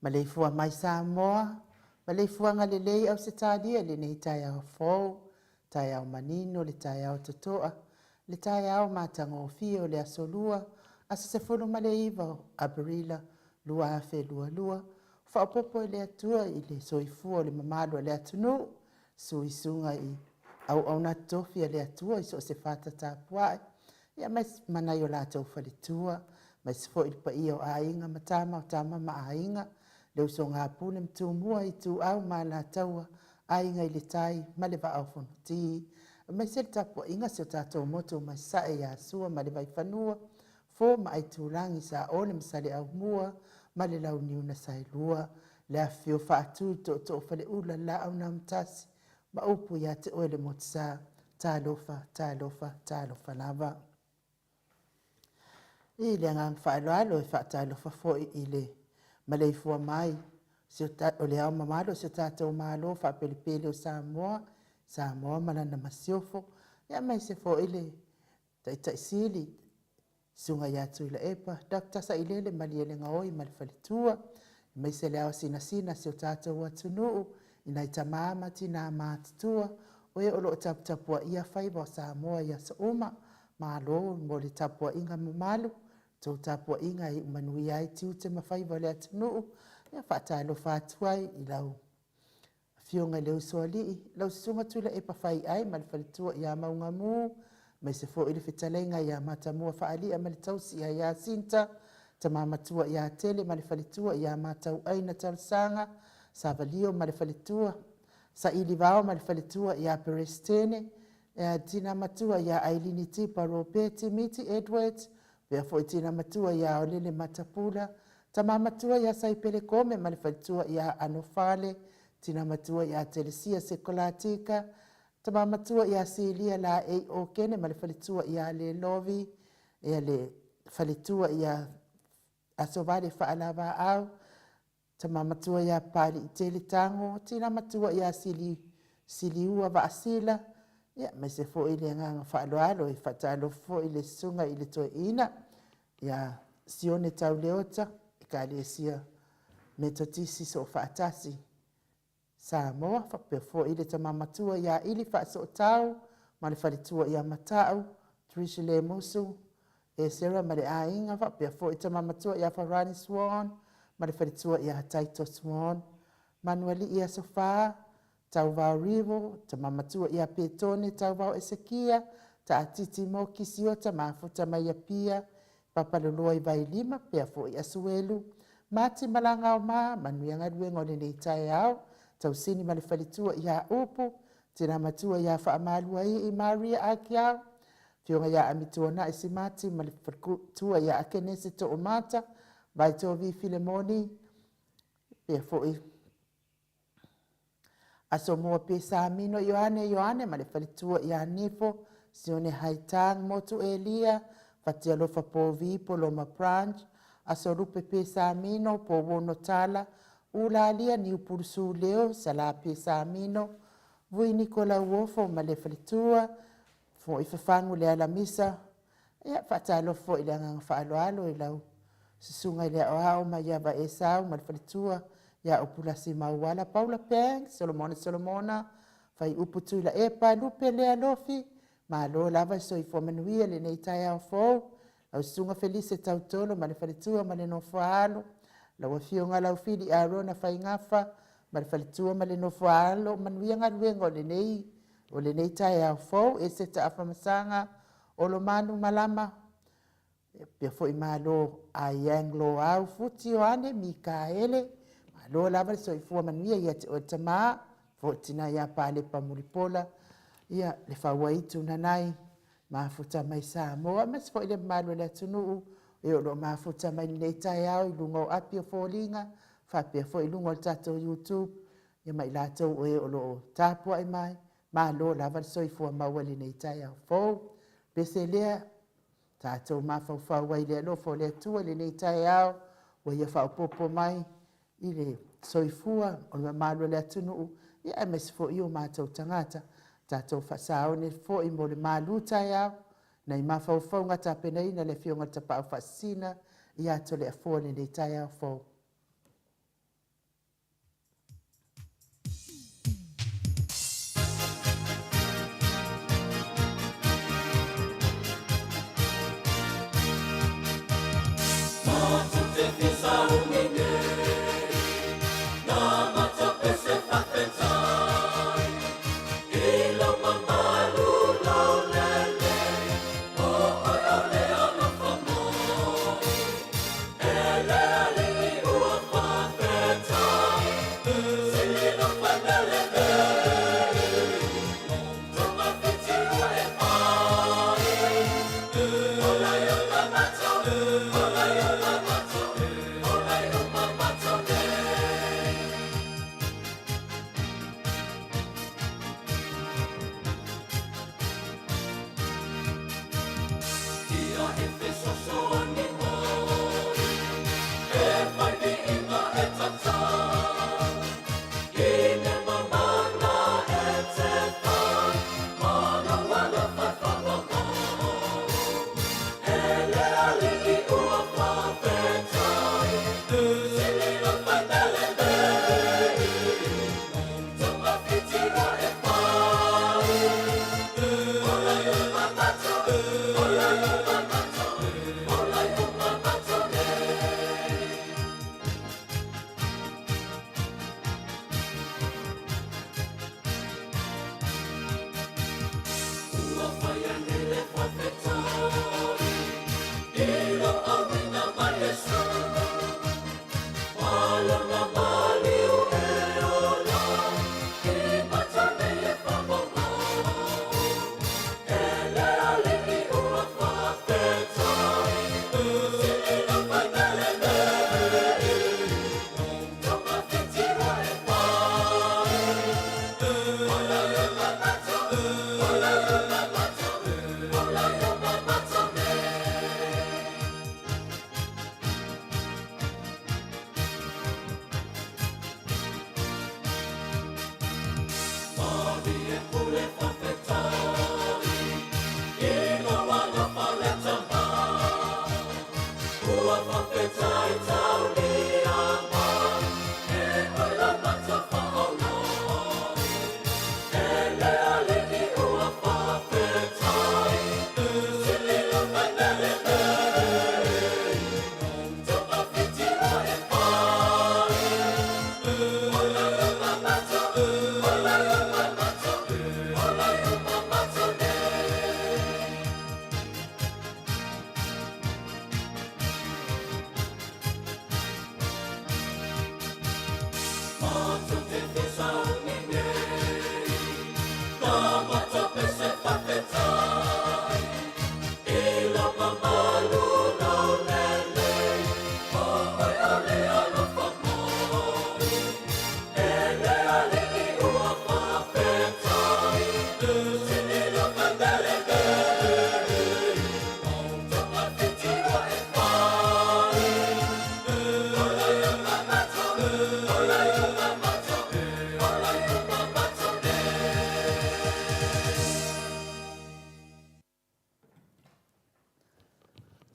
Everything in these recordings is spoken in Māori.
ma le fua mai Samoa, ma le fua ngalelei au se tadia le nei tai au fou, tai au manino, le tai au totoa, le tai au matango fio le asolua, asa se fulu ma le iwa abrila, lua afe lua lua, whaopopo le atua i le soifua le mamado le atunu, sui sunga i au au na tofia le atua i so se fata tapuai, ia mai manai o la tau whalitua, mai se fo ilpa i o ainga matama o tama ma ainga, leu so ngā pune mtumua i tu au ma la taua, ainga i le tai, ma le va au fono ti, mai se le tapua inga se o tatou moto mai sae ia sua ma le vai whanua, fo ma ai tūrangi sa ole masale au mua, ma le lau niuna sai lua, le a fio whaatu to whale ula la au na mtasi, ma upu ia te oele motisa, tā lofa lava. I le ngang whaeloalo e whaata lofa foi i le maleifua mai, o le au mamalo se tātou malo whapelepele o Samoa malana masiofo, ia mai se foi le taisili, sunga ia tui la epa, Dr. Sailele maliele ngaoi malifalitua, mai se le au sina se o tātou atunuu, ina i tamama tina mātutua, o e olo o tapua ia whaiba o Samoa ia sa uma, malo mo le tapua inga mamalu, tau tapua inga i umanui ai tiu te mawhaiba le atunuu, ia whaatalo whaatuai i lau. Fionga leu soalii, lau sunga tula e pawhai ai malifalitua ia maunga mū, mai se fo ili fitalenga ia matamua whaalia malitausi ia sinta, ta mamatua ia tele malifalitua ia matau aina talusanga, sa valio malifalitua, sa ili vao malifalitua ia perestene, tina matua ia ailini tipa Robeti Miti Edwards, pea fo tina matua ia olele matapula, ta mamatua ia saipele kome malifalitua ia anofale, tina matua ia telesia sekolatika, ta mamatua ia silia la e o kene malifalitua ia le lovi, ia le falitua ia asovale whaalava au, ta mamatua ia pali i tele tango, tina matua ia siliua vaasila, ia mai se fo ile nganga whaaloalo i whatalo fo ile sunga ile toe ina, ia sione tau leota, i ka lesia metotisi so whaatasi. Samoa, whapea fo ile ta mamatua ia ili whaaso tau, malifalitua ia matau, Trishi le musu, e sera mare ainga, whapea fo ita mamatua ia Farani Swan, malifalitua ia Taito Swan, Manueli ia Sofa, tau vau Rivo, ta mamatua ia Petone, tau vau Esekia, ta atiti mo kisiota, mafuta mai pia, papaloloa i vai lima, pea fo ia Suelu, mati malanga o manuianga duengo le nei tai au, tau sini malifalitua ia upu, tina matua ia whaamalua i Maria Akiau, fionga ia amitua na isi mati malifalitua ia akenesi to o mata, vai to vi Filemoni, pea fo i aso mua pe Samino Yohane malifalitua ia Nifo, sione haitang motu Elia, fatia lofa po vi Loma Branch, aso rupe pe Samino po wono tala, ulalia ni upursu leo sala pe Samino, vui Nicola Uofo malifalitua, fo ifafangu le alamisa, ia fatalo fo ile ngang faaloalo ilau, susunga ile oao ma ia va esau malifalitua, ia upulasi mauala Paula Peng, Solomona, fai uputu la epa lupe le alofi, ma lo lava so i fomanuia le nei tai au fo, au sunga Felice tautolo malifalitua maleno faalo, la wafionga lau fili arona fai ngafa, malifalitua maleno faalo, manuia ngaluenga o le nei tai au fo, e se ta afamasanga, o lo manu malama, pia fo i malo a yanglo au futi o ane Mikaele, lo lava so i fua manuia ia te o tama, fo tina ia pale pa muripola, ia le fawaitu nanai, mafuta mai Samoa, mas fo ile malo le atunuu, e o lo mafuta mai nei tai au, i lungo api o fōlinga, whapea fo i lungo tato YouTube, ia mai lato o e o lo tapua i mai, ma lo lava so i fua mawali nei tai au fo, pese lea, tato mafau wai le lo fo le tua le nei tai au, o ia whaupopo mai, i le soifua o le malo le atunuu, ia me se fo i o mātou tangata, tātou whasao ne fo i mo le maluta iau, nei mawhau ngata penei na le fionga ta pau whasina, i ato le afua le nei tai au fo.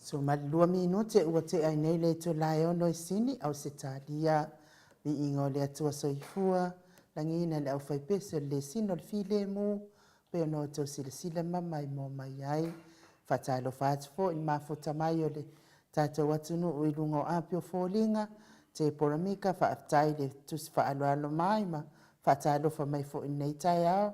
So malua minute ua te ai nei le tu lai ono i sini au se talia vi ingo le atua soifua langina le au fai pese le sino le file mu pe ono tau sila mama i mo mai ai fatalo fatu fo in mafuta mai o le tatou atunu o ilunga o apio fōlinga te poramika whaatai le tusi whaaloalo mai ma fatalo fa mai fo in nei tai au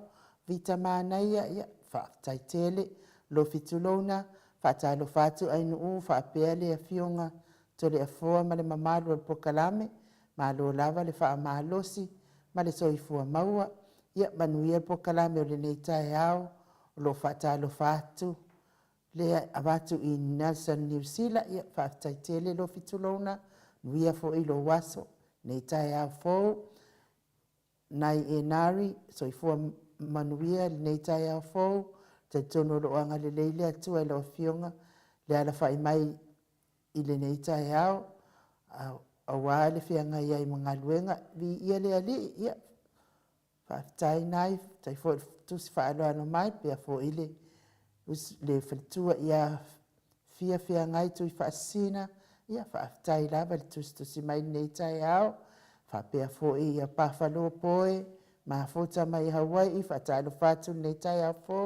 vita manaia ia whaatai tele lo fitulona fatalo fatu ai nuu whaapea le afionga to le afoa ma le mamalu al pokalame ma lo lava le whaamalosi ma le soifua maua ia manuia al pokalame o le nei tai au lo fatalo fatu le avatu i Nelson New Zealand ia whaatai tele lo fitulona nuia fo ilo waso nei tai au fo nai e nari soifua manuia nei tai au fo te tono lo anga le leile atu e lo fionga le ala fai mai i le nei tai au a wale fianga ia i mga luenga vi ia le ali ia whaatai nai tai fo tusi whaalo ano mai pia fo ile le whalitua ia fia fianga i tui whaasina ia whaatai lava le tusi mai nei tai au whapea fo ia pawhalo poe ma fota mai Hawaii whaatalo fatu nei tai au fo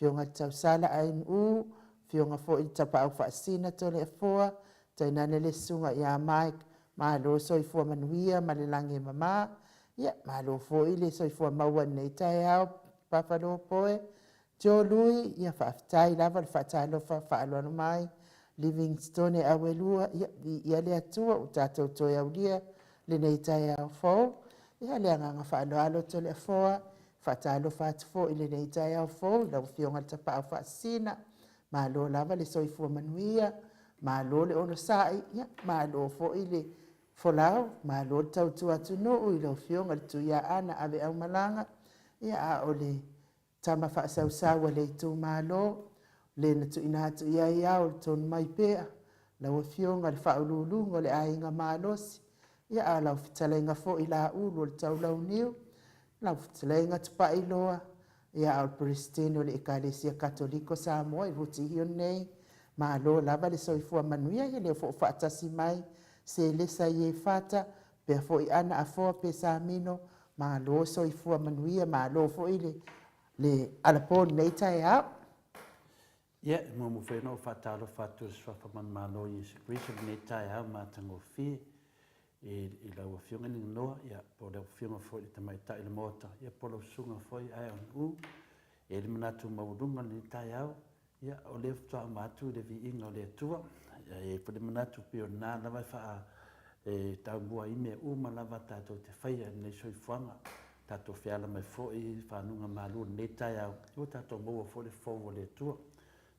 fionga tau sala ain fionga fo i tapa au whaasina tole e foa, tainane le sunga ia Mike, ma lo soifua manuia, ma le lange mama, ia, ma lo fo i le soifua maua nei tai au, papalo poe, jo lui, ia whaafitai lava le whaatalo whaalo anu mai, Livingstone e awelua, ia le atua, o tātou toi au lia, le nei tai au fo, ia le anganga whaalo alo tole e foa, whaatalo whaatu fo i le nei tai au fo, lau fionga tapa au whaasina, ma lo lava le soifua manuia, ma lo le ono sai, ia, ma lo fo i le folau, ma lo tau tu atu no, i lau fionga le tu ia ana ave au malanga, ia a o le tama whaasau sawa le tu ma lo, le na tu ina atu ia ia o le tonu mai pea, lau fionga le whaululungo le ainga ma losi, ia a lau fitalenga fo i la ulu le tau lau niu, lau fitalenga tupa i loa, ia al pristino le ekalesia katoliko Samoa i ruti hio nei ma lo lava le soifua manuia ia le fo faatasi mai se lesa ie fata pe fo i ana afoa pe samino ma lo soifua manuia ma lo fo i le alapon nei tai au ia mo mo fe no fatalo fatu swafa man malo i secretion nei tai au ma tango fi i la fionga ni no ia po le fionga fo i tamai tai le mota ia po lo sunga fo i ai on e le manatu maurunga ni tai au ia o le fta matu le vi inga le tua e po le manatu pio na lava fa tau bua i me uma lava tato te faia nei soi fuanga tato fiala mai fo i whanunga malu nei tai au o tato moa fo le fo le tua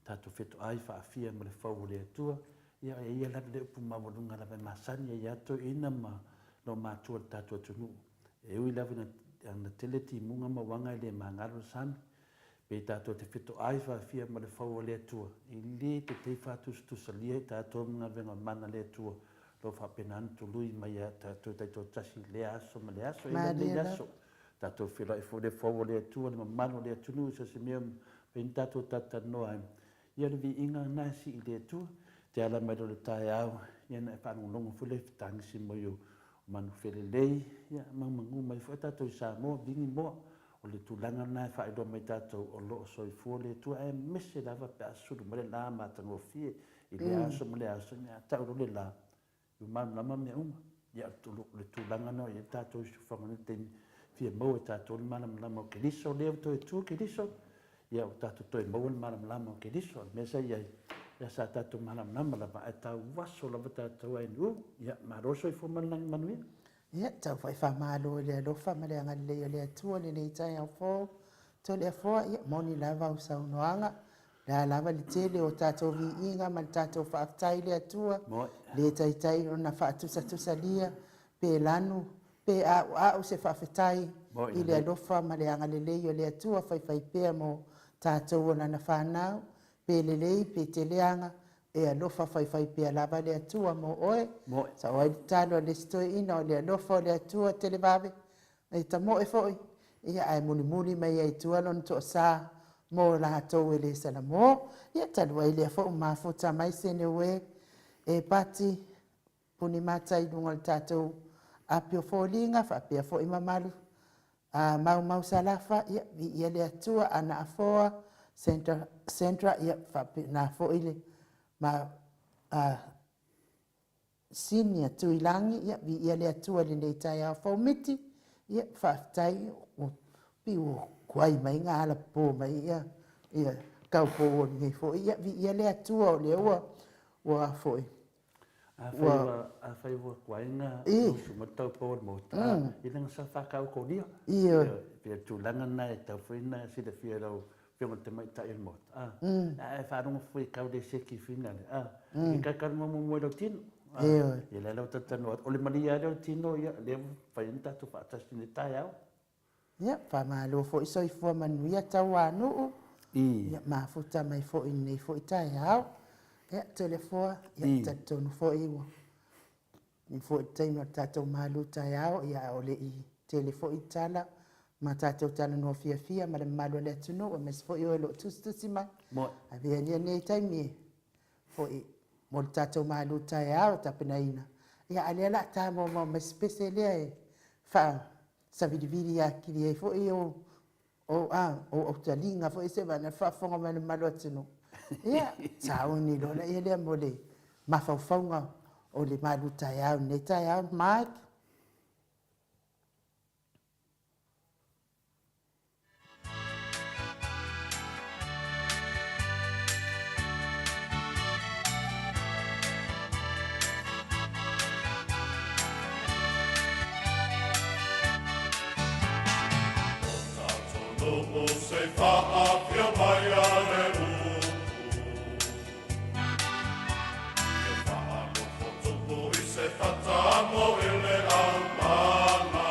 tato fetu ai fa afia mo le fo le tua ia e ia lava le upu maurunga lava masani ia to ina ma no matua tato tunu e ui lava na teleti munga mawanga le mangalo sami pe tato te fetu ai fa afia mo le fo le tua i li te te fatus tu salia tato mga venga mana le tua lo fa penan tu lui mai tato tato tasi le aso ma le aso ina le aso tato fila e fo le tua le mano le tunu sa se mea pe tato tata noa ia le vi inga nasi i le tua te ala mai le tai au ia na fa no longo fule tang si mo yo manu fele lei ia mangu mai fo tato sa mo vingi mo o le tulanga na fa do mai tato o lo so i fu le tu e messe lava pe asu mo le la ma tango fie i le aso mo le aso nya ta o le la u man na ma me ia tu le tulanga no ia tato su fa mo te fie mo tato le mana la mo ke liso le to tu ke liso ia tato to mo le mana la mo ke liso me sa ia ya sa tato mana la ba ta waso la tato ai nu ia ma roso i fu man manuia ia tau fai whamalo le alofa ma le anga le atua le nei tai au fo to le afoa ia moni lava au saunoanga la lava le tele o tatou vi inga ma tatou whaaftai le atua le tai o na whaatusa lia pe lanu pe au se whaafetai i le alofa ma le anga le le atua fai pea mo tatou o na whanau pe le lei pe te leanga e alofa fai pia lava le atua mo oe sa oe talo le stoi ina o le alofa o le atua televave e ta mo e foi ia ai muli mai ai tua lon to sa mo latou e lē salamo ia talu ai lea foʻi mafuta mai seneue e pati puni matailuga o le tatou apiofoliga faapea foʻi mamalu maumau salafa ia viia le atua ana afoa centra ia faapena foʻi le ma sini atuilagi ia viia le atua lenei taeao faumiti ia faafetai piu kuai mai galapō mai ia kaupō oligei foʻi ia viia le atua o lea ua foʻi afai ua kuaiga usu mataupo le mota i lega sa faakaukolia ia pea tulaga na e taufaina silafia lau fioga tamaitaʻi o le mota e faalogo foi kau le seki fina le i kakalumamumua lau tino ia le lau tatanoa o le malia leo tino ia lea faina tatou faatasi le taeao ia faamālo foʻi soifua manuia tauanuu ia mafuta mai foʻi lenei foʻi taeao ia telefoa ia tatonu foʻi ua ni foʻi taimi o le tatou malu taeao ia o leʻi tele foʻi tala ma tatou talanoa fiafia ma le mamalu a le atunuu ma se foʻi o e loo tusitusi mai avea lia nei taimi e foʻi mo le tatou malu taeao tapenaina ia a lea la tamomao ma se pese lea e faa savilivili akili ai foʻi o autaliga foʻi se mana faafoga mai le mamalu atunuu ia sauni lola ia lea mo le mafaufauga o le malu taeao lenei taeao Mike Dopo sei faapia mai ale upu e faalo fotupu i se fatamo ele almana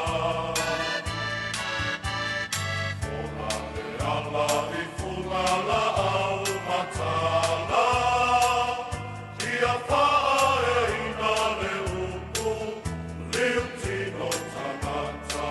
Ora le ala i funa la au matala Ia faa e ina le upu liu tino tanata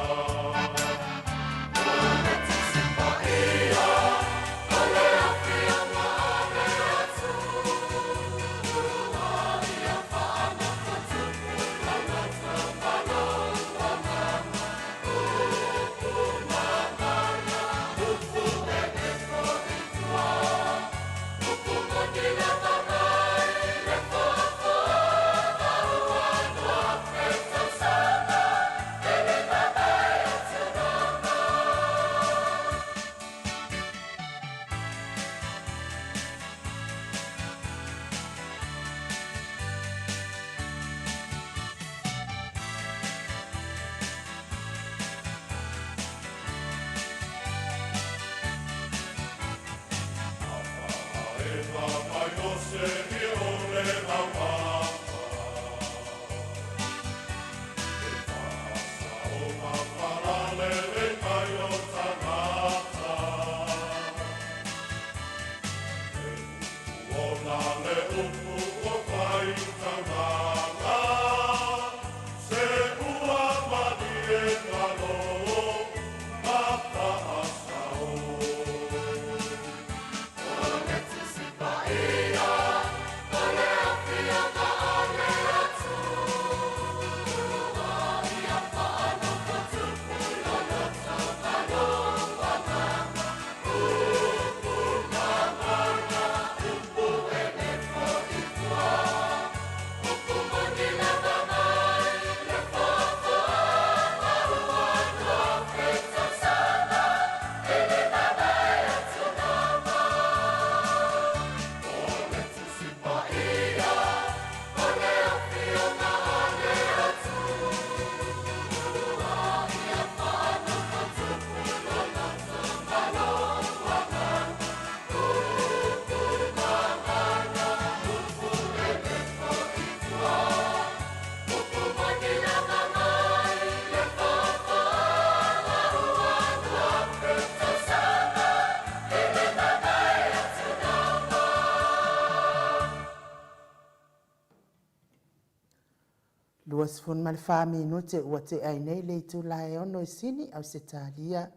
Luas fun mal fami no te ua te ai nei le tu lai ono sini au se talia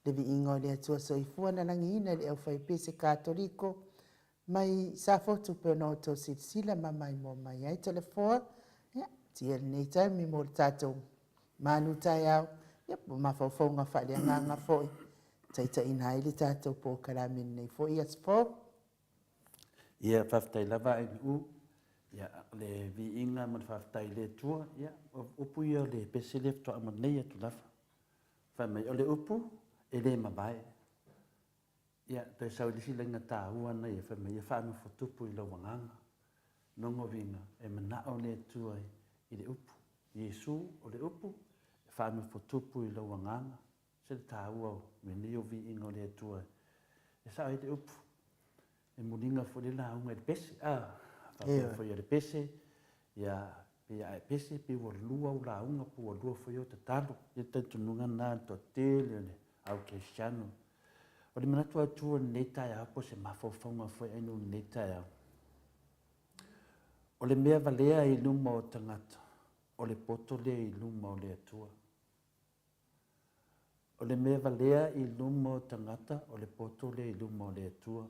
le viiga o le atua soifua na lagiina i le ʻaufai katoliko mai sa fotu pe ona outou silasila ma mai mo mai ai telefoa ia tia lenei taimi mo le tatou manu taeao ia po mafaufauga faaleagaga foʻi taʻitaʻina ai le tatou po kalame lenei foʻi aspo Ia whaftai lava ai u, ia le viinga man whaftai le tua, ia upu ia le pese le ftoa man nei atu lava. Whamai o le upu, e le mabai. Ia, toi sau lisi lenga tā ua nei, whamai ia whaanu fotupu i la wanganga. Nongo vinga, e manao le tua i le upu. Yesu o le upu, e whaanu fotupu i la wanganga. Se le tā ua, me ni o viinga o le tua. E sao i le upu. E mulinga fo le la unga le pese fa le pese ya pe pese pe wo lua o la unga po lua fo yo tatalo e tanto nunga na to tele le au ke shano o le mana tu neta ya po se mafo fonga fo e no neta ya o le mea valea i luma o tangata o le poto le i luma o le atua o le mea valea i luma o tangata o le poto le i luma o le atua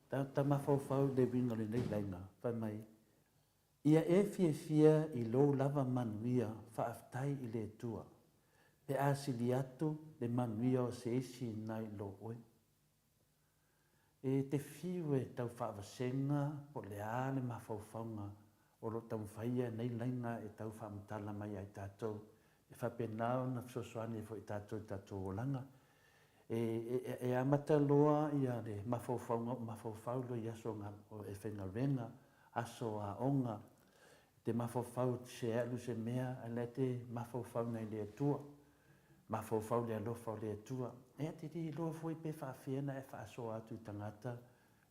ta mafau le vinga le nei laina fa mai ia e fia i lo lava manuia fa aftai i le tua pe asiliatu le manuia o se isi nai lo oe e te fiwe tau fa vasenga po le a le mafaufaunga o lo tau faia nei laina e tau fa mtala mai ai tatou e fa penao na fsosoani fo i tatou o langa e amata loa ia le mafaufau lo ia so nga o e whengarenga aso a onga te mafaufau se alu se mea a le te mafaufau nei le atua mafaufau le alofa o le atua e te di loa foi pe whaafiena e whaaso atu i tangata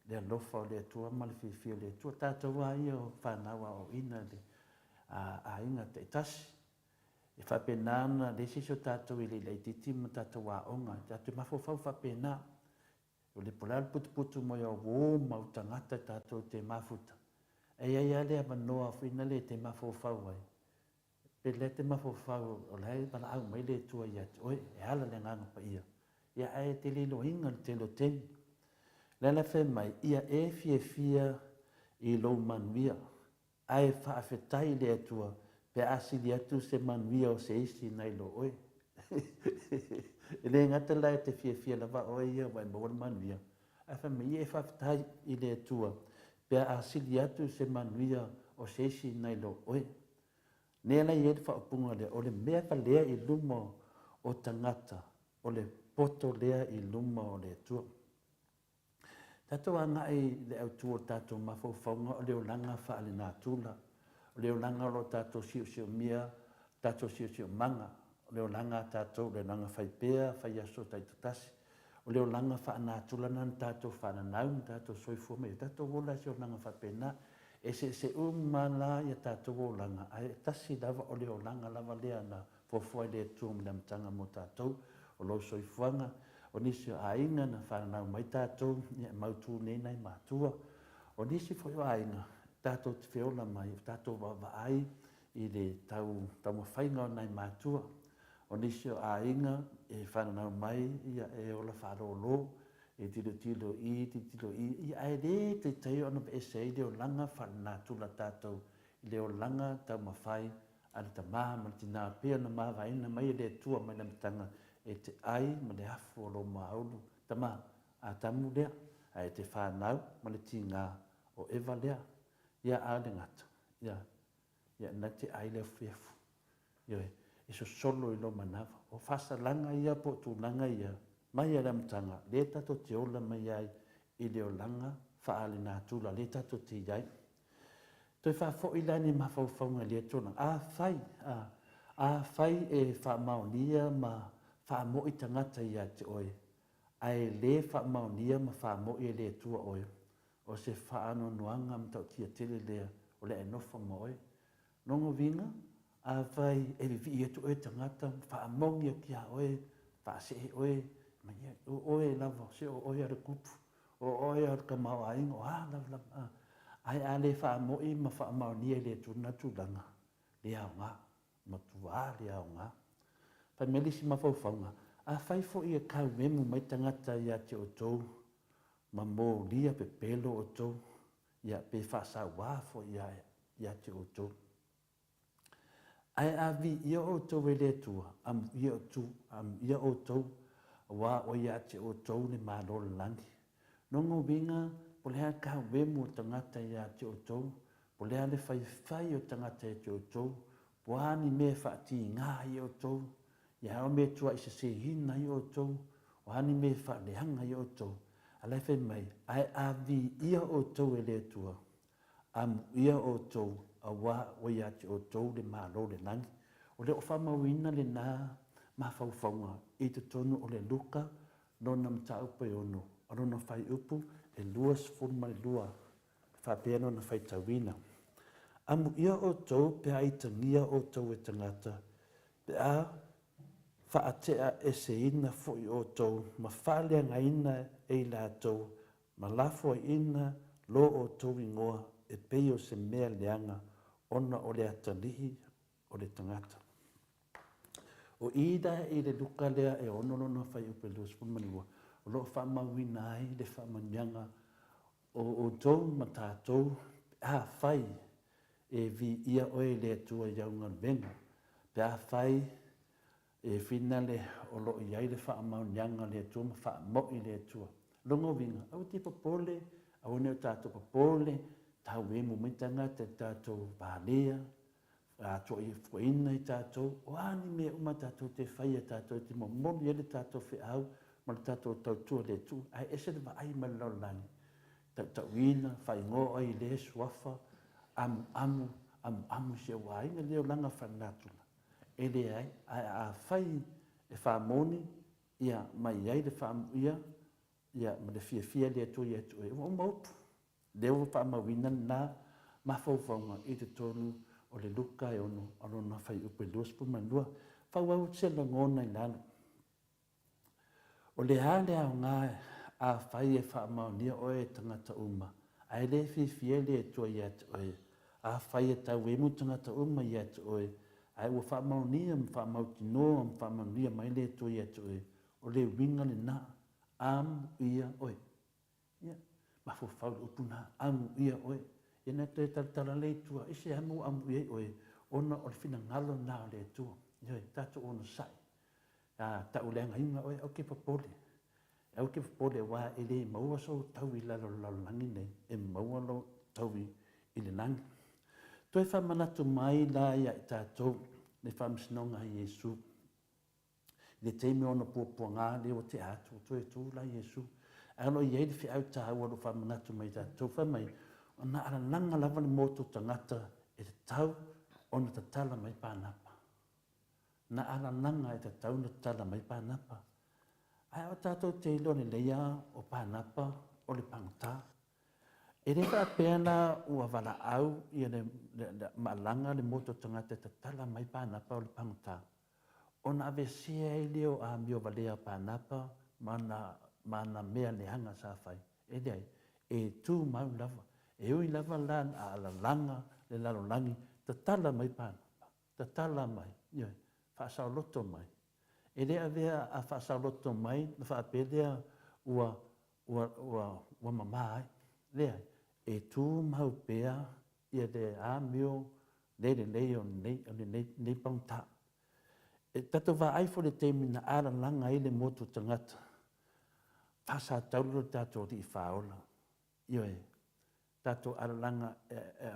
le alofa o le atua ma le whiwhia o le atua tātou a ia o whanawa o ina le a inga te tasi e whapenana le siso tātou i le leititi ma tātou a onga tātou mafofau whapena o le polal putu mo ia o mau tangata tātou te mafuta e ia le avanoa whina le te mafofau ai pe le te mafofau o le mana au mai le tua ia te oe e ala le nganga pa ia e te lilo inga le telo teni le la whe mai ia e fia i lo manuia ai whaafetai le atua pe asili atu se manuia o se isi nai lo oe. E le ngata lai te fia lava oe ia wai maua manuia. A wha me e whaftai i le atua pe asili atu se manuia o se isi nai lo oe. Nea lai e whaapunga le o le mea ka lea i luma o tangata o le poto lea i luma o le atua. Tatou anga i le autua tatou mafaufaunga o le olanga wha ale nā tūla. O leo langa lo tātou siu mia, tātou siu manga. O leo langa tātou leo langa whaipea, whaiaso taitatasi. O leo langa whaanātulana tātou whananau, tātou soifua mea. Tātou wola si o langa whapena. E se umala ia tātou o langa. Ai tasi lava o leo langa lava lea na fofua lea tuam le mtanga mo tātou. O lo soifuanga. O nisi o ainga na whananau mai tātou. Ia mautu nenai mātua. O nisi foi o ainga. Tātou te whiola mai, tātou waai i le tau mawhainga o nei mātua. O nisi o ainga e whananau mai ia e ola wharolo, e tilo i, ia e le te tei ona pe ese i leo langa whanatula tātou, i leo langa tau mawhai, ale ta maha ma tina pia na maha vaina mai le tua mai na mitanga, e te ai ma le hafu o lo maulu, ta maha, a tamu lea, e te whanau ma le tinga o eva lea. Ia ale ngata, ia na te aile fiafu. Ia e so solo i lo manawa. O whasa langa ia po tu langa ia. Mai ala mtanga, le tato te ola mai ai i leo langa, whaale nā tūla, le tato te iai. Toi whafo i lani mawhauwhaunga le tōna. A whai e whamaunia ma whamoi tangata ia te oe. Ai le whamaunia ma whamoi le tua oe. O se whaano nuanga mtau tia tele lea o le enofa moe. Nongo vinga, a vai e vi e tu e tangata, whaamongia ki a oe, whaase oe, o oe lava, se o oe ara kupu, o oe ara ka mau ainga, o lava. Ai a le whaamoi ma whaamau nia le tuna tūlanga, le au ngā, ma tu a le au ngā. Pai melisi ma whauwhaunga, A whai fo i a kau memu mai tangata ia te o tau, ma mō lia pe pelo o tau, ia pe whasa wāfo ia te o tau. Ai a vi ia o tau e le tua, ia o tau, wā o ia te o tau le mālole langi. Nongo winga, po lea kau memu tangata ia te o tau, po lea le whai o tangata ia te o tau, po ani me whaati ngā i o tau, ia o me tua i se hina i o tau, o ani me whaaleanga i o tau. Alai whai mai, ai a vi ia o tau e le tua, ia o tau, a wā o ia te o tau le mālole langi. O le o whamawina le nā, ma whauwhaunga, i te tonu o le luka, nona mta upa i ono, anona whai upu, e luas funma i lua, whapea nona whai tawina. Amu ia o tau pe ai tangia o tau e tangata, pe a whaatea e se ina fui o tau, ma whalea nga ina e la tau, ma lafo ina lo o tau ingoa, e peo se mea leanga, ona o le atalihi o le tangata. O ida i le luka lea e ono no whai upe luas pumanua, o lo whamawina ai le whamanyanga, o tau ma tātou, a whai, e vi ia oe le tua iaunga venga, pe a whai, e whina le o lo iai le whaamanyanga le tua, ma whaamo i le tua. Longo winga, au te papole, au neo tātou papole, tau e mu mitanga te tātou pālea, tātou i whaina i tātou, o ani me uma tātou te whaia tātou te momoni ele tātou whiau, ma le tātou tautua le tu, ai ese le ai ma laulangi. Tau ina, whai ngoa i le suafa, amu se wainga leo langa whanatula. Ele ai, a whai e whamoni, ia mai ai le whamu ia ma le fia le tu ia tu e, o maupu. Leo whamawina nā, mawhauwhaunga i te tonu o le luka e ono, anona whai upe luas pumanua, whauau se la ngona i lana. O le hale au ngā a whai e whamaunia oe tangata uma, ai le fia le tu ia tu oe, a whai e tau e mu tangata uma ia tu oe, ai ua whamaunia, whamautinoa, whamaunia mai le tu ia tu oe, o le winga le nā, am ia oe. Ma fo fau upuna amu ia oe ina te tala le tua ise amu ia oe ona o fina ngalo na le tua ye tatu ona sai ta ulenga inga oe o ke papole wa ele maua so tau i la langi nei e maua lo tau i le langi toi fa manatu mai la ia tatu le famsnonga Yesu le teme ona puanga le o te atu toi tu la Yesu ano ia i fi au tāua lo whamanatu mai tātou whamai, o nā ara langa lava ni moto tangata e te tau o na tatala mai pānapa. Nā ara langa e te tau na tatala mai pānapa. Ai o tātou te ilo ni leia o pānapa o le pangata. E rewa pēna ua wala au i le maalanga ni moto tangata e tatala mai pānapa o le pangata. O na avesia i leo a mio valea pānapa mana mea leanga sa whai. E dei, e tū mau lava. E ui lava lan a ala langa le lalo langi, ta tala mai pānapa. Ta tala mai, ioi, whaasau loto mai. E rea vea a whaasau loto mai, na whaapelea ua mamai. Rea, e tū mau pea, ia de a mio, leo nei paunta. E tato wa aifo le teimi na ala langa ile motu tangata. Pasa tauro tato di whaola. Ioe, tato aralanga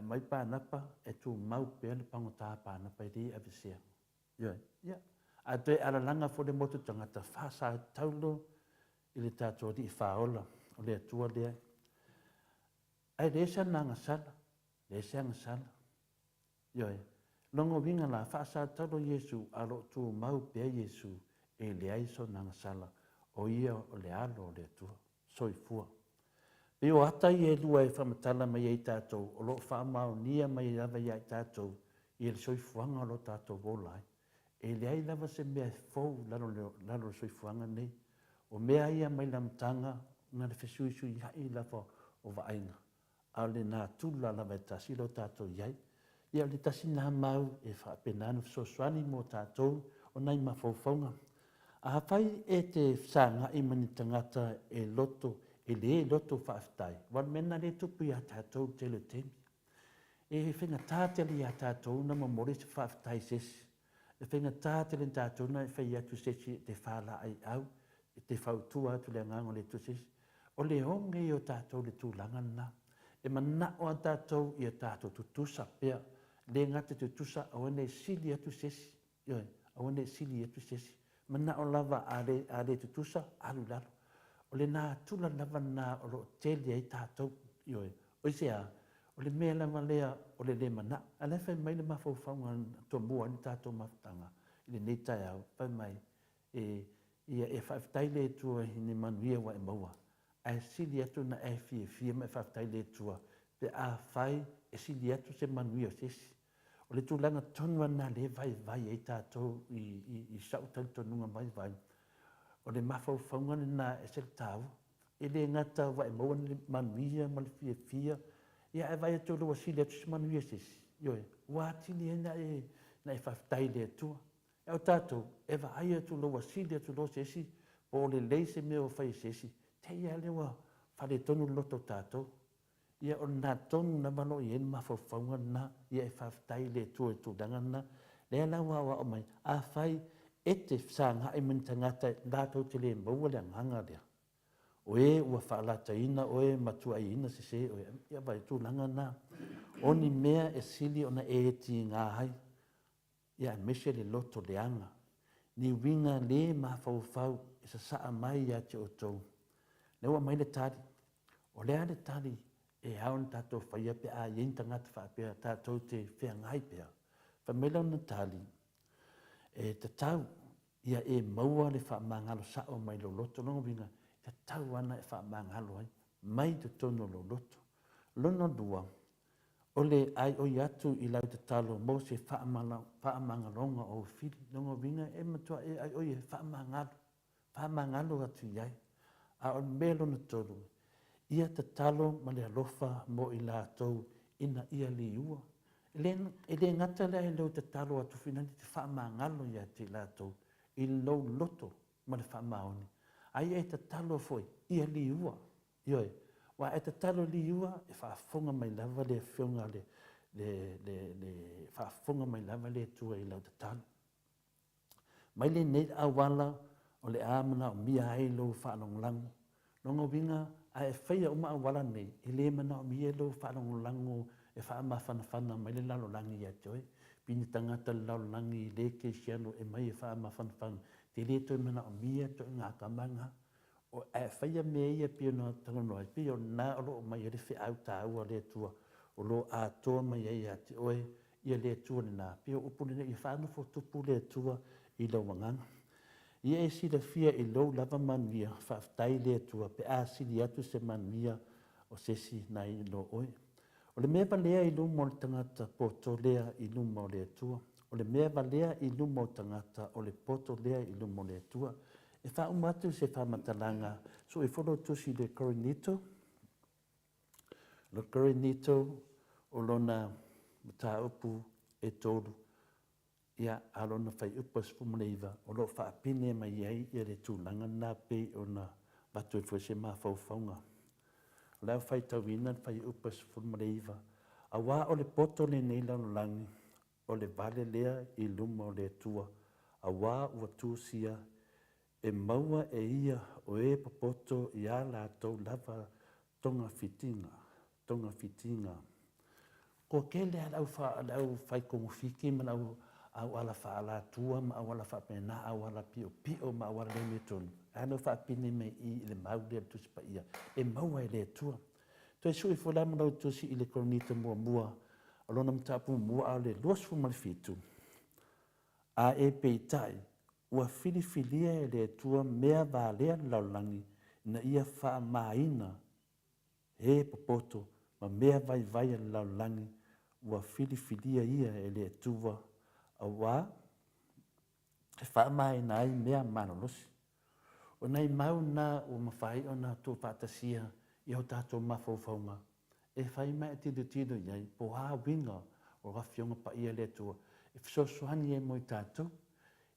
mai pānapa e tū mau pēr pangota pānapa i ri avisia. Ioe, ia. A te aralanga fo le motu tangata pasa tauro i le tato di whaola o le atua lea. Ai resa nanga sala, resa nanga sala. Ioe, longo winga la pasa tauro Yesu alo tū mau pēr Yesu e le aiso nanga sala. O ia o le alo o le atua, soifua. Pe o ata i e lua e whamatala mai e tātou, o lo whamau nia mai e lava i e tātou, i e soifuanga o lo tātou volai. E le ai lava se mea fau lalo soifuanga nei, o mea ia mai lamtanga, ngā le whesuisu i lava o waainga. A le nā tula lava e tasi lo tātou iai, ia le tasi nā mau e whapenanu sosuani mo tātou, o nai mawhauwhaunga. A whai e te sanga i mani tangata e loto, e le loto whaafitai. Wan mena le tupu i a tātou te le temi. E whenga tātele i a tātou na mamore se whaafitai sesi. E whenga tātele i tātou na e whai atu sesi te whala ai au, e te whautua atu le ngango le tu sesi. O le honge i o tātou le tūlanga na. E mana o a tātou i a tātou tutusa pia. Le ngate tutusa awane sili atu sesi. Ioi, awane sili atu sesi. Mana o lava a le tutusa alu lalo. O le nā tula lava nā o lo tele ai tātou. Ioi, o se a, o le mea lava lea o le mana. A le whai mai le mawhauwhaunga to mua ni tātou mawhtanga. I le nei tai au, whai mai. E whaitai le tua hini manuia wa e maua. A sili atu na e fia mai whaitai le tua. Pe a whai e sili atu se manuia sesi. O le tūlanga tonua nā le vai e tātou i sautai tonunga vai. O le mawhauwhaunga nā e se tāu. E le ngata wa e maua ni manuia ma le fia. Ia e vai atu lua sili atu se manuia sesi. Ioi, wātini e na e whaitai le tua. E o tātou, e wa ai atu lua sili atu lo sesi. O le leise mea o whai sesi. Te ia lewa whare tonu loto tātou. Ia o nā tonu na malo i enu mawhauwhaunga na. Ia e whawhtai le tua e tūdanga na. Lea lawa wa o mai. A whai e te whanga e mani tangata lātou te le maua le anganga lea. O e ua whaalata ina, o e matua i ina se se. O e ia vai tūlanga na. O ni mea e sili o na e ti ngā hai. Ia e mese le loto le anga. Ni winga le mawhauwhau e sa saa mai ia te o tau. Lewa mai le tari. O lea le tari. E haon tātou whaia pe a ien tangata whaapea tātou te whea ngai pea. Whamela na tali. E te tau ia e maua le whaamangalo sao mai lo loto. Longa winga, te tau ana e whaamangalo ai. Mai te tono lo loto. Lono dua, o le ai o iatu i lau te talo mo se whaamangalonga o whiri. Longa winga e matua e ai o i whaamangalo. Whaamangalo atu iai. A o melo na tolu. Ia te talo ma le alofa mo i lātou ina ia li ua. E le ngata lea e leo te talo atu finani te whaamangalo ia te lātou. I lau loto ma le whaamaoni. Ai e te talo foi, ia li ua. Ioi, wa e te talo li ua e whaafonga mai lava le whionga le whaafonga mai lava le tua i lau te talo. Mai le nei awala o le amana o mia ai lau whaanonglango. Longa winga, a e whaia uma awala nei, i le mana o mia lau whaanonglango e whaamawhanawhana mai le lalolangi ia toi. Pini tangata lalolangi i le keisiano e mai e whaamawhanawhana. Te le toi mana o mia toi ngā kamanga. O e whaia mea ia pia no tangonoa. Pia o nā olo o mai e rewhi au tā ua le tua. O lo a toa mai e ia te oe ia le tua ni nā. Pia upuni ne i whanofo tupu le tua i lau wanganga. Ia e sila fia i lau lava manuia whaftai le tua pe a sili atu se manuia o sesi na i lo oe. O le mea balea i lumo le tangata poto lea i lumo le tua. O le mea balea i lumo tangata o le poto lea i lumo le tua. E wha umatu se wha matalanga. So e whono tusi le Coronito. Le Coronito o lona mata upu e tolu. Ia alona whai upa spumaneiva. O lo wha apine mai iei i re tūlanga nā pe o na batu e fwese mā whauwhaunga. O leo whai tawina whai upa spumaneiva. A wā o le poto le neilano langi. O le vale lea i luma o le tua. A wā ua tūsia e maua e ia o e popoto i a lātou lava tonga fitinga. Tonga fitinga. Ko ke lea lau whai kongu fiki man au ala wha ala tua ma au ala wha pena au ala pio ma au ala le me tonu. Ano wha pine me i le mau lea tusi pa ia. E maua e le tua. Toi sui fula ma lau tusi i le Coronito mua. Alona mtapu mua au le luas fu malifitu. A e peitai. Ua filifilia e le tua mea valea laulangi na ia wha maina he popoto ma mea vai laulangi ua filifilia ia e le tua a wā e wha maina ai mea manolosi. O nei mau na o mawhai o na tō pātasia i au tātou mawhauwhaunga. E whai mai tido iai po hā winga o rafionga pa ia le tua. E whasosoani e moi tātou.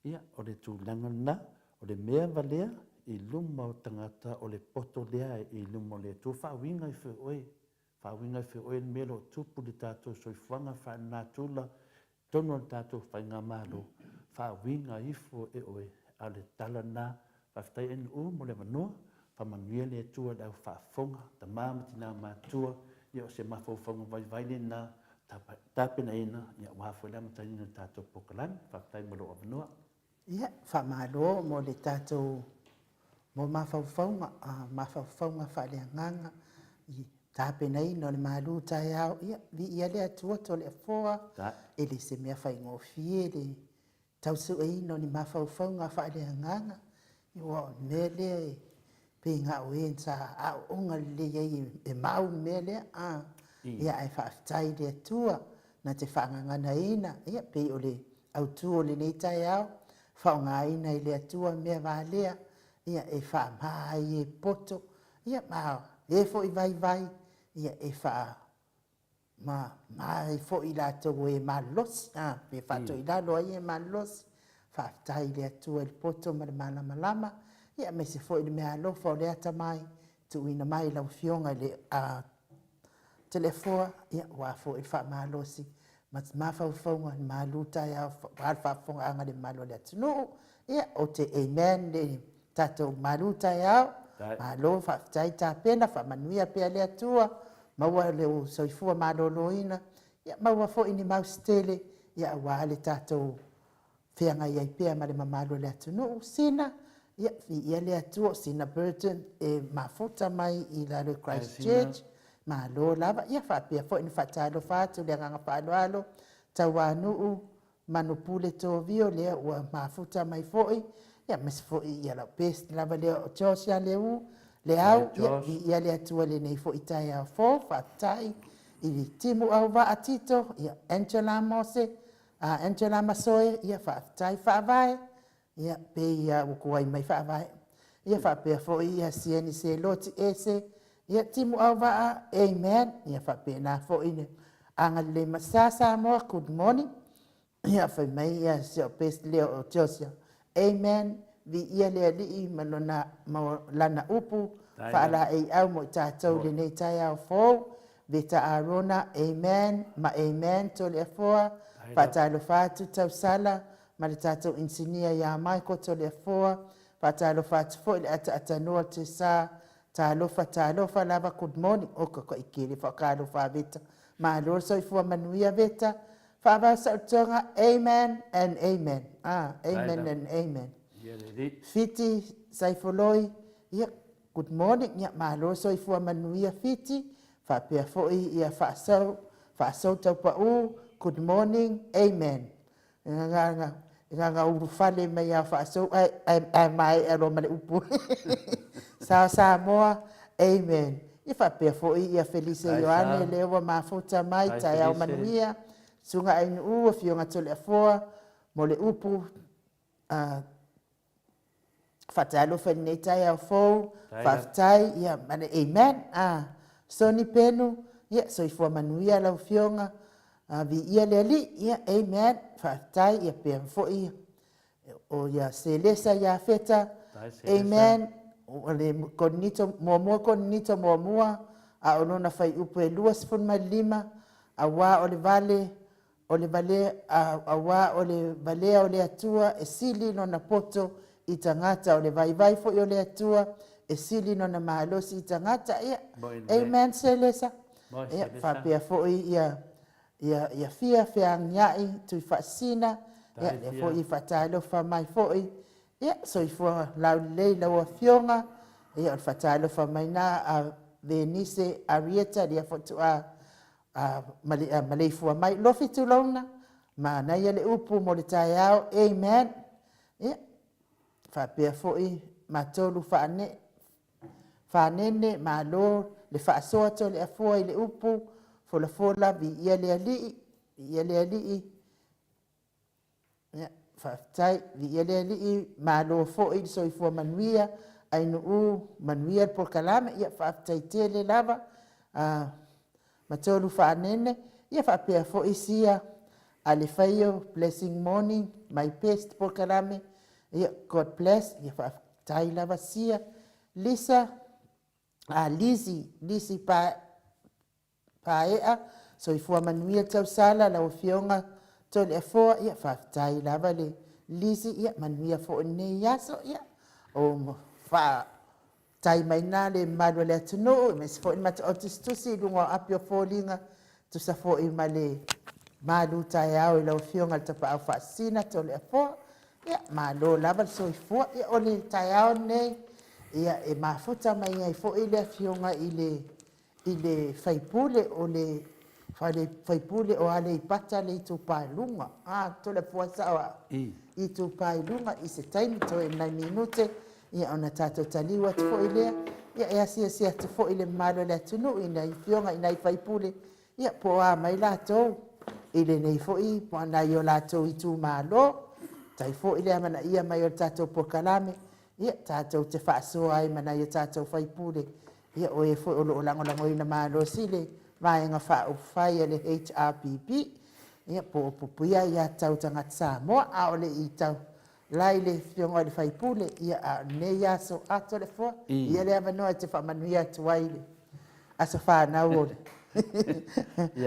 Ia, o le tūlanga na, o le mea valea i luma o tangata o le poto lea i luma o le tu whawinga i whioi. Whawinga i whioi le mea lo tupu le tātou soifuanga whanatula tono le tātou whainga malo. Whawinga i e oe a le tala nā whaftai en mo le manoa whamanuia le atua le au whaafonga ta māmati nā mātua ia o se mawhauwhanga vai le nā tāpena ina ia wāwhoi le amatanina tātou pokalani whaftai malo a manoa. Ia, whamalo mo le tātou mo mawhauwhaunga whaaleanganga i tāpena ina o le mālu tai au. Ia, vi ia le atua to le afoa e le se mea whaingofie le tausu e ina o ni mawhauwhaunga whaaleanganga. Ia, me le pe ngā oe sa a unga le iei e mau me le ia ai whaafitai le atua na te whaangangana ina. Ia, pe o le autu o le nei tai au. Whaonga ina i le atua mea wālea, ia e wha mai e poto, ia mao, e fo i vai, ia e wha mai fo i la tau e malos, me whato i la loa i e malos, wha tai le atua i le poto ma le malama, ia me se fo i le mea alofa o le ata mai, tu ina mai lau fionga i le telefoa, ia wā fo i wha malosi, mawhauwhaunga ni maluta ia whaafonga anga le malo le atunu. Ia o te amen le tatou maluta ia malo whaafitai tāpena whamanuia pia le atua maua le o soifua maloloina. Ia maua fo ini maustele ia wā le tatou whianga iai pia ma le mamalo le atunu. Sina ia ia le atua Sina Burton e mafuta mai i la le Christchurch. Ma lo lava ia whapea fo in whatalo whātu le nganga whaaloalo tau anuu manupule tō vio lea ua mafuta mai foi ia mes foi ia lau pest lava lea o Josia leu le au ia le atua le nei foi tai au fo whatai i li timu au wa atito ia Angela Mose Angela Masoe ia whatai whaavai ia pe ia ukuai mai whaavai ia whapea foi ia sieni se loti ese ia timu au waa, amen. Ia whapena fo ine. Anga le masasa moa, good morning. Ia whai mai ia seo pest leo o Josia. Amen. Vi ia lea lii malona lana upu. Whaala ei au mo tātou le nei tai au fōu. Veta arona, amen. Ma amen to le afoa. Whatalo whātu tau sala. Ma le tātou insinia ia maiko to le afoa. Whatalo whātu fo le ata noa te saa. Talofa lava good morning o ka ikiri whakalofa veta. Ma lor soifua manuia veta. Whaava sautonga amen and amen. Amen and amen. Fiti saifoloi. Ia good morning. Ia ma lor soifua manuia fiti. Whapea foi ia whaasau tau pa u. Good morning. Amen. Nga urufale mai a whaasau. Ai mai alo male upu. Sa moa, amen. I whapea foi ia Felice Ioane lewa mafuta mai tai au manuia. Sunga ainu ua fionga tole afoa. Mo le upu. Whatalo whanei tai au fou. Whaftai, ia mane amen. Soni penu, ia soifua manuia lau fionga. Vi ia leali, ia amen. Whaftai, ia pia foi. O ia selesa ia feta. Amen. Ole konito moa a onona fai upu e luas fun mai lima a wa ole vale a wa ole vale ole atua e sili no na poto i tangata ole vai fo ole atua e sili no na mahalosi i tangata ia amen selesa ia whapea fo ia fia ngai tui whaasina ia le fo i whatalo whamai fo ia soifua lau lei lau a fionga ia o whatalo whamaina a Venice Arieta lia fotu a maleifua mai lofi tu launa ma naia le upu mo le tai au amen ia whapea foi matolu whanene ma lo le whaasoa to le afua i le upu fola vi ia le alii ia whaftai vi ia le alii ma lo foi soifua manuia ainu u manuia por kalame ia whaftai tele lava matolu whanene ia whapea foi sia ale whaio blessing morning my best por kalame ia God bless ia faafetai lava sia Lisa Lisi paea soifua manuia tausala lauafioga toliafoa ia faafetai lava le Lisi ia manuia foʻi nei aso ia o fa tai mai nā le malu le atunuu me se foʻi mataʻotusitusi i luga o api o foliga tusa foʻi ma le malu taeao i lauafioga le tapaʻau faasina toliafoa ia malo lava le soifua ia o le taeao nei ia e mafuta mai ai foʻi le afioga i le faipule o le faipule o ale i pata le itupaluga toliafoa saʻo i tupaluga i se taimi toe 9 minute ia ona tatou taliu atu foʻi lea ia e asiasia atu foʻi le mamalo le atunuu inai fioga inai faipule ia po a mai latou i lenei foʻi po anai o latou i tumālō tai foʻi le amanaʻia mai o le tatou pokalame ia tatou te faasoa ai manai o tatou faipule ia o e foʻi o loo lagolagoina malosi le vaega faaupufai a le HRPP ia po o pupuia ia tau tagata Samoa a o leʻi tau lai le fioga o le faipule ia a nei aso ato le foa ia le avanoa e te faamanuia atu ai le aso fanau o le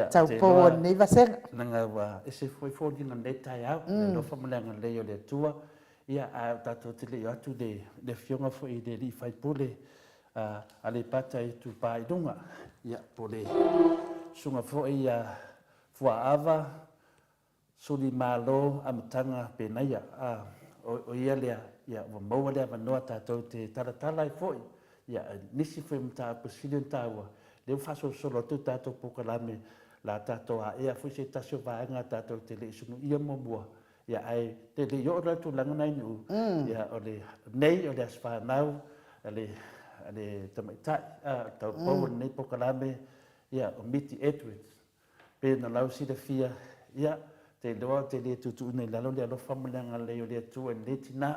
taupou nei vasega naga ua ese foifoliga nei taeao le lofa ma le agalei o le atua ia a tatou te leʻi atu le fioga foʻi le lii faipule a le pata i tupailuga ia po le suga foʻi ia fuaava suli mālō amataga penaia o ia lea ia ua maua le avanoa tatou te talatala ai foʻi ia nisi foi matapusili o taua le faasolosolo atu tatou pokalame la tatou aʻea foi se tasi o vaega tatou te leʻi sunuia muamua ia ai te leʻi oo le tulaga nai nuu ia o le nei o le asfanau a le tamaitaʻi taupou o lenei pokalame ia o Miti Edwards pe na lau silafia ia te loa te le tutuuna i lalo le alofa ma le agalei o le atua i le tinā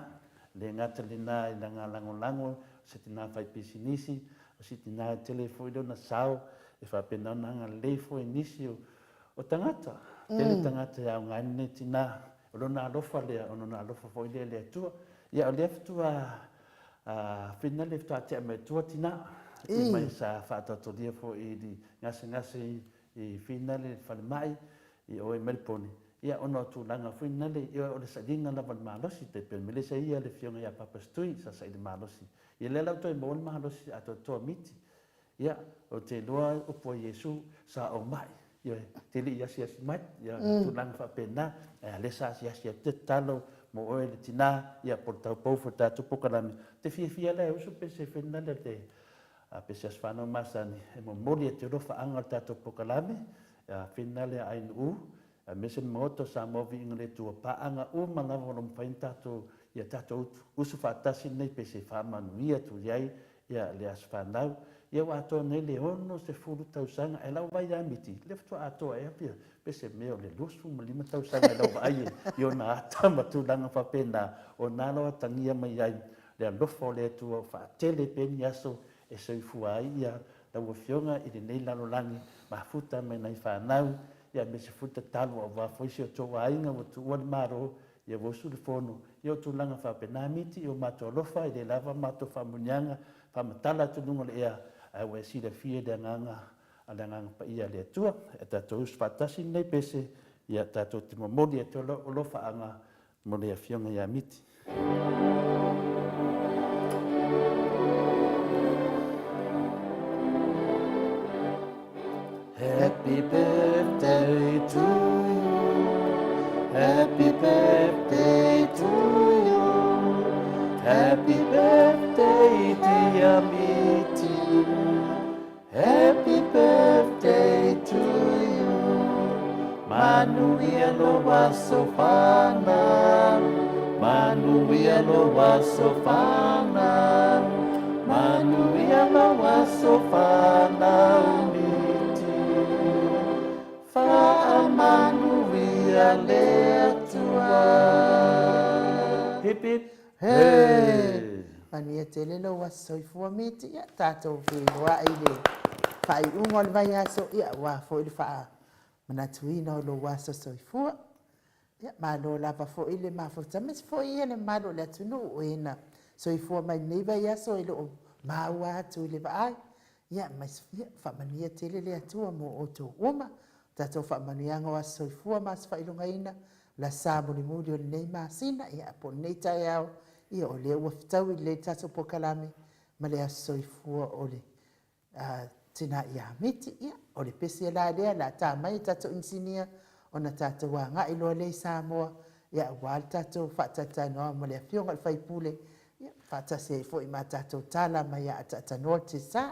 le gata lenā i laga lagolago se tinā faipisinisi o si tinā tele foʻi leona sao e faapena ona agalei foʻi nisi o tagata tele tagata e aogani nei tinā o lona alofa lea ona alofa foʻi lea le atua ia o lea fatua fina le fatoatea mai atua tinā i mai sa faatoatolia foʻi i gasegase i fina le falemaʻi i oe melponi ia ona o tulaga fuina le ia o le saʻiliga lava le malosi te pe me lesa ia le fioga ia papastui sasaʻi le malosi ia le lau toe mo le malosi atoatoa miti ia o te loa upu a iesu sa o mai ia te liʻi asiasi mai ia tulaga faapena e le sa asiasi atu te tatalo mo oe le tinā ia po le taupou fo le tatou pokalame te fiafia le usu pe se fena le te pe se asfanau masani e momoli e te olofaaga o le tatou pokalame fina le ainuu me se moto sa mo viiga le tuapaaga uma lava o lo mafaina tatou ia tatou usu faatasi nei pe se faamanuia tuli ai ia le aso fanau ia ua atoa nei le ono se 10,000 e lau vai amiti le fatua atoa ea pia pe se mea o le 25,000 e lau vaai i ona ata ma tulaga faapena ona lo atagia mai ai le alofa o le atua faatele peni aso e soifua ai ia lau afioga i lenei lalolagi mafuta mai nai fanau ia me se futa talo o va foi se to ainga o tu wan maro ia vo su fono ia tu langa fa pena miti o mato lofa i le lava mato fa munyanga fa matala tu nunga le ia a we si le fie de nganga ala nganga pa ia le tua e tatou fatasi nei pese ia tatou te momoli e to lofa anga mo le afionga ia miti Happy birthday to you. Happy birthday to you. Happy birthday, dear Mitty. Happy birthday to you. Manuia no wasofana. Manuia no wasofana. Manuia no wasofana. Manuia le atua. Hip hip. Hey. Manuia te lelo wa soifua miti ia tatou whenua i le whaiunga o le vai aso ia wa fo i le wha manatuina o lo waso soifua. Ia malo lava foʻi le mafutama se foʻi ia le malo le atunuu o ina soifua mai nei vai aso i loo maua atu i le vaai ia ia faamanuia tele le atua mo outou uma tatou faamanuiaga o aso soifua ma se faailogaina la sa mulimuli o lenei masina ia po lenei taeao ia o lea ua fitau i lelei tatou pokalame ma le aso soifua o le tina ia miti ia o le pesi la lea la tamai tatou insinia ona tatou agaʻi loa lei Samoa ia ua le tatou faatatanoa ma le afioga o le faipule ia faatasi ai foʻi ma tatou tala mai a taatanoa le tesā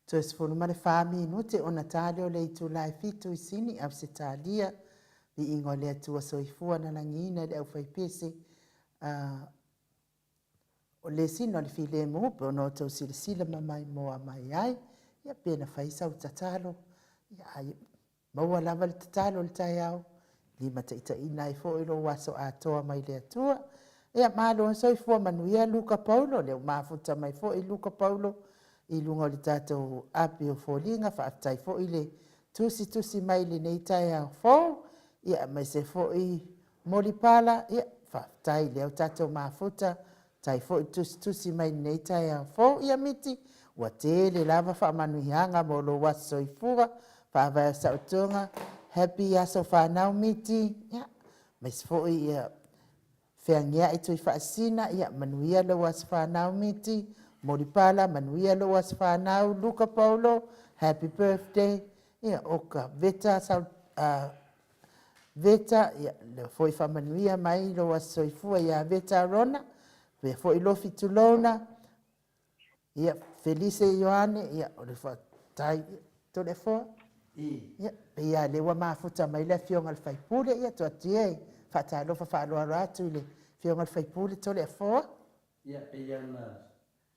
Toe se fulu ma le minuti ona tale o le itu lai fitu i sini au se talia vi ingo le atua soifua na langina le au faipese o le sino le file mo pe ono tau silasila ma mai moa mai ai ia pena faisa o tatalo ia maua lava le tatalo le tai au lima taʻitaʻina ai foʻi lo aso atoa mai le atua ia malo soifua manuia Luka Paulo le mafuta mai foʻi Luka Paulo i lunga o le tatou api o foliga faafetai foʻi le tusi mai lenei taeao fou ia mai se foʻi molipala ia faafetai le au tatou mafuta tai foʻi tusi mai lenei taeao fou ia miti ua tele lava faamanuiaga mo lou aso soifua faavae saʻutoga happy aso fanau miti ia mai se foʻi ia feageaʻi tui faasina ia manuia lou aso fanau miti Molipala manuia lo as fanau Luka Paulo happy birthday ia oka veta veta ia le foi fa manuia mai lo as soifua ia veta rona pe foi lo fitulona ia Felice Ioane ia o le fa tai to le fo ia pe ia le wa mafuta mai le fionga le faipule ia to tie fa talo fa lo ratu le fionga le faipule to le fo ia pe ia na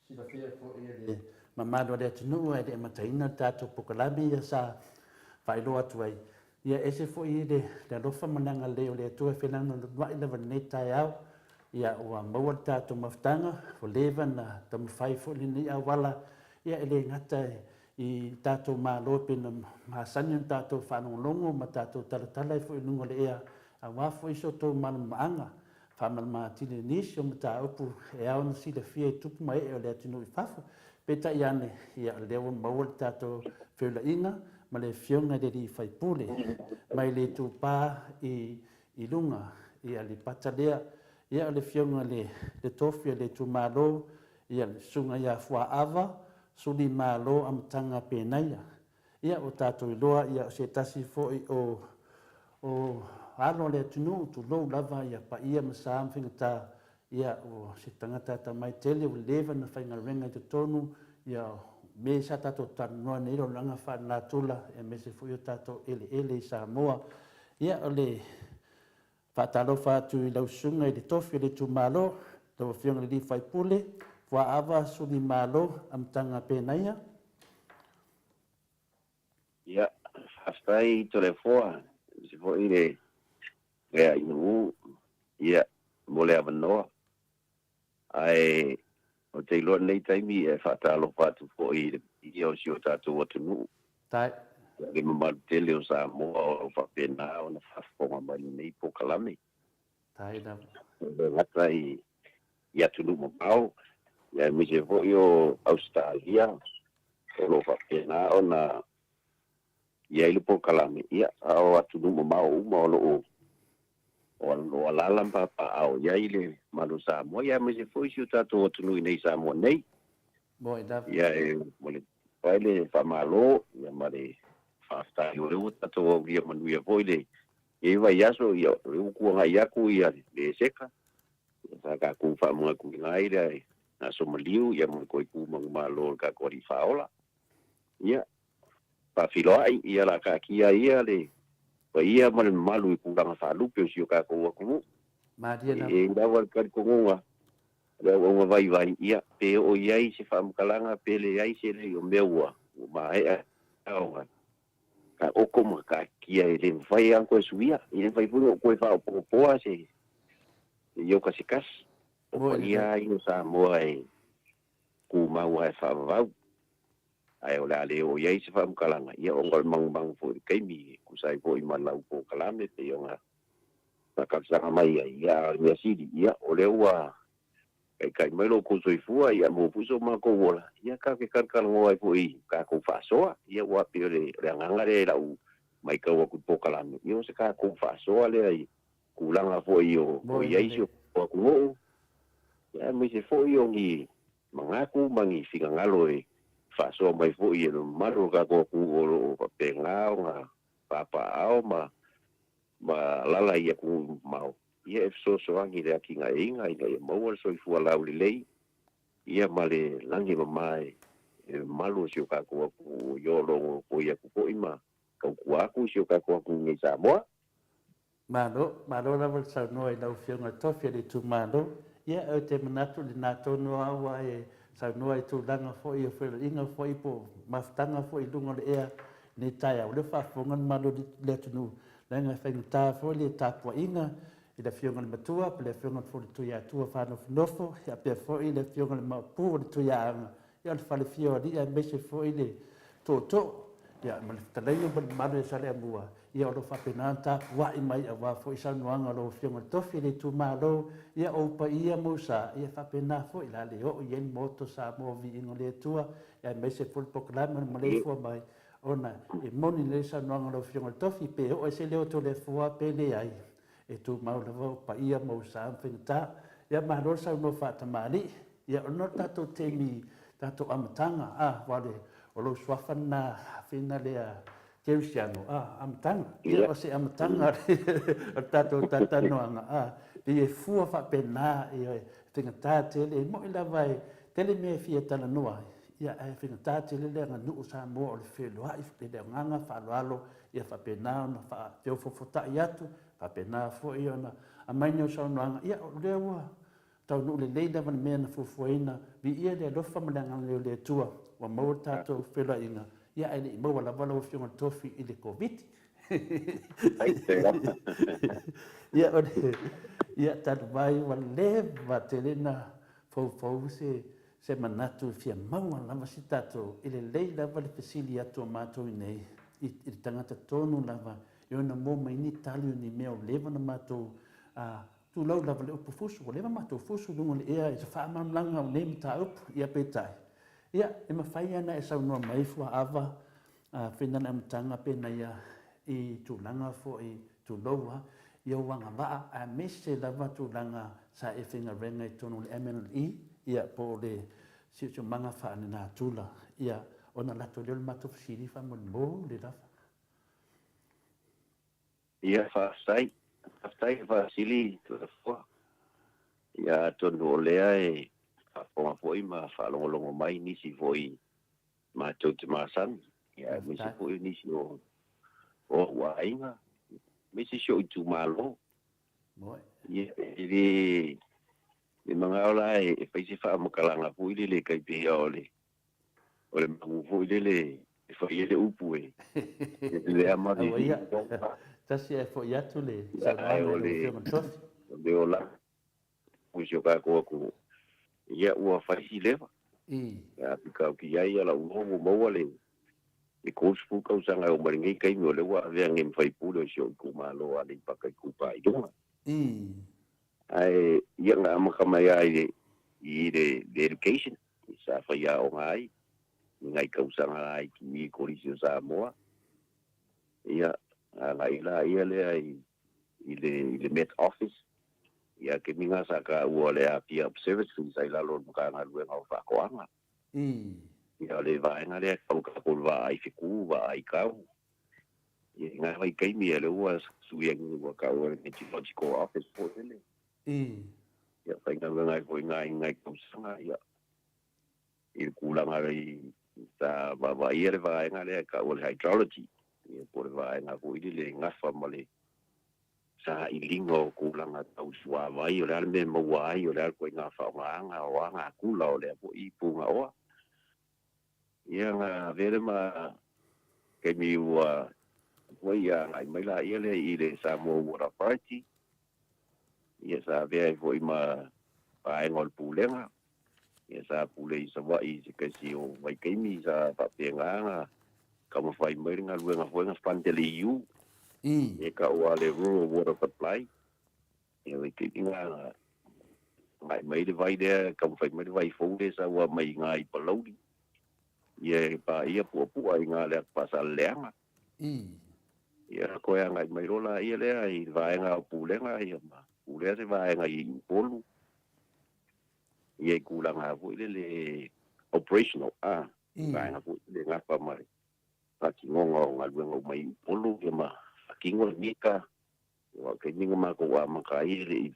sila fia fo ia le mamado le tunu e le mataina tatou pokalami ia sa failo atu ai ia ese fo ia le alofa mananga le o le atua whenanga mai le vaneta au ia ua maua tatou maftanga fo leva na tamawhai fo le ni awala ia ele ngata i tatou malo pena masani tatou whanongolongo ma tatou talatala fo i nunga le ea a wafo iso tō manu maanga whamalama tine nisi o mata upu e au na sila fia i tupu mai e o le atinu i whafu. Peta i ane i a lewa maua le tato whiula inga ma le fionga le li whaipule mai le tūpā i lunga i a le patalea i a le fionga le tofia le tu malo i a le sunga i a fua ava suli malo amatanga penaia. Ia o tato i loa i a se tasi fo i o alo le tunu tu lo lava ia pa ia masam fingata ia o se tangata ta mai tele o leva na fainga renga te tonu ia me sa tato tano nei lo langa fa na tula e me se fuio tato ele sa moa ia o le fa talo fa tu i lau sunga i le tofi le tu malo to fiong le fai pule fa ava su di malo am tanga penaia ia fastai telefona se foi le ia inu ia mole avanoa ai o te lo nei taimi e fatalo fatu fo i o si o tatu o tunu tai le mama tele o sa mo o fa pena o na fa fo ma nei po kalame tai da ngata i ia tunu mo pau ia mi se fo i Australia o lo fa pena o na ia i po kalame ia o tunu mo mau mo lo o lalam papa au ia ile malu sa mo ia me se foi si tato tunu nei sa mo nei boy da ia mole paile fa malo ia mare fa sta yo le tato ia manu ia voile e vai yaso ia u ku nga ia ku ia le seka sa ka ku fa mo ku ngai dai na so maliu ia mo ko ku mo malo ka ko ri faola ia pa filo ai ia la ka kia ia le pa ia mal malu ku nga fa lu pe si ka ko ku ma dia na e ndawa ka ko nga le o vai ia pe o ia se fa mkalanga pe le ia se le o meua ma e au ka o como ka kia le vai an ko suia e vai pu ko fa o po se yo ka se kas o ia i sa mo ai ku ma wa fa va ai o le o ia se fa mkalanga ia o ngol mang fu kai mi ku sai po i malau po kalame pe yo nga ka sa mai ia ia sidi ia o le wa kai mai lo ko soifua ia mo puso ma ko wola ia ka ke kan ngo ai po i ka ko fa soa ia wa pe le nganga le la u mai ka wa ku po kalame io se ka ko fa soa le ai ku langa fo io o ia isi o ku ngo ia mi se fo io ngi mangaku mangi finga ngalo e fa soa mai fo i no maru ka ko ku o pa pe nga nga papa au ma lala ia ku mau ia so angi le kinga inga ina ia mau so i fu ala uli lei ia male langi mai malo sio ka ko yo lo ko ya ko ima kau ku sio ka ko ngi Samoa Malo la wal sa no ina ufianga tofia de tu malo ia o te manatu de nato no awa e sa no e tu langa fo i fo inga fo i po maftanga fo i lunga le ea ni tai au le fa fongan malo le tu nu langa fa ta fo le ta po inga i le fionga le matua pe le fionga fo le tu ya tu fa no nofo ya pe fo i le fionga le mapu le tu ya anga ia le fa le fio di ya mese fo i le to ya ma le talai o malo e sale amua ia o lo whapenanta wa i mai a wa fo i sanuanga lo fionga tofi le tu malo ia o pa ia musa ia whapena fo i la le o ien moto sa mo vi ingo le tua ia me se full proclama ma le fua mai ona e moni le sanuanga lo fionga tofi pe o e se leo to le fua pe le ai e tu mau le o pa ia musa whenata ia malo sa no whatamari ia o no tato temi tato amatanga wale o lo swafana fina lea Keusiano, amatanga. Ia o se amatanga o tato tatanoanga. Ia fua whapena, ia whingatā tele, mo i lawa e tele me fia tala noa. Ia e whingatā tele lea ngā nuu sa mo o le whelua, i lea nganga whaaloalo, ia whapena ona whaafeofofota i atu, whapena fo i ona, a maini o sa noanga, ia o lea ua, tau nuu le leila wana mea na fufuaina, vi ia lea lofa malanga leo lea tua, wa maua tato whelua inga, ia ele i maua lawa lau fionga tofi i le COVID. Ia o le, ia tatu vai wa lewa te lena fau se manatu fia maua lama si tato i le lei lawa le pesili atu o mātou i nei. I le tangata tonu lava, i ona mō mai ni taliu ni mea o lewa na mātou tu lau lava le upu fusu, o lewa mātou fusu lungo le ea i sa wha mamlanga o nei mita upu, ia peitai. Ia, e mawhai ana e sau noa mai fua awa, whenana amtanga pena ia i tūlanga fo i tūloua, i o wanga waa, a mese lava tūlanga sa e whenga renga i tonu le MNE, ia po le siu manga whaane nā tūla, ia ona lato leo le mato fsiri wha mo le lava. Ia whaasai whaasili tu la fua. Ia tonu o lea e whaponga fwoi ma whaalongolongo mai nisi fwoi ma tau te maasan. Ia misi fwoi nisi o wainga. Misi sio i tu malo. Ia e mga ola e whaisi wha makalanga fwoi le kai pia o le mangu fwoi le e whai ele upu e. Le amari. Tasi e fwoi atu le sauana le whiwhima tofi. Le ola. Kusio ka kua ku. Ia ua whaisi lewa. Ia pika o ki iai ala uhomo maua le. E kōsipu kausanga o maringai kaimi o le ua avea nge mwhai pule o sio i kumalo ale i paka i kupa i dunga. Ai, ia ngā amakamai ai i le education. I sa whai a o ngai. Ngai kausanga ai ki mi korisi o Samoa. Ia, ngai la ia lea i le Met Office. Ia ke minga sa ka ua le apia observatory sa ilalo nuka ngā luenga o whakoanga. Ia le vaenga lea kau ka kolwa ai whiku, wa ai kau. Ia ngā vai kaimi e le ua suiangi ua kau e meteorological office po ele. Ia whainga ngai koi ngai kausanga ia. Ia kulanga rei sa wa ia le vaenga lea ka ua le hydrology. Ia po le vaenga koi le ngafa male. Sa ilingo kulanga tau sua vai o le me mawai o le ko nga fa nga o nga kula o le po I punga o ia nga vele ma ke mi wa ia ai mai la ia le Samoa Water Authority ia sa ve foi ma ai ngol pulenga ia sa pule I sa wa I se ke si o vai ke mi sa pa penga ka mo fai mai nga luenga foi nga spanteli u e ka ua le rural water supply. E wei ke inga mai le vai dea, ka mwhai mai le vai fōre sa ua mai ngā I palauri. Ia pa ia pua I ngā lea pasa leanga. Ia koe a ngai mai rola ia lea I vaenga o pūlenga ia ma. Pūlea se vaenga I polu. Ia I kūlanga fo le operational. Vaenga fo le ngapa mai. Paki ngonga o ngā luenga o mai polu ia ma. Kingo mika wa ke ninga ma ko wa maka I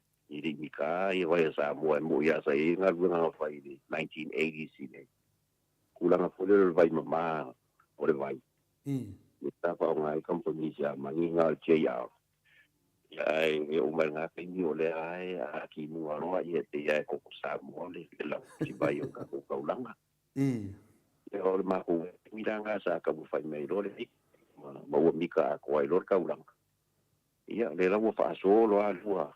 mika I wa Samoa mo ya sa I nga luenga fa I 1980s I kulanga fole le vai mama o le vai I. ni ta pa ngai company sia mangi nga JR ya e o mai nga pe ni o le ai a ki mu aro ai te ya ko sa mo le la si vai o ka ko ulanga I. e o le ma ko miranga sa ka bu fai mai lo le ma o mika ko ai lo ka ulanga ia le la mo fa so lo a lua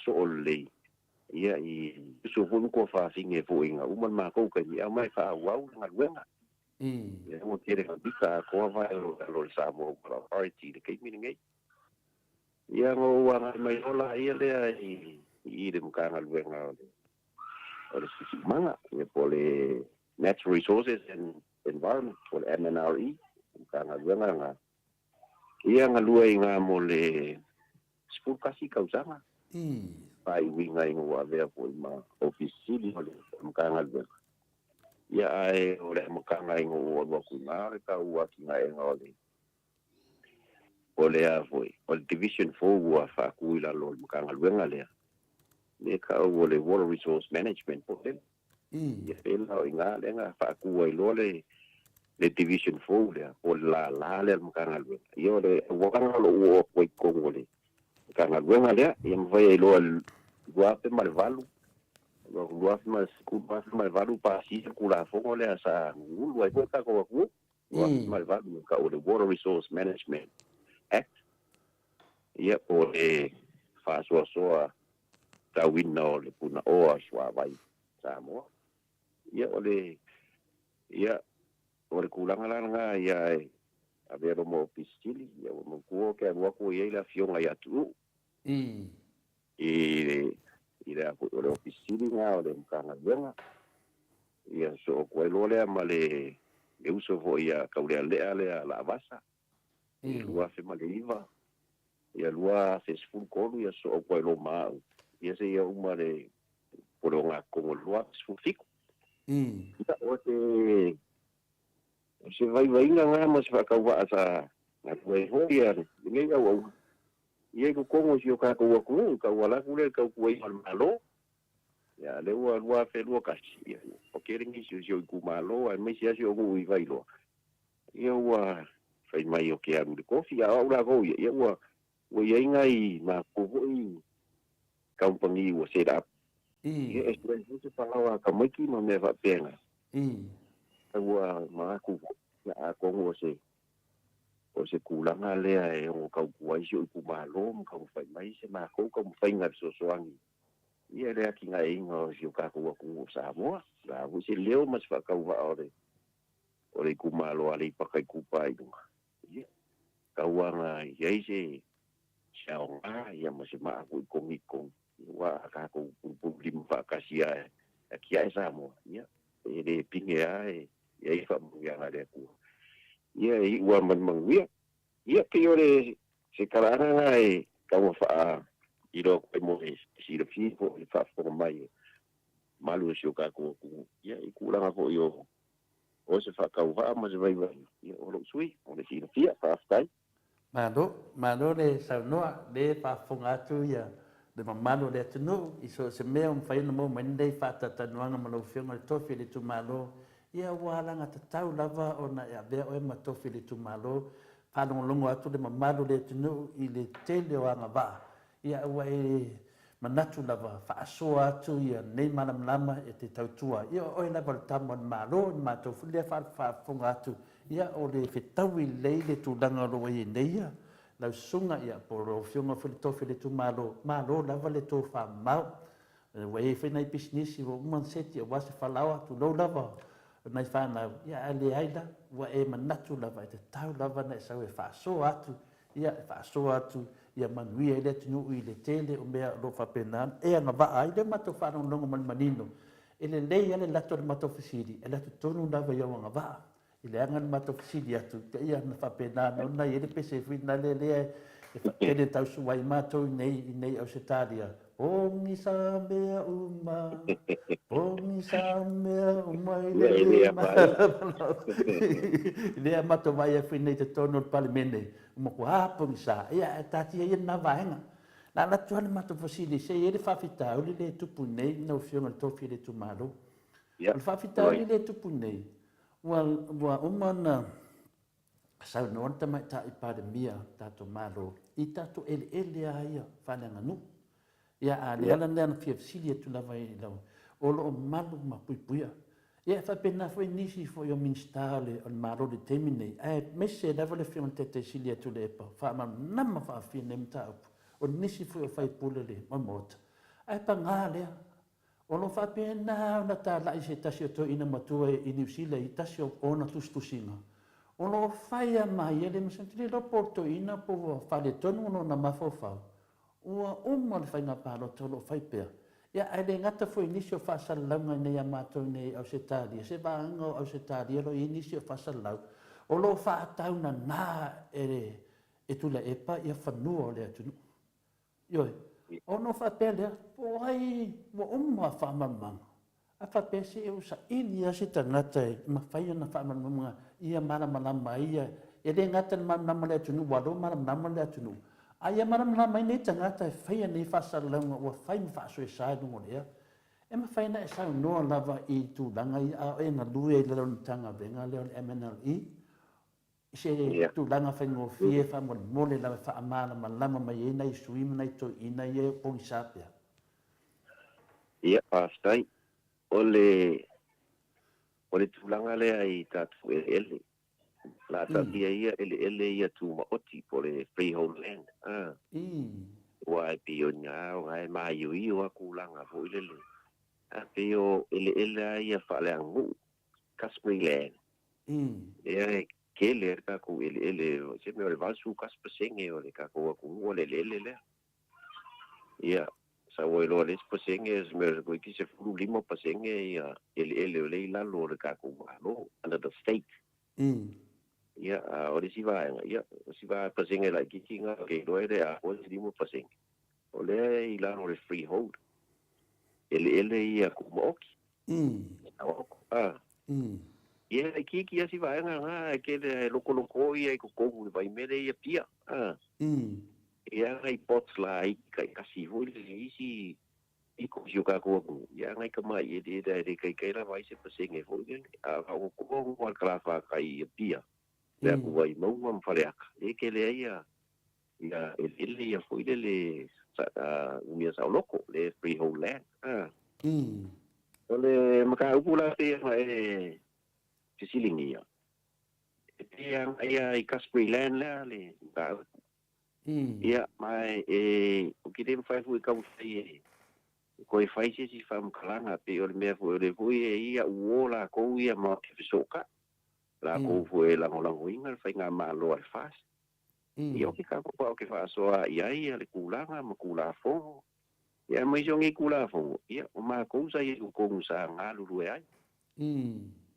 so le ia I so fo ko fa singe fo inga uman ma ko ka ia mai fa wa nga wenga I. ia mo tere ka bika ko va lo sa mo ko authority de ke mi ngai ia ngo wa mai ola ia le I de mo ka nga wenga o le manga ia po le natural resources and environment for MNRE ka nga wenga nga ia nga lua inga mo le school kasi kausanga I. pai winga inga wa vea po ma ofisili o le mkanga le ia ai o le mkanga inga o wa kunga ka wa kinga inga o le a foi o le division 4 wa fa kuila lo mkanga le le ka o le water resource management po le I. ia pela o inga le nga fa kuai lo le division 4 le o la le mkanga le ia le wa kanga lo o ko ko le mkanga le ia mvai lo gua pe malvalu gua pe mas culpa malvalu pa si kula fongo le asa ngulu ai ka ko ku gua malvalu ka o the Water Resource Management Act ia o e fa so ta winno le puna o swa vai sa mo ia o le kulanga nga ia a vero mo pisili ia mo ku ke mo ku ia la fionga ia tu I le o ofisili nga o le mkanga wenga ia so ko lo le ma le uso vo ia ka le la avasa I lua fe ma le iva ia lua se full ko ia so ko lo ma ia se ia uma le por nga ko lua su fico ia o se vai nga ma se ka wa sa na ko ho ia ngai ia wa ia ko kongo si o ka ko ka wala ku le ka ku ai malo ya le wa fe lo ka si o ke ringi si ku malo ai me si o ku I vai lo ia wa fai mai o ke aru de kofi a ora go ia wa ia ngai ma ko I company wa set up ia es se falawa ka mai ki ma me va pena wa ma ku ya kongo o se kulanga lea e o kau kuai si o ku malo mo kau fai mai se ma ko fai ngar so soangi ia lea ki nga inga o si o ka ku sa moa la wu se leo mas fa kau va ore ku malo ale pakai ku pai ia kau nga ia se saonga ia mas ma ku komiko wa ka ku lim fa kasia ki ai sa moa ia e pinge ai ia fa mo ya ale ku ia I wa man ia ke ore se karana ai ka mo fa I ro ko mo si le fipo I fa fo mai malu si o ka ko ia I kula ko yo o se fa ka wa ma se vai ia o lo sui o le si le fia fa stai Mano le sa noa le pa fonga tu ia de mamano le tunu I so se me un fai no mo mende fa ta nuanga malo fionga tofi le tu malo ia wala nga tatau lava ona ia bea o ma tofi le tu malo pa longo atu le mamano le tunu I le tele o anga va ia wa manatu lava fa so atu ia nei mana lama e te tautua ia o ina val tamon malo ma tofi le fa fonga atu ia o le fetawi le tu danga ro I nei ia la sunga ia por fionga fo tofi le tu malo lava le to fa mau we fe nei business wo man seti wa se falawa tu lo lava nai whanau, ia ale aida, wa manatu lava, te tau lava na sau fa so atu, ia fa so atu, ia manuia I le tunu I le tele o mea lo whapenan, anga waa ai le mato whanau longo manino, ele lei ale lato le mato fisiri, e lato tonu lava iau anga waa, ele anga le mato fisiri atu, te ia na whapenan, ona ele pese whina le lea, e tau suwai mato nei au setaria, Ongi sa mea uma, ongi sa mea uma Lea mato vai e whine te tono palimene, uma ko hapongi sa, ia e tati e na vaenga. La tuane mato fasili, se e le whawhitau le tupu nei, nau fionga tofi le tumaro. Le whawhitau le tupu nei, Wa umana sa non ta mai ta epidemia tato malo I tato ele ia whananga nu. Ia a le ala nea na fiafsili tu lava I lau. O lo malu ma puipuia. Ia whapena foi nisi foi o minstale o malo de temine. Mese lava le fion tete sili tu le epa. Whama nama whaafia nemta upu. O nisi foi o whai pule le mamota. Ai pa ngā lea. O lo whapena na tā lai se tasi o to ina matua I New Zealand I tasi o ona tustusinga. O lo whaia mai ele masantili lo porto ina po whale tonu ono na mawhawhau. Ua le whainga pālo tolo whaipea. Ia aile ngata foi nisi o whaasalaunga nei a mātou nei au se tālia. Se vāanga au se tālia lo I nisi o whaasalau. O lo whaatauna nā e tula epa ia whanua o lea tunu. Ioi, o no whapea lea, po ai mo umma whaamamanga. A whapea se e usa ili a se tangata e ma whaia na whaamamanga ia maramalama ia. E le ngata na maramama lea tunu, wado maramama lea tunu. Ai maramama nei tangata e whaia nei whaasalaunga ua whai ma whaasoe sae nungo lea. E ma whai na e sao noa lava I tūlanga I a e na lue I lero ni tanga venga leo ni MNLE. Se tūlanga whai ngō fie wha mole lava wha amana ma lama mai e nei suima nei to ina I e pongi sapea. Ia, pastai. Ole tūlanga lea I tātu ele. La tatia ia ele ia tu maoti po le freehold land. Wa pio nya o ai mai ui o kulanga fo ile. A pio ele ia fale angu Casper land. Ia kele ka ku ele se me va su Casper senge o le ka ku o le. Ia sa o lo le spesenge me ko ki se fu limo pasenge ia ele le la lo le ka ku lo under the state. Ia o le siva pasenge la kikinga ke lo era a o limo pasenge. O le ila no le freehold. Ele ia ku moki. Ia kiki asi vai nga ke le loko ia ko ko vai mere ia pia. Ia ngai pots la I kasi vo le isi I ko joka ko ia ngai ka mai e de kai la vai se pasenge vo a ko kala fa kai pia. Le ku vai mo mam fareaka. E ke le ia ele ia foi le unia sa loko le freehold land. Ole maka upula te mai sisilingia. E ia I Casper land le ka ia mai o ki te fai fu ka fai ko fai se si fam kalanga pe o me fu le fu ia uola ko ia ma te soka la ko fu la inga fai nga ma lo al fas ia ki ka ko ke fa so ia le kulanga ma kula fo ia mai jo ngi kula fo ia o ma ko sa ia ko sa nga lu ai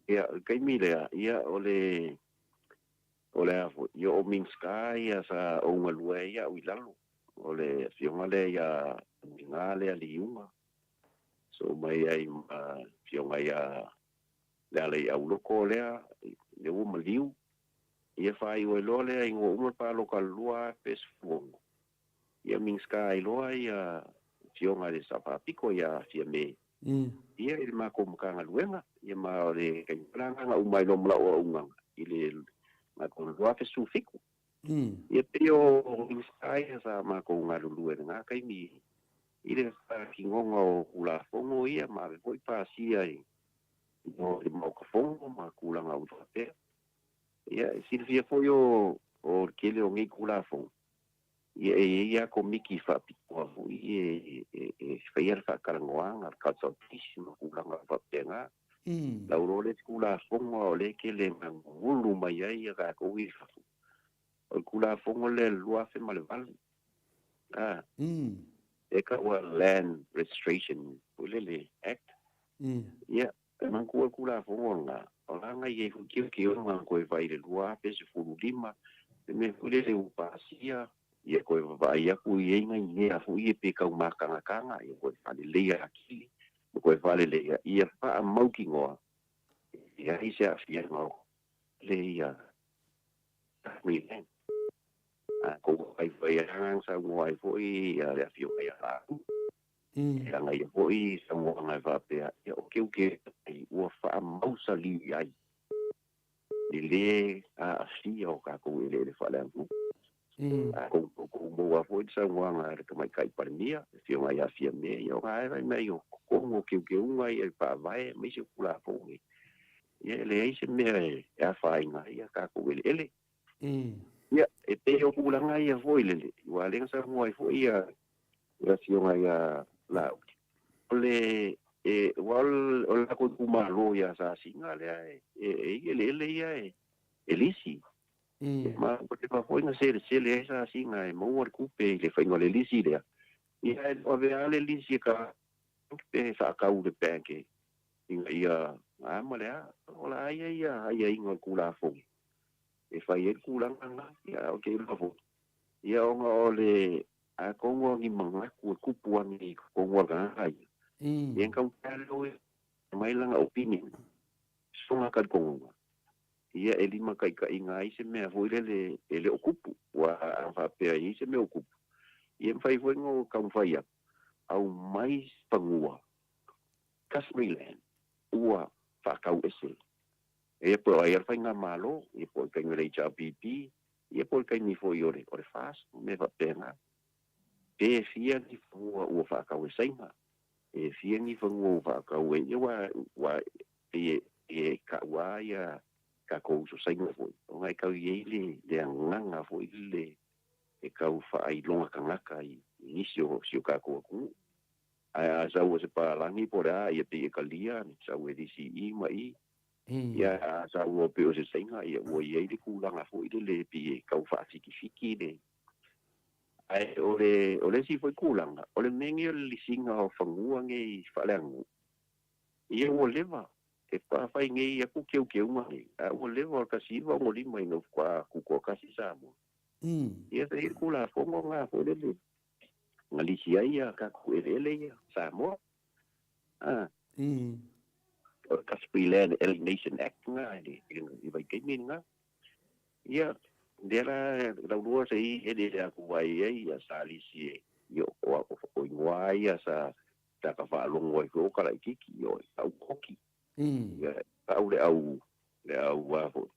ia kai mi le ia ole yo o minska ia sa o ngalua ia o ilalu o le fionga le ia ngale ali uma so mai ai fionga ia le ale au loko le o maliu ia fai o lo le ngo uma pa lokal lua pesfo ia minska i loa ia fionga le sapa piko ia fiame ia il ma ko mkanga luenga ia ma le kai planga o mai lo mla o unga ile ma ko lua fe su fiku ia pio miskai sa ma ko nga lulu nga kai mi ile fa kingonga o kula fongo ia ma ko pa si ai no mo ko fongo ma kula nga u te ia silvia foi o kele o ngi kula fongo ia ko miki fa piko fu e faia fa karangoanga ka so tisimo kula nga fa penga la urole kula fongo le kele ngulu mai ai ka ko wi fa o kula fongo le lua fe malval e ka wa land registration ulele act ia man ko kula fongo nga o nga ye fu ki o nga ko vai le lua pe se fu lima me ulele u pasia ia ko vai ia ku ye nga ia fu ye pe ka ma kanga ia ko fa le ia ki ko vale le ia pa mauki ngoa ia ise afia ngo le ia mi ko ai vai hang sa ngo ai foi ia le afio ia la ia ngai foi sa ngo ngai va pe ia o ke ai o fa mausa li ai le a si o ka ko le fa le fu ko mo wa fo sa wanga ka mai kai pa mia si o ya fi me yo ga me yo ko mo ke unga e pa vai me se kula fo ye le ai se me ya fa inga ya ka ko le ya e te o kula nga ia fo le wa le sa mo fo ia ya si o ya la ole wal la ko kuma lo ya sa singa le le ya elisi ma porque pa foi na ser esa singa e mo war kupe le fa ngole elisi le ya o ve ale elisi ka pe sa ka u de penke ia ma le ola ia ingol kula fo e fa ye kula nga ya o ke lo fo ia o ole a kongo ni manga ku kupuan ni kongo ga ai yang kau tahu mai langa opinion sunga kad kongo ia elima kai kai ngai se me foi le okupu wa fa pe ai se me okupu ia fai foi ngo kam fai au mais pangua Kasmilan ua fa kau ese e po ai fai nga malo e po kai ngere HPP e po kai ni foi ore fast me va pena e fia ni fua ua fa kau ese e fia ni fango fa ka we wa ka wa ya ka ko so sai no fo ngai ka ye le nganga fo le e ka fa ai longa ka i inisio si ka ko ku a sa wo se pa la ni por a ye pe ka lia ni sa we di si i mai ya sa wo pe o se sai ngai wo ye di ku langa fo le pe ka fa fiki le ai ole si foi kulanga ole mengi le singa o fangua nge falangu ia o leva e pa fai nge ia ku ke ngai o leva ka si va mo li mai no kwa ku ko ka si sa mo ia te kula fo nga fo le ngali si ia ka ku ele ia sa mo ka Spillane Elimination Act nga i vai ke nga ia dera la lua sei e de aku vai ia sali si yo o ngwai sa ta ka fa longo ko kala kiki yo au koki ya au le au wa fo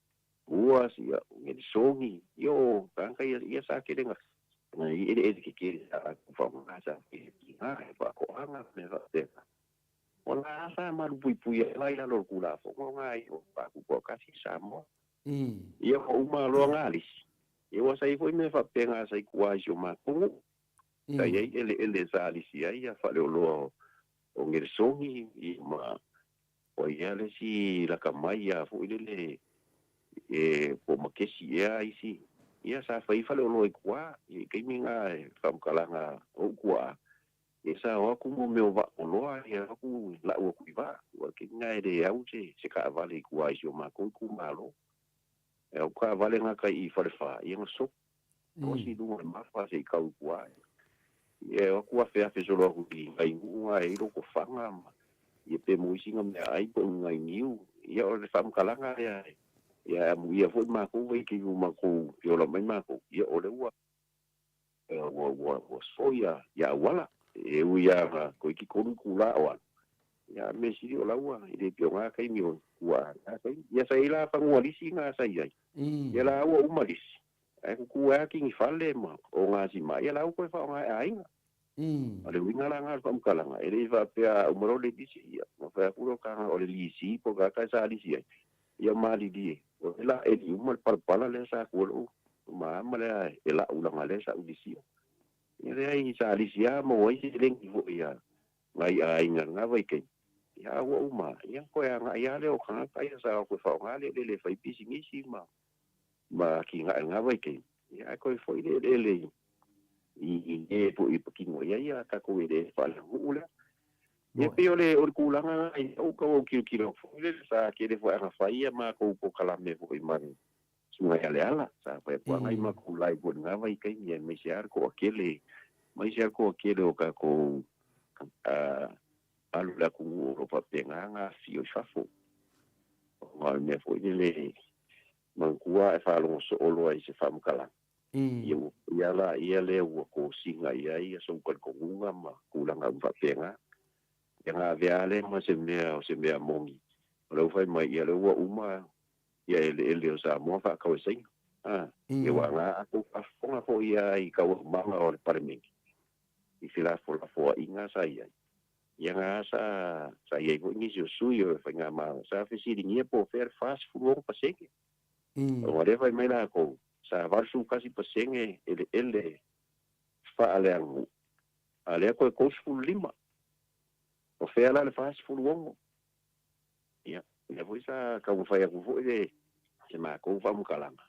ua si ya ngi songi yo kan ka ia sa ke denga na i ke sa ku fa ma sa ki ha fa ko anga me va te ona sa ma lu pui la ila lo kula fo ngai o pa ku ko ka si sa mo ia ko uma lo ngalis ia wa sai foi me fa penga sai kwa jo ma ku ta ia ele sa alisi ia fa le lo o ngir songi i ma o ia le si la kamaya fo ile e po makesi ia isi ia sa fa fa le lo kwa i ke minga fa kalanga o kwa esa o ku mo me va o lo ia ku la o ku va o ke ngai de au se ka vale kwa jo ma ku malo e o ka vale nga kai I fa ia so o si du ma fa se ka kwa e o ku fa fe so lo ku ai nga e ro ko fanga ia pe mo singa me ai po ngai niu ia o le fam kalanga ia mu ia fo ma ku ve ki ma ku yo lo mai ma ku ia o le wa o soia ia wala e u ia ko ki ko ku la wa ia me si o la wa i de pio nga kai mi o wa ia sai la fa ngoli singa sai ai ia la o umalis ai ku a ki fale ma o nga si ma ia la ko fa nga ai ale winga la nga fam kalanga ele va pe a umro le disi ia mo fa ku ka o le lisi po ka sa lisi ia mali di o la e di umal par pala le sa ku ma le e la ulanga le sa disi ia ai sa lisi mo ai si len ki vo ia ngai ai nga vai ke ia wo uma ia ko nga ia le o ka ia sa ko fa nga le fa pisi ngisi ma ki nga vai ke ia ko foi le i po i kingo ia ka ko ide fa la ula e pe ole o kulanga ai o ko kilo le sa ke de fo nga fa ia ma ko kala me fo I man sunga ya le ala sa pa ko ngai ma ku lai bo nga vai ke ia me siar ko akele mai siar ko akele o ka ko alu la ku o pa penga nga fio shafo ma me fo ile man kuwa e fa lo so lo ai se fam kala ia la ia le ua ko singa ia so ko unga ma kulanga va penga ia nga veale ma se mea mongi lo fai mai ia le ua uma ia ele o Samoa whakau e sainga. E wanga aku whafonga fo ia I kau manga o le paremeki. I whila fo la fo inga sa ia. Ia ngā sa ia ko ngisi o sui o whainga maa. Sa whisiri ngia po whare fast food o pasenge. O wharewa mai la ko. Sa varsu kasi pasenge ele whaaleangu. Alea koe kousu lima. O whea la le fast food o. Ia. Ia po isa kau whai aku fo ele. Se maa kou whamukalanga.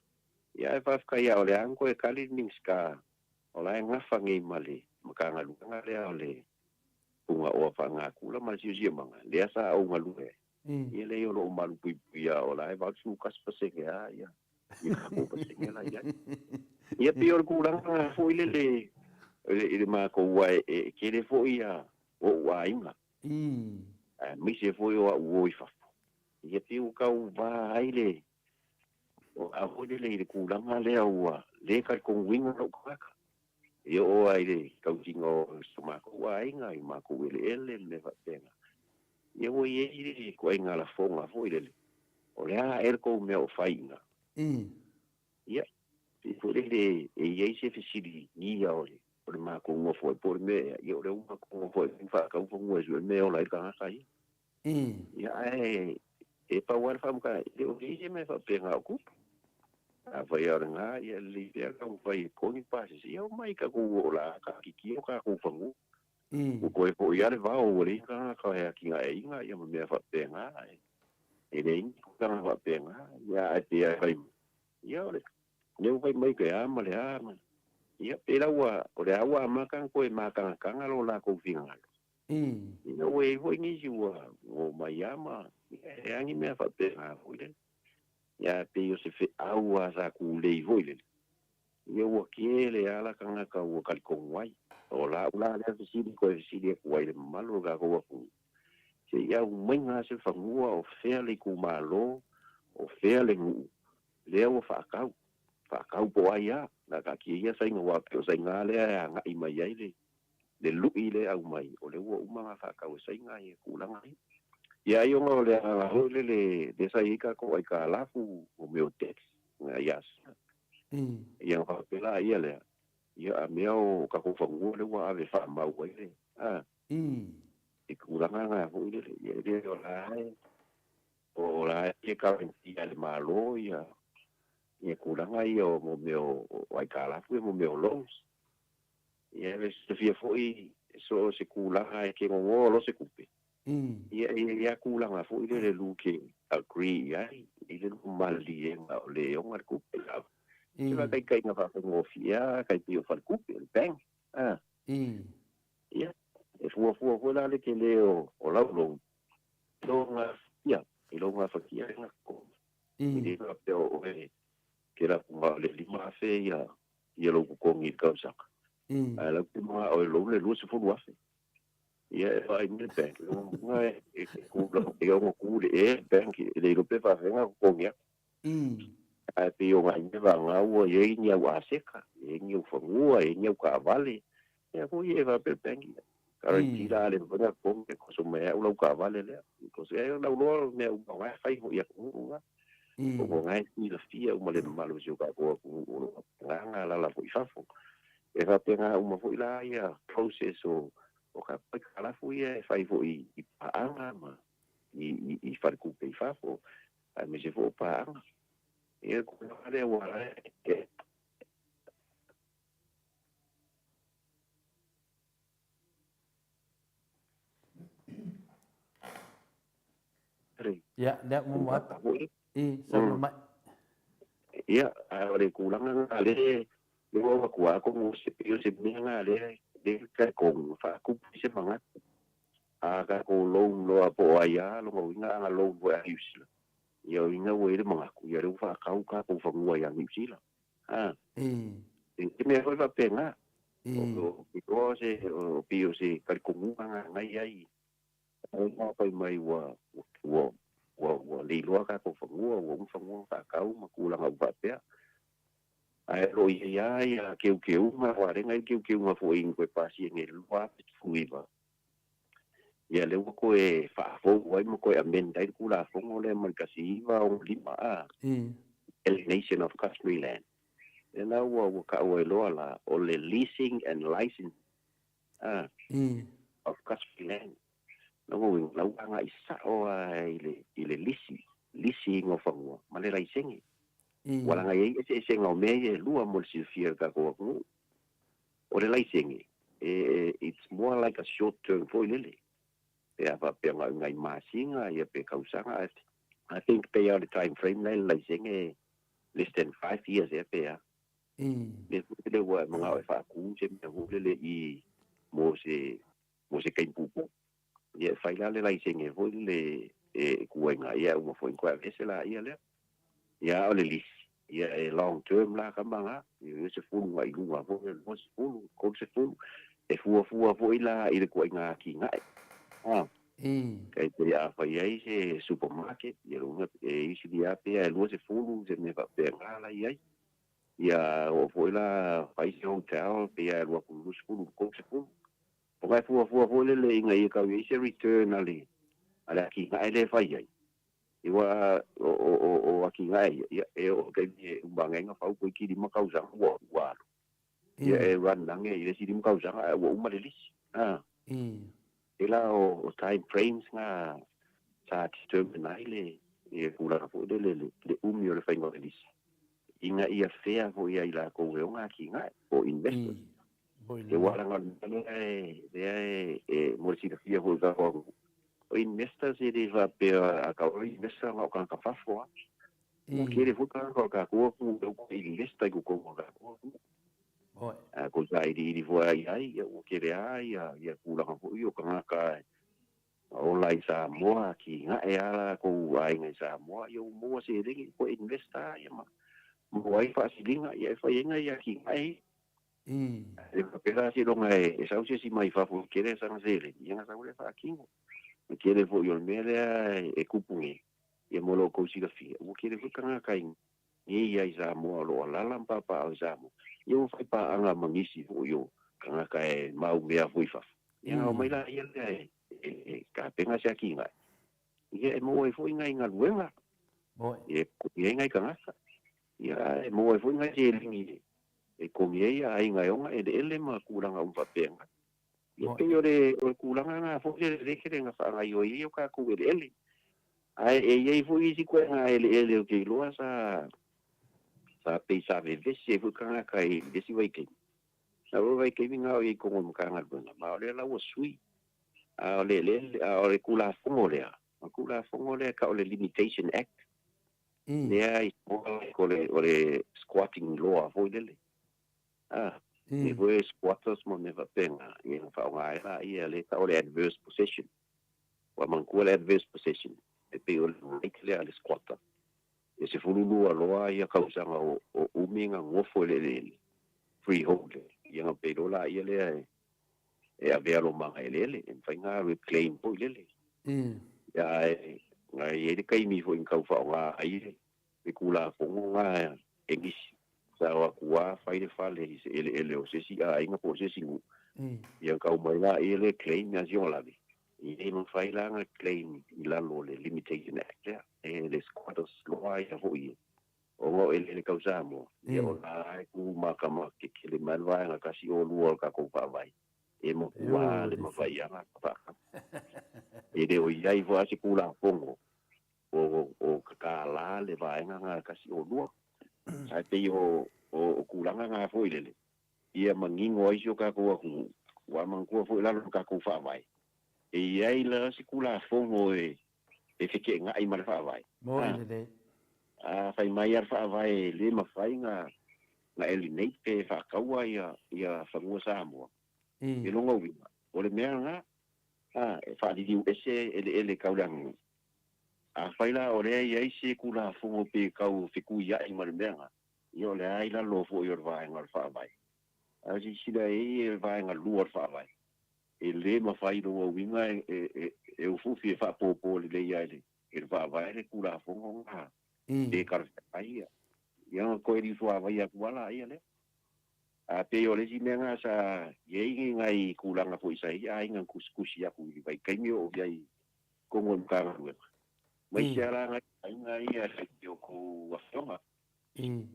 Ia e whafkai au le ango e kali ningska. O la e ngafa ngei male. Makanga lukanga lea o le. Punga o whanga kula ma siusia manga. Lea sa au ngalue. Ia le o lo malu puipuia o la e wausu kas pasenge a ia. Ia kako pasenge la ia. Ia pior kulanga fo ile le. Ile ma ko wa e kere fo ia. O wa inga. Mi se fo o o fa. Ia piu kau va aile. O a ho le kulanga le au le ka ko winga no kaka. Ia o aile kau tingo suma ko wa inga I ma ko ele le va tenga. Ia o ie ko inga la fonga fo ile. O le a er ko me o fainga. Ia. Fo le ie se fisili ni ya o le ma ko mo fo por me ia o le ma ko fo fa ka fo mo e me o la ka kai. Ia e pa war fa mo ka o ie me fa penga ku. A vai ora nga ia li ia ka vai ko ni pa si ia mai ka ku la ka ki o ka ku fangu ko po ia le va o ri ka ia ki nga ia me fa penga e nei ka fa penga ia te ai ia le ne vai mai ka ama le ama ia pela wa o le awa ma kan ko ma kan lo la ko vinga ina we ni ji wa o mai ama e angi me fa penga o le ia pe yo se fe aua sa ku le voile ia o ke le ala kanga ka o kal ko wai o la le fisili ko fisili ko wai le malo ga ko ku se ia o mainga se fa ngua o fe le ku malo o fe le ngu le o fa kau po ia na ka ki ia sai ngua pe sai ngale nga I mai ai le lu ile au mai o le o uma fa kau sai ngai ku langa ia yo ngo le le sai ka ko ai ka lafu o meu tex nga yas ia fa pela ia le ia meu ka ko fangu le wa ave fa ma wa le e kulanga nga ho ile le o la e ka ia le malo ia e kulanga ia o meu ai ka lafu mo meu los ia le se fia foi so se kulanga e ke ngo lo se kupe ia kulanga fo ile le luke agree ile mali o le onga kupe la ia kai nga fa ngo fia kai pio fa kupe le bang ia e fu la le ke le o la lo nga ia e lo nga fa kia nga ko ile ka pe o ke la ma le lima fe ia lo ko ngi ka sa ala ku ma o lo le lu se fu wa fe ia e vai me bank ngai e ku le bank le lo pe fa nga ko ngia a pe o ngai me va nga o ye ni wa seka e ni o fo e ni o ka vale e ko ye va pe bank cara tira le va ko ko so me o lo ka vale le ko se e lo me o va fai ho ia ku nga o ngai ni la fia o le malo jo ka ko nga la fo fafo e va pe nga o mo fo la ia process o ka pa kala fuia e fai fo I paanga ma I far ku pe fafo a me se fo paanga e ko ale wala e ya da mo wat so ma ia ale kulanga ale yo ko ko mo se pio se minga ale de ka ko fa ku se manga a ka ko lo apo ia lo inga nga lo wa usila yo inga we le manga ku ya fa ka ko fa ngua ya usila me foi va pena o se o pio se ka ko nga ngai ai o ma pa mai wa le lo ka ko fa ngua fa ka ma ku la va pe ai lo ia ke ma wa renga ke ma fo in ko pasi en el wa fuiva ia le ko e fa fo wai mo ko amenda i kula fo le mo kasi va o lima alienation of customary land and now wo ka o lo la o le leasing and license of customary land no wo la nga isa o ile leasing of ngo ma le license wala nga ye se nga me ye lua mo si fier ka ko o le license it's more like a short term for lily. Yeah, but ngai masinga ia pe kausanga. I think they are the time frame like saying less than 5 years pe. Le wa mga fa ku se me ho le I mo se kai pupu. Ia faila le lai saying ho le ku nga ia mo fo kwa vesela ia le. Ia o le lis. Ia long term la ka manga. Ia se fu ngai lu wa fo mo se fu ko se fu e fu fo ila I le ku nga ki ngai. Kaya te fa ia se supermarket ia runga isi dia pe lu se fu se me va pe ngala ia ia o foi la fai se hotel pe ia lu ku fu ko se fu o vai fu le inga ia ka ia se return ali ala ki ngai le fai ia iwa o ki ngai ia o ke bangenga fa ko ki di makausa wa ia ran nange ia si di makausa wa umalelis ela o time frames nga sa determine le e kula fo le umi o le fainga elis inga ia fea fo ia ila ko we nga ki nga o investors e wala nga mo si de fia fo ga o investors e de va pe a ka o investor nga ka fa fo o kere fo ka ko investa ko ga ko sai di fo ai o kere ai ia kula fo io ka online sa moa ki nga e ala ko ai ngai sa moa yo mo se ringi ko investa ya ma mo ai fa silinga ya fa yenga ya ki ai e pera si lo ngai e sa si mai fa fu kere sa nzele ya sa ule fa kingo kere fo yo mele e kupungi ya mo lo ko si ga fi o kere fu kanga kai ni ya sa moa lo la lampa pa o sa mo yo fa pa anga mangisi fo yo kanga kai mau mea fu fa ya o mai la ya ka penga se aki ngai ia mo e foi ngai nga luenga e ngai ka ngasa ia mo e foi ngai se lingi e ko ia ai ngai onga e ele ma kulanga un papenga ia pe ore o kulanga nga fo se de que nga fa ngai o ia ka ku ele ai e foi si ko nga ele o ke lo sa pe sa ve se fu ka kai de si vai ke sa vai ke vinga o i ko mo ka nga ma ole la wo sui le kula fongolea ka o le Limitation Act lea I ko le squatting law foi lele e foi squatters mo ne va penga I fa nga ela ia le ka o le adverse possession wa manku le adverse possession e pe o le squatter e se fululu a loa ia kausanga o uminga ngofo le freeholder ia nga pe dola ia le e a vea lo manga ele en fainga reclaim po ele ya ngai e kai mi fo in kau fa nga ai e kula fo nga engis sa wa kuwa fai de fale ele o se si a inga po se singu ya kau mai la ele claim ya jon la vi e no fai la nga claim ila lo le Limitation Act ya e le squatters lo ai fo i o ele kau sa mo ya o la ku makama ke le malwa nga kasi o lu ka ko pa vai e mo kua le mawai anga pa e de o iai vo asi kula pongo o kakala le vaenga nga kasi o lua sa te o kulanga nga foi lele ia mangingo ai so ka ko ku wa mangku foi la ka ko fa vai e iai la si kula pongo e fike nga ai mal fa vai mo le fai mai ar fa vai le mafai nga eliminate pe fa kaua ia fa mo sa mo e longa winga o le mea nga e fa di ese ele kaulang a faila o le ia ise kula fongo pe kau fiku ia I mar mea nga io le ai la lo fo io vai ngal fa vai a si sida e vai ngal luar fa vai e le ma fai do winga e o fufi fa popo le ia le e fa vai le kula fongo nga e kar ai ia ko e di so vai a kuala ia le A pe o le si menga sa ye ngai kulanga fo isa ia inga kuskusi ya ku vai kai mi o vai kongo mkanga we mai siara ngai ia yo ku afionga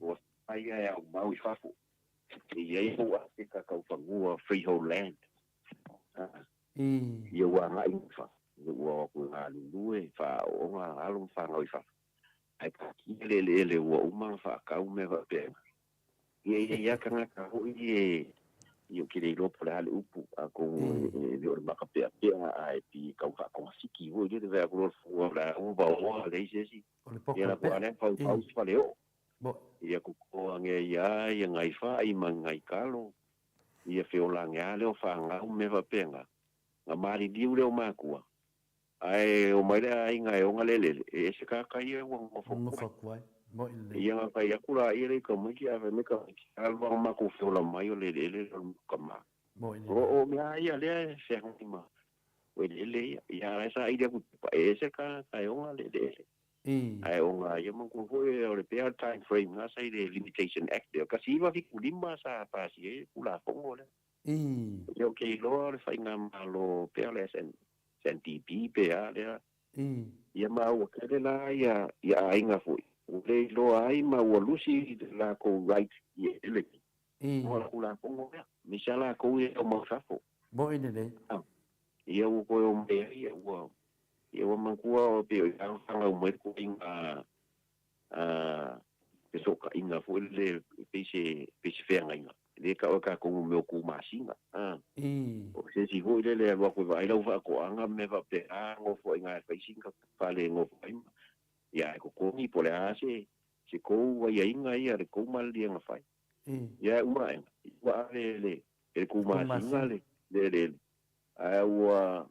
o ai ia o mau fafu ye ho a ka ka fangu freehold land ye wa ngai fa wo ku nga lu e fa o nga alum fa ngai fa ai ka ki le wo uma fa ka u me va pe ia kanga ka ho ye yo kire lo por ale upu a con yo ma ka pe ai pi ka ka con siki wo ye de ver ko fo la u ba o le si ye la ko ale fa fa le o ia ko ko nge ia ngai fa ai mangai kalo ia fe o la nga le o fa nga me va penga nga mari di u le o makua ai o mai ai ngai o ngale e se ka ia wo mo fo ia nga kai akula ia le ko mai kia me ka alwa ma ko fe la mai o le ka ma o mea ia le se ma o le ia esa idea ku e se ka kai o le ai o nga ia mo ko o le fair time frame nga sai le limitation act ka si va fi kulima sa pa si kula pongo le yo ke lo le fai nga malo perle sen pe a le ia ma o ke le la ia inga fu le lo ai ma o lusi la ko right ye le mo la kula pongo ya mi sala ko e o mo fafo bo ine le ia o ko o me ia o man ko o pe o sanga o mo ko inga pe so ka inga fu le pe se fe nga le ka o ka ko me ko masinga o se si ho le lo ko vai lo fa ko anga me va pe ngo fo inga pe singa pa le ngo fa ia ko ni po le ase se ko wa ia inga ia le ko mal dia nga fai ia uma wa le ko ma singa le ai wa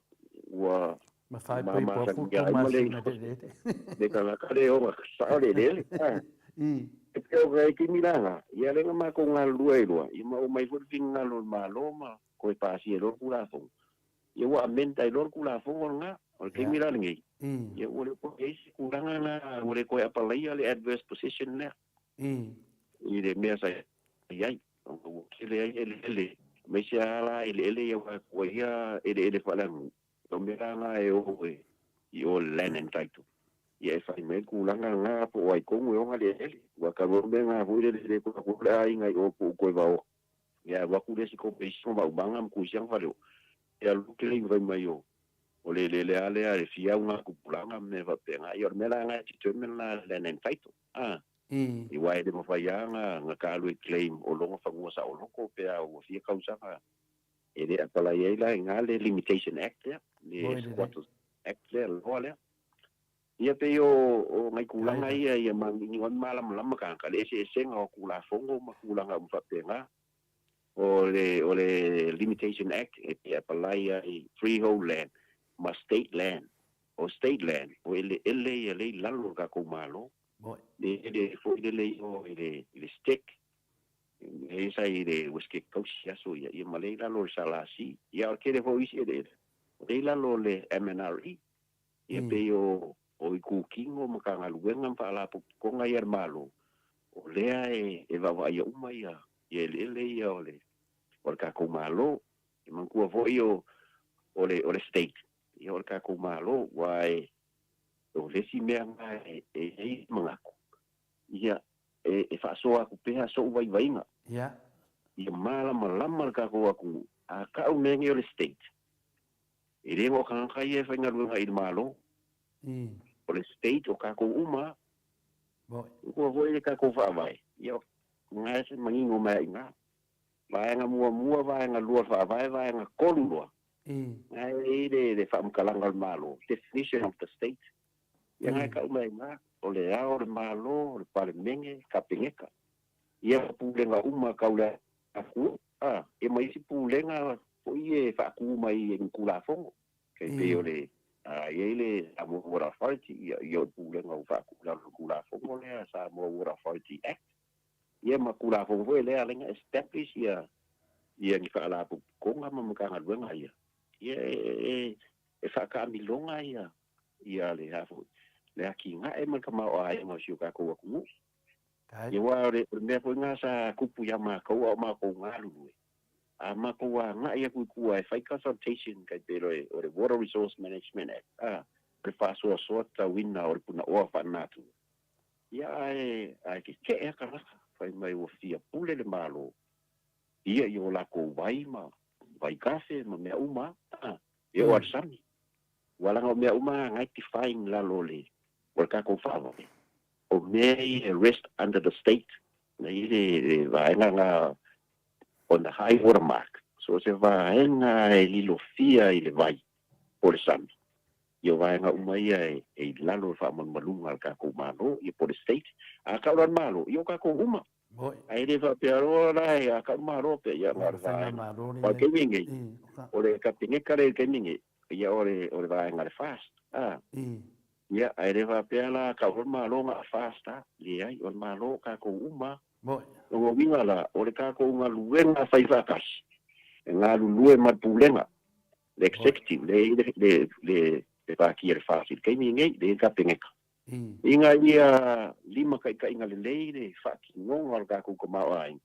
ma fai poi po fu ko ma singa de ka le o sa le e o ga ki milanga ia le ma ko nga luelo i ma o mai fu finga lo ma ko pa si lo kula fo ia wa menta lo kula fo nga o ki milanga ngi ia o le ko e si kuranga na o le ko apa lai le adverse position le i le mea sa ia o ki le me siala ele ia ko ia ele falang o mera nga e o land and title ia fa me kulanga nga po ai ko mo nga le wa ka ro me nga hu le ko ko ai nga o ko va o ia wa ku le si ko pe so ba banga ku siang fa lo ia lu ke le vai mai o le ale fia una ku kulanga me va pe nga ia me la nga ti te me la land and title i wai de mo fa ia nga ka lu claim o lo fa mo sa o lo ko pe o fia causa ele apala ia la nga le limitation act le squatters act le lo le ia pe o ngai kulanga ia mangi wan malam ka le se nga kula fongo ma kulanga mo fa penga o le limitation act e apala ia freehold land ma state land o ele lalo ka ko malo le fo le o le stick esa ile wiske kausia so ia malela lo salasi ia ke le foi ide leila lo le MNRE ia pe o ku kingo makanga luenga pa la ko ngai malo o lea e va ia uma ia le ia ole o ka ko malo man ku vo io o le state ia o ka ko malo wai o le si mea e mangako ia e fa so aku pe so vai nga ia malama ka ko aku a ka u mengi o le state e le mo kan ka ia fa nga lu ngai malo o le state o ka ko uma ko vo ile ka ko fa vai ia ngai se mangi ngo mai nga vai nga mua vai nga lu fa vai nga kolua ngai le fa mkalanga malo definition of the state ia ngai ka mai nga o le ao le malo le pale menge ka pengeka ia pulenga uma kaula aku e mai si pulenga o ie fa ku mai en kula fongo ke pe ole ia le amo water authority ia pulenga fa kula fongo le sa mo water authority act ia ma kula fongo le alenga establish ia ni fa la ko nga ma ka nga ia e fa ka milonga ia le hafo le aki nga e man ka ma o ai mo siu ka ko ku Ia wa ore mea po nga sa kupu ya mākou o mākou ngalu e. A mākou a ngā ia kua e whai consultation kai te ore Water Resource Management Act. Pre whāsua soata wina ore puna oa whanatu. Ia ai ke ea karaka. Whai mai o fia pule le mālo. Ia i o lako vai ma. Vai kafe ma mea uma. Ia o arsani. Walanga o mea uma ngai ti whaing lalo le. Ore kako whawa. O mea rest under the state. Na ile vaenga ngā on the high water mark. So se vaenga e lilo fia i le vai. O le sami. Ia vaenga umaia e lalo whaman malunga al kako malo. Ia po le state. A kauran malo. Ia o kako uma. Ai le whapea roa rai. A kako malo pe. Ia ngā vaenga. Pa ke wingi. O le kapinge kare ke mingi. Ia o le vaenga le fast. Ia ai le whapea la kauran malo ngā fast. Ia ai o malo kako uma. O winga la, o le kako ngā luenga whai whakasi. Ngā lulue matpulenga. Le executive, le whaki e le whasi. Kei mi ngei, le kapengeka. Inga ia lima kai inga le lei, le whaki ngonga le kako kamau ai.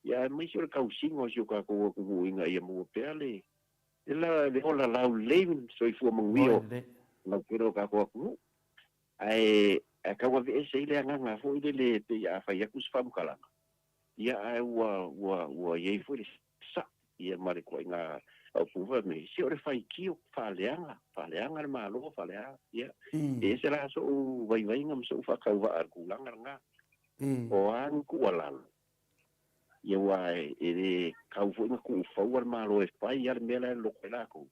Ia mai si o le kausingo si o kako kumu inga ia mua pea le. Le ola lau leivin, so i fua manguio. Nau kero kako kumu. Ai kaua ve se ile nganga fo ile le te ya fa ya kus fam kala ya ai wa ye fo le sa ia mare ko nga au puva me si ore fai kio fa leanga le malo fa lea ya e se la so vai ngam so fa ka wa ar kulanga nga o an ku ala ia wa e ka fo nga ku fa wa malo e fai ya me la lo la ko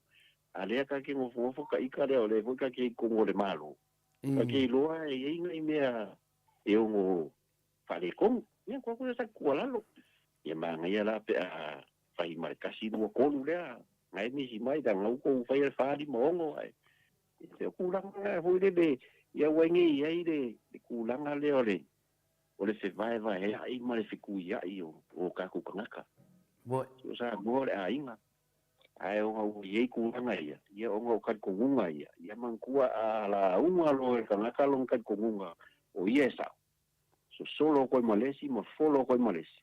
ale ka ke mo fo ka ikare o le fo ka ke ko le malo. Porque loa e inga i mea e ongo whare kongu. Ia kua kua sa kua lalo. Ia maanga ia la pe a whai marikasi rua konu lea. Ngai misi mai da ngau kou whai al whari maongo ai. Ia kulanga hoi le ia wainge ia i le kulanga leo le. O le whewai vai hea i ma le whiku ia i o kaku kangaka. So sa mua le a inga. Ai o ngau iei kulanga ia. Ia o ngau kat kongunga ia. Ia mangkua a la unga lo e kangaka long kat kongunga. O ia e sao. So solo koi malesi ma folo koi malesi.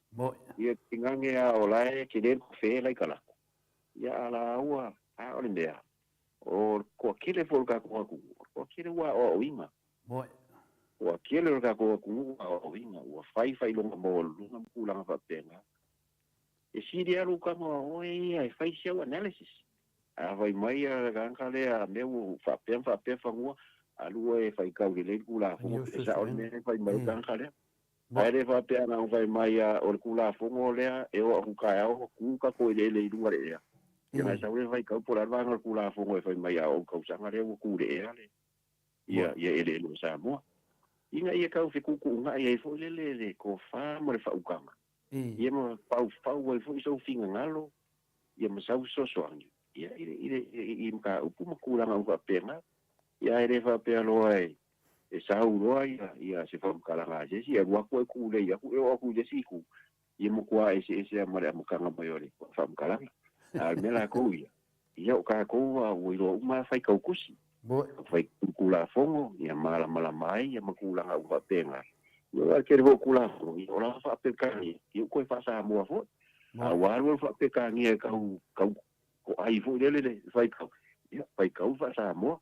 Ia tingange a o lae ke den ko whee lai kalako. Ia a la ua a o le mea. O kua kile folka kua kungu. Kua kile ua o inga. Kua kile folka kua kungu o inga. Ua whai longa mo lunga mkulanga whapenga. E siri alu kama oi ai fai show analysis. A vai mai a ganka le a meu fa ngua alu e fai kau le kula fu e sa on me fai mai ganka le. Ai le fa pe ana vai mai a o kula fu le e o ku ka o ku ka ko le lunga le. Ia mai sa le vai kau por arva ngol kula fu e fai mai a o kau sanga le ku le ale. Ia ele no sa mo. Inga ia kau fi ku nga ia fo le ko fa mo le fa ukanga. Ia ma pau e fo iso finga ngalo. Ia ma sau so angi. Ia i mka upu makulanga uka pena. Ia ere fa pea loa e sau loa ia se fa mkalanga jesi. Ia wako e kule ia ku e waku jesi ku. Ia mkua ese amare amukanga mayore. Fa mkalanga. Almela kou ia. Ia o ka kou a uiro uma fai kaukusi. Fai kula fongo. Ia mala mai. Ia makulanga uka pena. Ia kere vo kula fongo. Ia ola fa pekani. Ia koe fa sa mua fo. A waru fa pekani e kau ko ai fo le fai kau. Ia fai kau fa sa mua.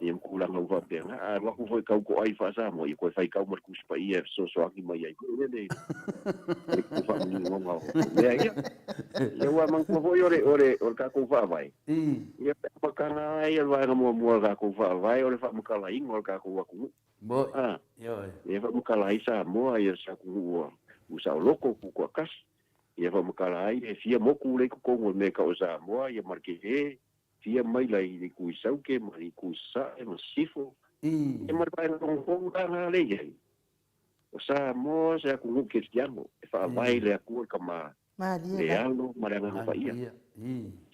Ia mkulanga uka pena. A waku fai kau ko ai fa sa mua. Ia koe fai kau markus pa ia so aki mai ai. Le ko fa ni ngonga. Ia ia wa man ko ore ka ko fa vai. Ia pa kana ia wa mo ka ko fa vai ore fa mkala ingol ka ko waku. Ia fa mkala isa mo ia sa ku usa loko ku ko kas. Ia fa mkala ai e fia moku le ko ngol me ka usa mo ia marke e fia mai lai le ku sauke mai ku sa e masifo. Ia mar pa no ko ka le ia. O sa mo sa ku cristiano e fa vai le ku ka ma le alo maranga fa ia.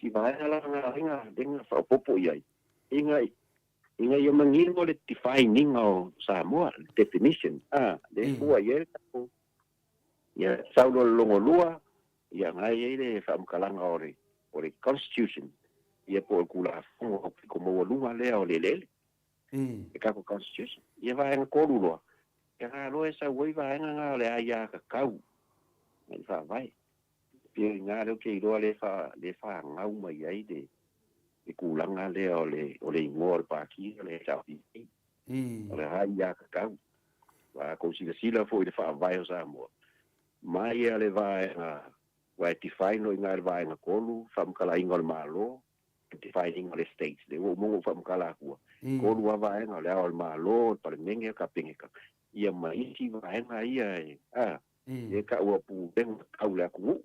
Si vai ala nga denga fa popo ia. Inga ia mangino le defining o Samoa definition le kua ia ko ia saulo longo lua ia ngai le fa mkalanga ore constitution ia po kula fongo ko mo lunga le o le e ka ko constitution ia vai en ko lua Ke ngā loe sa wai vaenga ngā le aia ka kau. Ngai wha vai. Pia ngā reo ke iroa le wha ngau mai ai de kulanga le o le ingoa le pāki le tau pipi. O le hai ia ka kau. Wa ko sila fo i le wha vai o Samoa. Mai a le vaenga wa ti fai no ngā le vaenga kolu, wha mkala ingo le malo, ti fai ingo le states, le o mongo wha mkala kua. Kolu wa vaenga le ao le malo, pale menge ka pengeka. Ia mai ti vaenga ia e ka ua pu tenga kau le aku.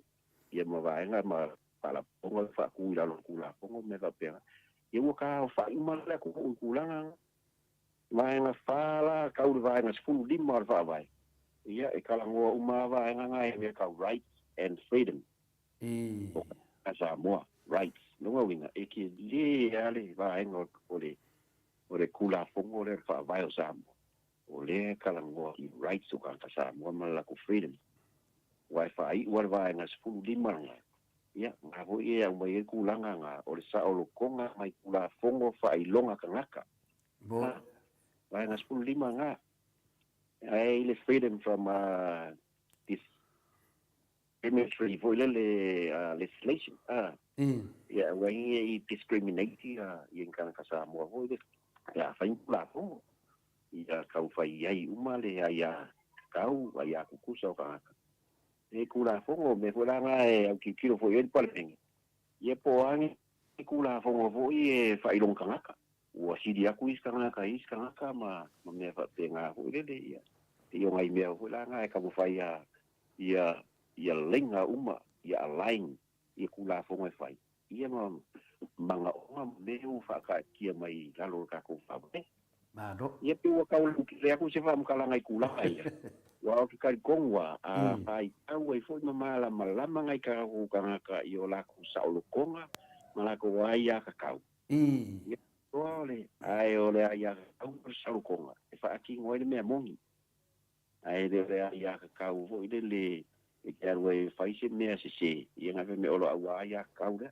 Ia ma vaenga ma pala pongo wha kui la lo kula pongo me va penga. Ia ua ka wha ima le aku kulanga. Vaenga whala kau le vaenga sifuru lima le wha vai. Ia e kalangoa uma vaenga ngai me ka rights and freedom. Ka Samoa, rights. Nunga winga e ki le ale vaenga o le kula pongo le wha vai o Samoa. O le kalangoa i rights o ka Samoa ma la ku freedom. Wi-Fi wal vaenga sifuru lima ngai. Ia, ngā hoi e au mai e kulanga ngā o le sa o lo konga mai kula fongo wha i longa ka ngaka. Vaenga sifuru lima ngā. I le freedom from this discriminatory legislation. Yeah, when he discriminate in ka Samoa vo le ya fa kula fongo. Ia kau fai ai uma le ia kau ia kukusa o ka ngaka. E kula fongo me fo langa e au ki kilo fo e palpeng. Ye po angi kula fongo fo e fa ilong kangaka. Ua sidi aku is kangaka ma me fa penga fo le ia. Te yo ngai me fo langa e ka fo ia lenga uma ia align ia kula fongo e fai. Ia ma manga o me u fa ka kia mai lalo ka ko fa. Mado. Ia pe ua kau le aku se fa mkala ngai kula ia. Wa ki kai kongwa ai au ai foi mala malama ngai ka ku kangaka i o la ku saulo konga mala ko ai ya ka kau ole ai ole ai ya au saulo konga e fa aki ngoi le me mongi ai le ai ya ka kau vo ile le e ka we fai se me se i nga me olo au ai ya kau le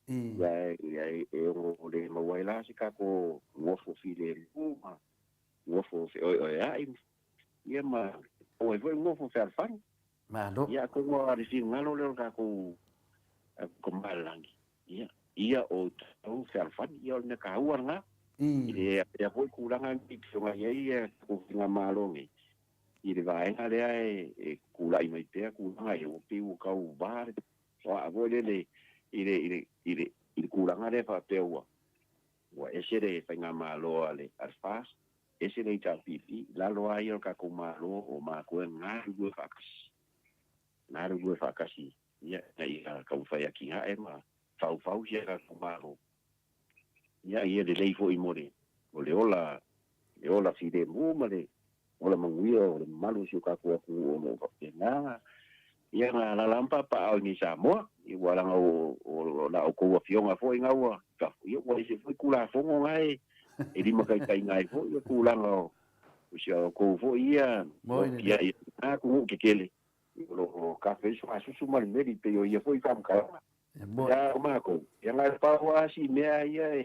ya e o le mo wai la se ka ko wo fo file wo fo o ai ia ma o e voi ngofo fer fan Mado. ia ko wa ri fin ngalo le ka ko malangi ia o fer fan ia ne ka ua nga ia ia voi kulanga ki nga ia ko finga malongi i le vai nga le e kula i mai te kulanga e o piu ka u bar wa vo le i kulanga le fa te wa ese le finga malo ale alfas ese le ta pipi la lo ai o ka ko malo o ma ko nga ru fakasi ia ka u fai aki ha e ma fau ia ka ko malo ia le leifo i more o le ola fi de mo male ola manguia o le malu si ka ko o mo nga ia na la lampa pa o ni Samoa i wala o la o ko fionga fo nga wa ka ia wa se foi kula fongo ngai e lima kai ngai fo ia kulanga o sia ko fo ia ia a ku ke kele lo kafe so asu mal meri pe ia foi kam ka ya ma ko ia ngai pa wa si me ia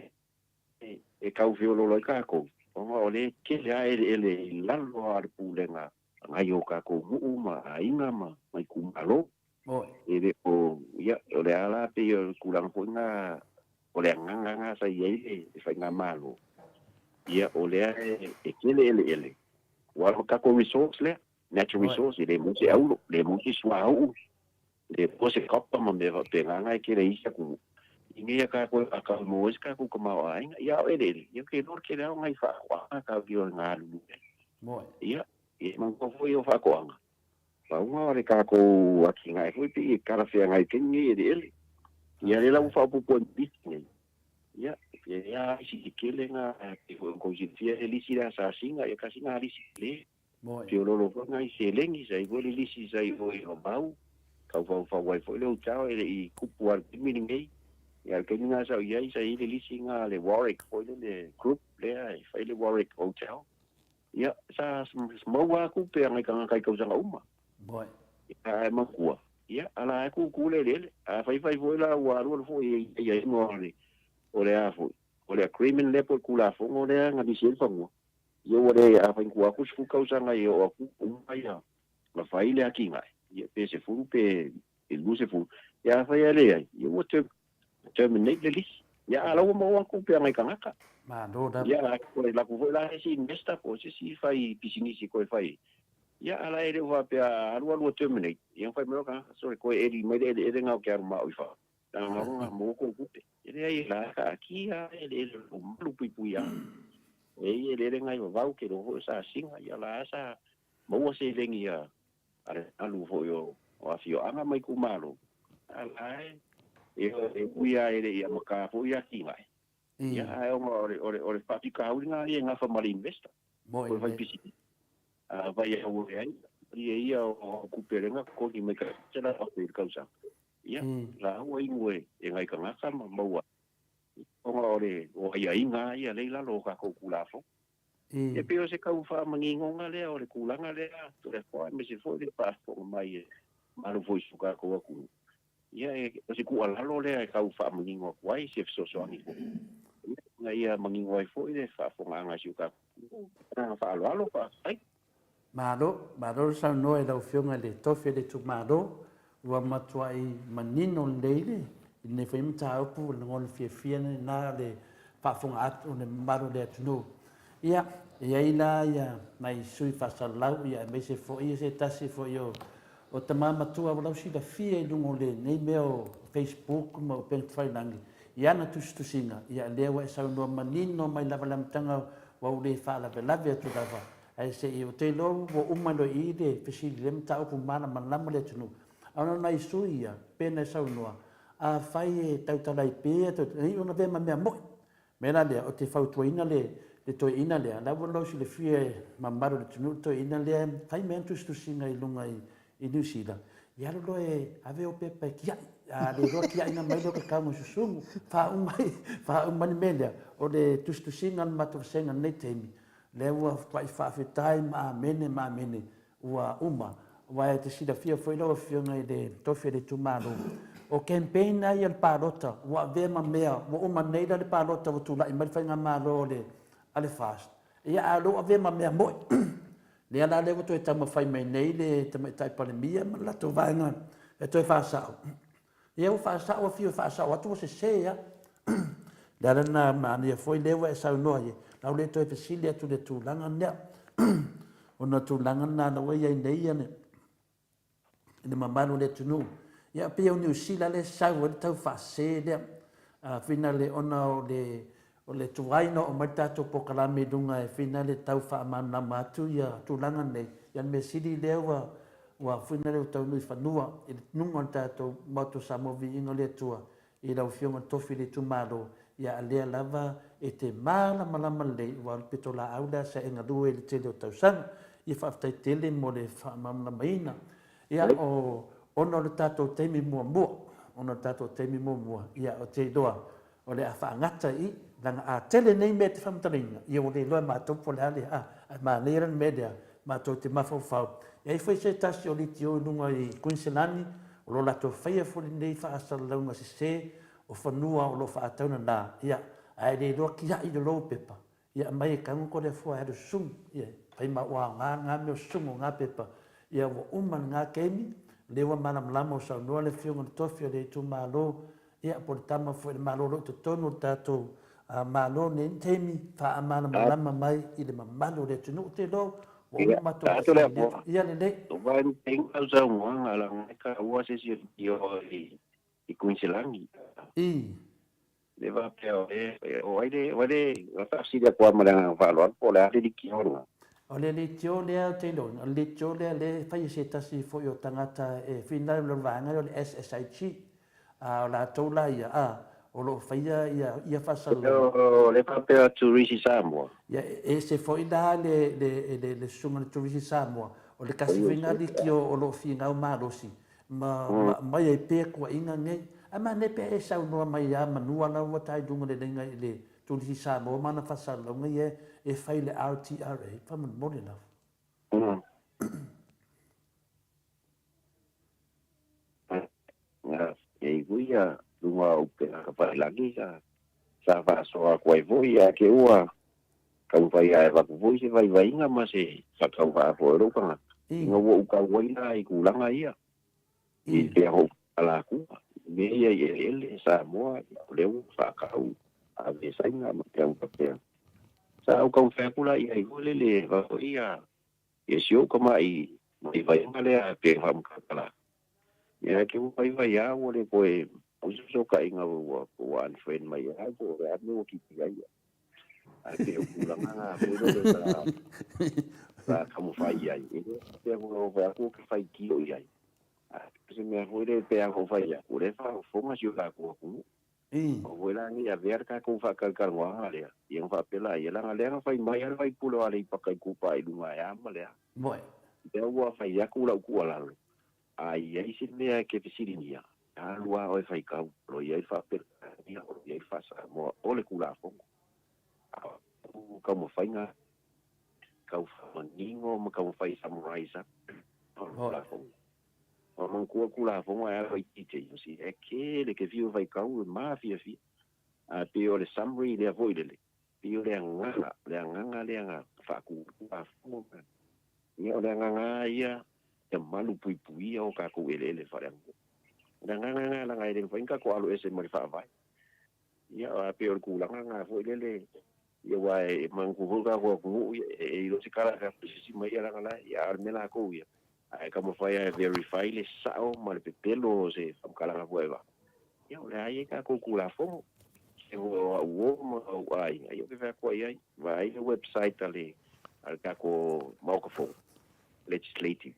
e kau fio lo ka ko o le kele a ele lalo ar pulenga ngai o ka ko mu ma ainga ma mai ku malo e o ia o le ala pe kulanga fo nga o le nganga sa ia e fa nga malo ia o lea e kele ele wa ka ko resource le natural resource le mo se au le mo se swa au le po se kopa mo me va pe nga ke le isa ku ingia ka ko aka mo es ka ko ma ai ia ele ia ke no ke le ngai fa wa ka bio nga lu ia e man ko foi o fa ko anga pa uma le ka ko aki ngai foi pi ka fe ngai ke ni ele ia le la fa pu po business ia ia si kele nga ko jifia elisi la sa singa e kasi nga elisi le pio lo nga i lengi sai go elisi sai o i bau ka fa wai fo le tao e kupu al miningai ia ke nga sa ia sai elisi nga le Warwick fo le group le ai fa le Warwick hotel ia sa mo wa ku pe nga ka kai ko sa uma ia ma ku ia ala ku le a fa fo la wa ro fo ia no o le afo o le criminal le por kula fongo le nga di sel fongo Ia ore a whain kua kusifu kausanga i o aku umai a la whaile a kinga. Ia pe se furu pe e lu se furu. Ia whai ale ai. Ia o terminate le lisi. Ia ala o mau aku pe angai kangaka. Malo da. Ia koe la kufu la si investa po se si whai pisinisi koe whai. Ia ala ere ua pe a alu terminate. Ia whai mero ka. Sorry koe eri mai ere ngau ke aru mau i wha. Ta ngarunga mo ko kupe. Ia ai la ka kia ere o malu pui a. E le ngai vau ke ro sa singa ia la sa mo se lengi a alu fo yo o afio anga mai ku malo ala e kuia e ia maka fo ia kinga ia ai ore patika ulinga ia nga fa mali investa mo ko vai pisi a vai o ai ia o kuperenga ko ki me ka tela o te kausa ia la o ingwe e ngai ka ngaka mau ore o ia inga ia leila lo ka ko kula fo e peo se kau fa mangingonga le o le kulanga le to le fo me se fo de pa fo mai malu fo suka ko ku ia e se ku ala lo le kau fa mangingo wai se so so ani fo ia mangingo fo ile fa fo nga suka na fa lo fa ai malo sa no e lau fionga le tofe le tu malo ua matua i manino leile ne foi mta opu le ngol fie na le fa fo at o le malo le tunu ia ila ia mai sui fasalau ia me se fo ia se tasi fo yo o tamama tua wala si da fie lungo le nei meo Facebook mo pen fainangi ia na tusinga ia lewa sa no manino mai lava lamtanga wa ule fa la lave tu dava ai se i o te lo wo umano i de fisi le mta o mana manama le tunu ana mai sui ia pena sa no a fai e tautalai pe to nei ona ve ma mo mena le o te fautuina le to ina le na wo si le fie mamaru le tunu to ina le fai mentu stu singa i lunga i New Zealand ia lo e ave o pepe kia a le ro kia ina mai lo ka kamo susungu fa umani melia o le tu singa matu senga nei temi le wa fa time a mene ua uma wa te sida fia foi lo fia ngai de to fe de tumalo o campaign ai al parota wa ve ma mea wa uma nei da le parota o tu la i mai fa ngama le ale fast ia alo ave ma me mo le ala le to tama fai mai nei le tama tai pandemia ma la to vai nga e to fa sa ia fa sa o fio fa sa o to se ia dala na ma ne foi le wa sa no ia la le to fesilia tu le tu langa ne ona tu langa na na wa ia nei ia ne ma manu le tunu ia pe o New Zealand le sa o to fa se le finale ona o le tuaino o mai tatou pokalame lunga e whina le tau whaamana matu ia tūlanga nei. Ian me siri leo wa whina leo tau nui whanua i le nunga tatou mauto samovi ingo le tua i lau whionga tofi le tumaro ia a lea lava e te malama lei wa pito la aula sa enga lue le tele o tau sang i whaftai tele mo le whaamana maina. Ia o ono le tatou teimi mua ono tatou teimi mua ia o te doa o le a whaangata i langa a tele nei me te whamtaringa i o le loa mātou le ale ma leiran media mātou te mawhau e i whai se tasi o liti o lunga i Queenslandi o lo lato whaia furi nei whaasala launga se o whanua o lo whaatauna nā ia a le loa ki hai le lou pepa ia mai e kango ko le fua hero sum ia whai ma ua ngā meo sum o ngā pepa ia wa uman ngā keimi lewa mana malama o sau noa le whiunga le tofi o le tu mālo ia po le tama fo le mālo lo te tonu tātou malo ne temi fa amana malama mai i le mamalo le tunu te lo o mato ia le o vai tem causa uma ala ka ua se si io i Queenslandi le va pero o ai la fasi de qua mala valor po la de ki ona o le tio le te lo le tio le fai se tasi fo yo tangata e final lo vanga le SSIG la tola ia o lo faia ia fasalo le papel turisi Samoa ia e se foi da le suma turisi Samoa o le kasi finali ki o lo fina o marosi ma mai e pe ko inga nei ama ne pe e sa no mai ya manua na o tai dunga le nga le turisi Samoa mana fasalo ngai e fai le RTRA fa mo modena e guia lunga o pe ka pa lagi sa fa so a ko voi a ke ua kau vai ai va ku se vai nga ma se sa kau va fo ro ka nga wo ka wai na I ku langa ia I te ho ala ku me ia ele sa mo le fa kau a ve sa nga ma kau pa pe sa o kau fa ku la ia I le va ia e sio ko mai vai nga le a pe ha ka kala ia ke vai vai a wo le ko e o so ka inga wo an friend mai a ko a no ki ia a te o kulanga ko le sa kamu fai ai te ko va ko ke fai ki o ai se me foi le pe a ko fai a o le fa fo ma sio ka ko o vuela ni a ver ka ko fa ka wa ale i fa pela i la le fai mai al fai pulo ale pa kai ku pa I lunga ya ma le Boy. te wa fai ya ku la ku ala ai se me ke pisiria a lua o fai ka lo i fa pela ni o i fa sa mo o le ku la fo ka mo fai nga kau ningo ma kau fai samurai sa la fo o man ku la fo ma ai ti te si e ke le ke viu vai kau ma fi a pe o le summary le avoid le pe o le nganga le nga fa ku fa fo ni o le nganga ia te malu pui o ka ku ele fa le nganga la ngai le fa inka ko alu ese mo fa vai ia a pe o ku la nganga fo le ia wai mangu hoga ko e lo se kala ka si mai ala kala ya armela ko ia ai como fai a verify le sao mal pelo se fam kala ka hueva ia le ai ka ko kula fo e o mo ai ai o que vai ko ai vai no website ali al ka ko mau ko fo legislative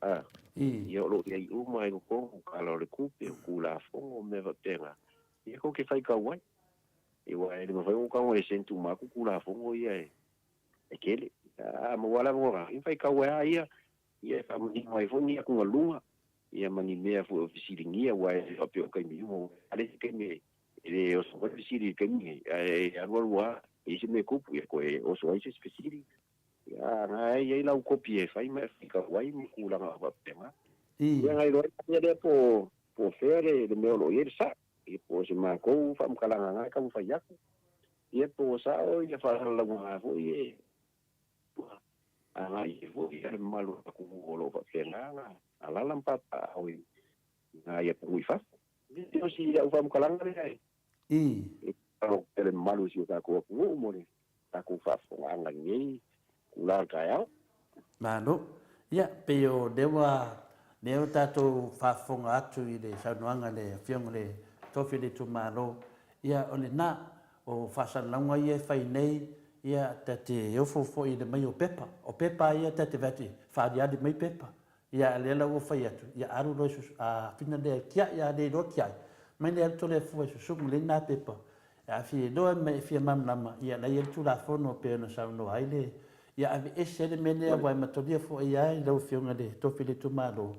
ia lo ia o mai ko kala le kupe kula fo me va tenga ia ko ke fai ka wai e wa ele mo fai ka o e sentu ma ku kula fo ia e kele mo wala mo ga in fai ka wa ia fa mo ni mai fo ni ku ngalunga ia mani mea fu ofisiringia wa e opio kai mi mo ale ke me ele o so ofisiri ke mi e anwar wa e se me kupu e ko e o so ai se ofisiri ya na e la kopi e fai me ka wa i ku la ga tema ia ngai ro ia po fere de me lo ia sa e po se ma ko fa mo kala nga ka mo fai ya ia po sa o ia fa la nga fo ie ai fo ia malu ku lo fa fenga ala lampa oi na ia pu fa o si ia fa mo kala nga ai o ele malu si ka ko mo ni ta ku fa fo nga ngi ku la ka ya Mano, ia peo dewa neo tato whafonga atu I le saunuanga le whionga le tofi le tumaro ia o le na o whasanlaunga ia whai nei ia te ofo fo I le mai o pepa ia te vati whaariadi mai pepa ia le la o whai atu ia aru roi a whina le kia ia le ro kia mai le ato le fua susungu le na pepa a fi doa mai fi mamlama ia la ia tu la fono pe no sauno ai le ia ave ese le mene wa matolia fo ia I lo fionga le tofi le tumaro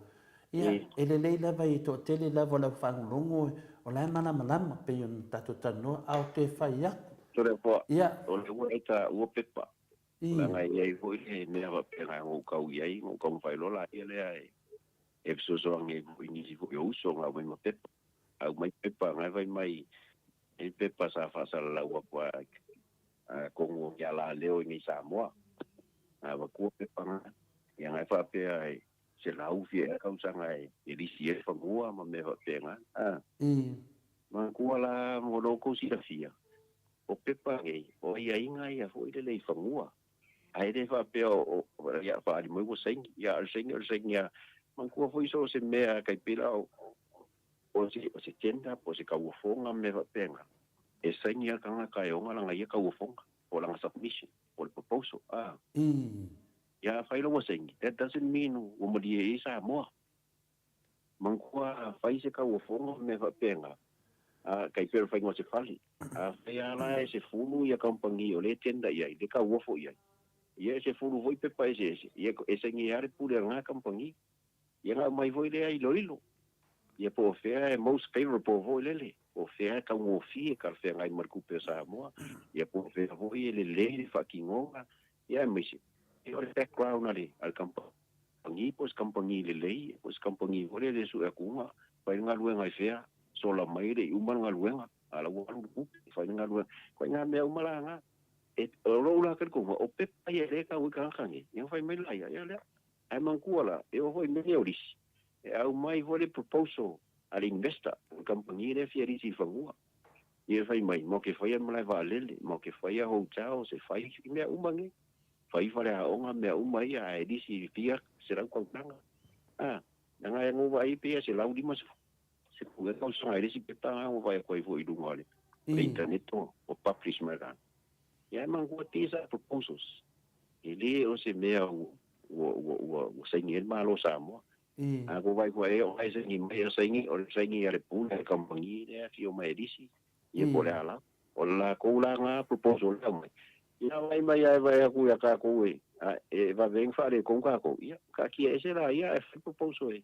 ia ele le lava I to tele lava la whangulungu o la mana malama pe yon tato tano au te whai aku tore po ia o le wa ita o pepa la ngai ai ho le me va pera o ka u ai o ka fai lo la ia le ai e so so ngai ko ni si yo so nga wa pepa au mai pepa ngai vai mai e pepa sa fa sa la wa kwa ko ngo ya la leo ni sa mo wa ko pepa ya ngai fa pe ai se la u fie ka usa ngai e di si e fa mo ma me va penga ma ko la mo lo ko si la fia o pepa ngai o ia inga ia fo ile le fa mo ai de fa pe o ya fa di mo sing ya sing ya man ko foi so se mea kai pila o se tenda po se ka ufonga me va penga e sing ya kanga kai o ngala ngai ka ufonga o la submission o proposal ya fa lo sing that doesn't mean o mo di isa mo man ko fa se ka ufonga me va penga kai pera fa ngo se fali fa ya la se fulu ya company o le tenda ya de ka ufo ya ia se fulu voi pepa ese ia ese ngiare pure nga company ia nga mai voi le ai loilo ia po fea most favorable voi le o fea ka mo fi ka fea ngai marku pe sa mo ia po fea voi le fucking onga ia misi ia o background ali al company pos company le pos company voi le su akunga pa nga luenga fea so la mai le uma nga luenga ala wa ku fa nga luenga ko nga me uma la nga lo la ka ko o pe pa ye le ka u ka kangi yang fai mai la ya le ai man ku la e o foi me oris e au mai vo le proposal al investor company le fieri si fangua e fai mai mo ke fai mai va le mo ke fai a hotel se fai me umangi fai fa le onga me umai a e disi pia se ra ko tanga nga e ngova ai pia se lau di mas se ku e ka so ai disi pe ta o vai ko i vo i du ngale internet o publish mai ra ya man ko tisa proposals ele o se mea o se ngi ma lo samo a ko vai ko e o ai se ngi mai se ngi o se ngi ale pula company le fio mai disi ye po le ala o la ko la nga proposal la mai ya mai ai vai ku ya ka ko e va ven fa le con ka ko ya ka ki e se la ya e proposal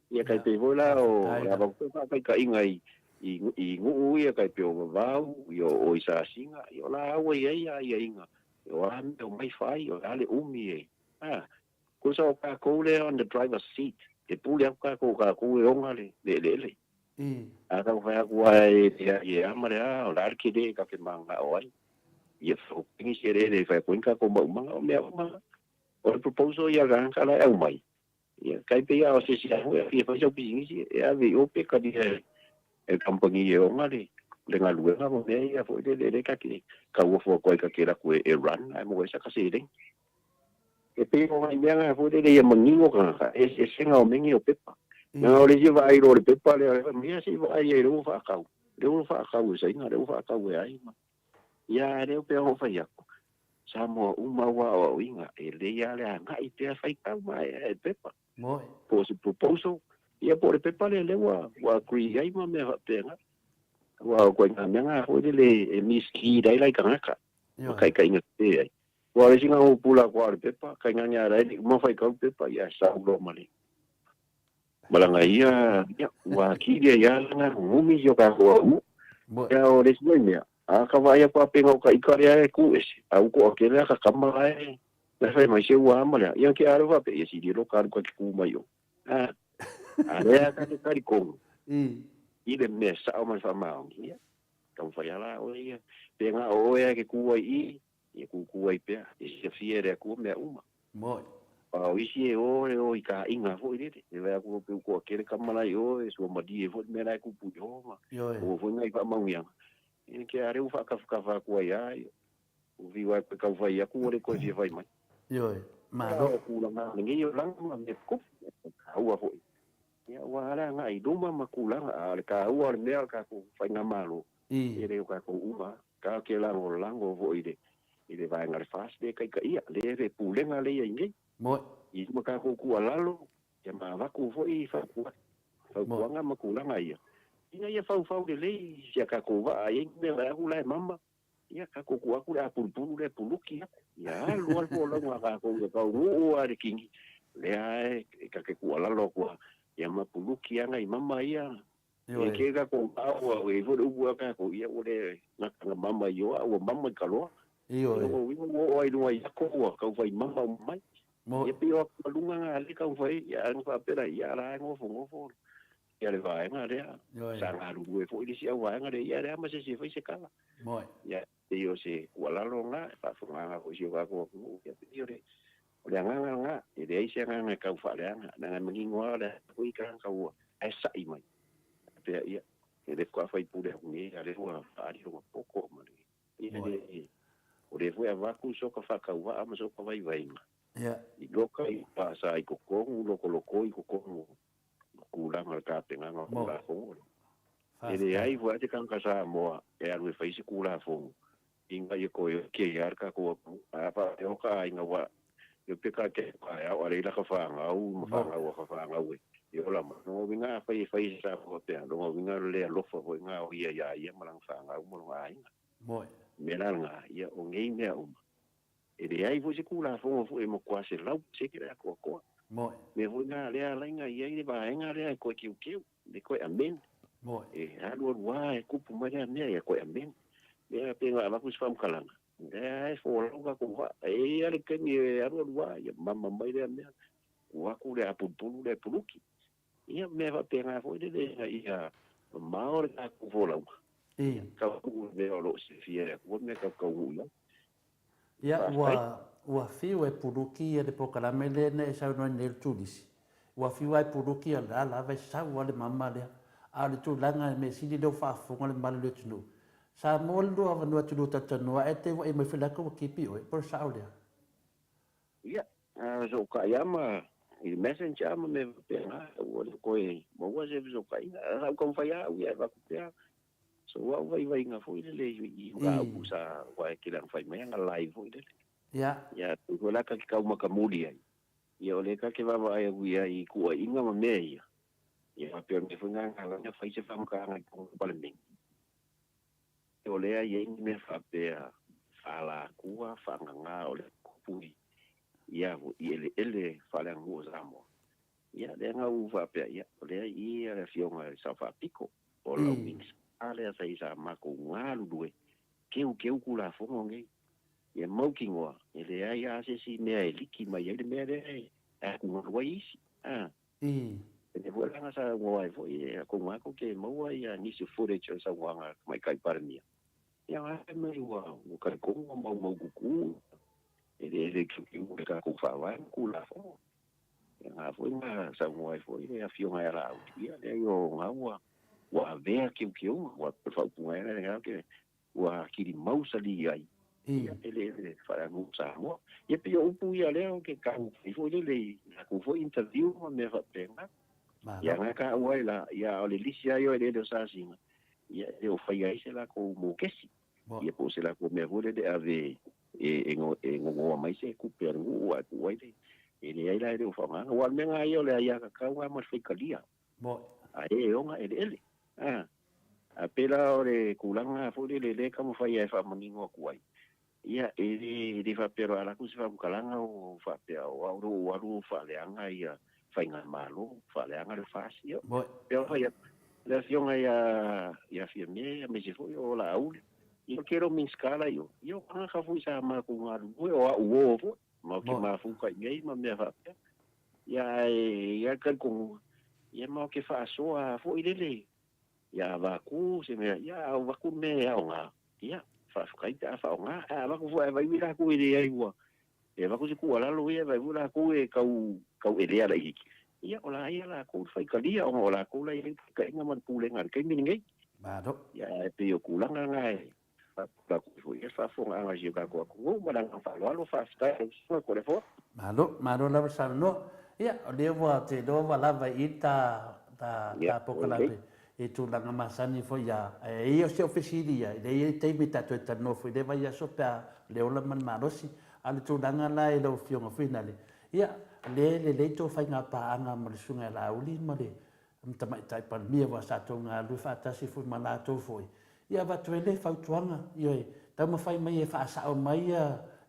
ia kai pe vola o la ba ka kai ngai i ngu ia kai pe o vau o isa singa o la awa ia inga o am o mai fai o ale umi ko sa ka ko le on the driver's seat e pule ka ko e onga le a ka fa ku ai ia amare o la ki de ka ke manga o ai ia fo pingi sere de fa ko ka ko manga o me o proposal ia ga ka la e mai ia kai pe o se sia ho e fa so business e ave o pe ka di e company e o ngari le nga lu nga mo me ia fo de ka ki ka wo fo ko ka ke la ku e run ai mo sa ka se de e pe o ngai nga fo de ia mangingo ka e se nga o mengi o pe pa nga o le ji vai ro le pe pa le me si vai e ro fa ka se nga ro fa ka we ai ma ia re pe o fa ia sa mo uma wa o inga e le ia le nga i pe fa ka mai e pe pa Moi. Po se proposal ia po le pepa le wa create ma me pena wa ko nga nga ho le miski dai lai ka kai nga te wa le singa o pula ko le pepa kai nga nya dai mo fai ka pepa ia sa lo mali malanga ia wa ki dia ya nga ngumi yo ka ko ya o le singa a ka va ia pa penga ka ikaria ku ese au ko ke le ka kamala e le fai mai se wa mala ia ke aro va pe si di lo ka ko ku mai yo ale ka te kari ko i le me sa o man fa ma ia ka fa ya la o ia pe nga o ia ke ku ai i ku ai pe e se fiere ku me uma moi o isi o i ka inga fo i te e va ku pe ko ke ka mala yo e so ma di e fo me la ku pu yo ma o fo ngai fa ma ia e ke are u fa ka fa ku ai o vi wa ka fa ia ku le ko vi vai mai yo ma lo ku la ma ngi yo lang ma me ku au fo ia wala nga i duma makulanga ale ka ua le mea ka ko fainga malo e re ka ko uma ka ke lango vo ide vai ngar fast de kai ka ia le re pulenga le ia ngai moi i ma ka ko ku alalo ya ma va ku vo i fa ku nga makulanga ia ina ia fa de le ya ka ko va ai me va ku la mama ia ka ko ku le puluki ia lu al vo la ka ko u are kingi le ai ka ke ku alalo ku ia mapuluki anga i mama ia e ke ka ko au e vo u ka ko ia o le na mama yo o mama ka lo o ai no ia ko ka vai mama mai e pio ka lunga nga le ka vai ia ang fa pera ia la ngo fo ia le vai nga le sa nga lu e fo i si au nga le ia le ma se fai se kala moi ia e yo se wala lo nga fa fo nga ko si ka ko ia pio le o le nga e le isi nga ka fa le nga na mangingo le ko i ka ka o ai sai mai pe ia e le ko fai pule ni ale wa ali ro poko ma ia le o le foi ava ku so ka fa ka wa ma so ka vai ia i loka i pa sa i ko loko i ko ku la ma ka te nga la fo e le ai wa te kan ka sa mo e alu fai se ku la fo inga i ko ke yar ka ko a pa e o ka inga wa yo pe ka ke ka ya o le la ka fa nga u ma fa nga wa ka fa nga we yo la ma no vinga fai sa ko te no vinga le lo fo nga o ia ma lang fa nga u mo ai moi me la nga ia o ngai me o e le ai vo se kula fo e mo kwa se lau se ke la ko moi me vo nga le ala nga ia i ba nga le ko ki de ko amen moi e alu wa e ku pu ma le ne ko amen me pe nga ba ku fam kalanga e fo lo ka ko va e ale ke ni alu wa ya mama mai le ne wa ku le apu le puluki ia me va pe nga fo de ia ma o ka ku vo la ka ku me o lo se fiera ko me ka ko u Ia ua fiu e puruki e le pokalame le ne e sau noa nel tulisi. Ua fiu ai puruki a la lava e sau ale mama lea. A le tūlanga e me sili leo whaafunga le mara leo tunu. Sa mo le lua vanua tunu tatanua e te wa e mai whilaka wa kipi oe. Por sao lea. Ia, so ka iama, i message ama me penga, ua le koe, maua se so ka inga, rau kong whaia, ua e waku pea. So wa vai nga foi le i nga u sa wa ke lang fai mai nga live foi le. Ya, tu la ka ka uma ka muli ai. Ya ole ka ke va ai i ku inga ma me ia. Ya pe me foi nga nga fai se fam ka nga ko parlement. Ole ai me fa pe ala kua fa nga ole pui. Ya ele fa la ngu sa mo. Ya le nga u fa pe ya ole ai ia fiona sa fa pico. Ola wings. Ale sa isa mako ngalu due keu kula fongo ngai e mauki ngoa e le ai a se si mea e liki mai e le mea le e ku ngoa isi e vola nga sa ngoa e foi e ku ngako ke maua ia nisi footage sa wanga mai kai parmia ia a me ua o ka kongo mau kuku e le kiu ka ku fa wa kula fongo ia foi nga sa ngoa e foi e a fionga era ia le yo ngawa wa vea kiu wa fa punga era ke wa kiri mausa li ai ia ele fara ngu sa mo ia pe o pu ia leo ke ka fo le na ku fo interview me fa penga ia nga ka wa la ia o le lisia yo ele do sa singa ia e o fa ia se la ko mo kesi ia po se la ko me vole de ave e ngo mai se ku per ngu wa tu ile ele ai la de o fa nga wa me nga yo le ia ka wa mo fikalia mo ai o nga ele a pela ore kulanga fo le ka mo fa ia fa moningo kuai ia ele fa pero ala ku se fa kalanga o fa pe o ru fa le anga ia fa inga malo fa le anga le fa si pero fa ia la fiona ia fi me se fo o la au io quiero min scala io ka fu sa ma ku nga o fo ma ki ma fu ka ngai ma me fa ia ka ku ia ma ke fa so a fo ile ya vaku se me ya vaku me ya nga ya fa kai ta fa nga vaku fo vai vira ku ile ai wa e vaku se ku ala lo ia vai vira ku e kau ele ala iki ya ola ia la ku fai kalia o la ku la ia ka nga man pule ngar kai min ngai ba do ya pe yo ku la nga fa ku fo ia fa fo nga ji ka ku ku ma dang fa lo fa sta so ko le fo ma do la sa no ya o le wa te do wa la va ita ta pokalape e tu langa masani fo ya e io se officilia e te mita to no fo de vai so pa le ola man marosi ale tu langa la e lo fionga finale ia le to fa nga pa anga mo sunga la uli mo le mta mai tai pa mia wa sa to nga lu fa ta si fo mana to fo ia va to le fa tuanga ia ta mo fa mai e fa sa o mai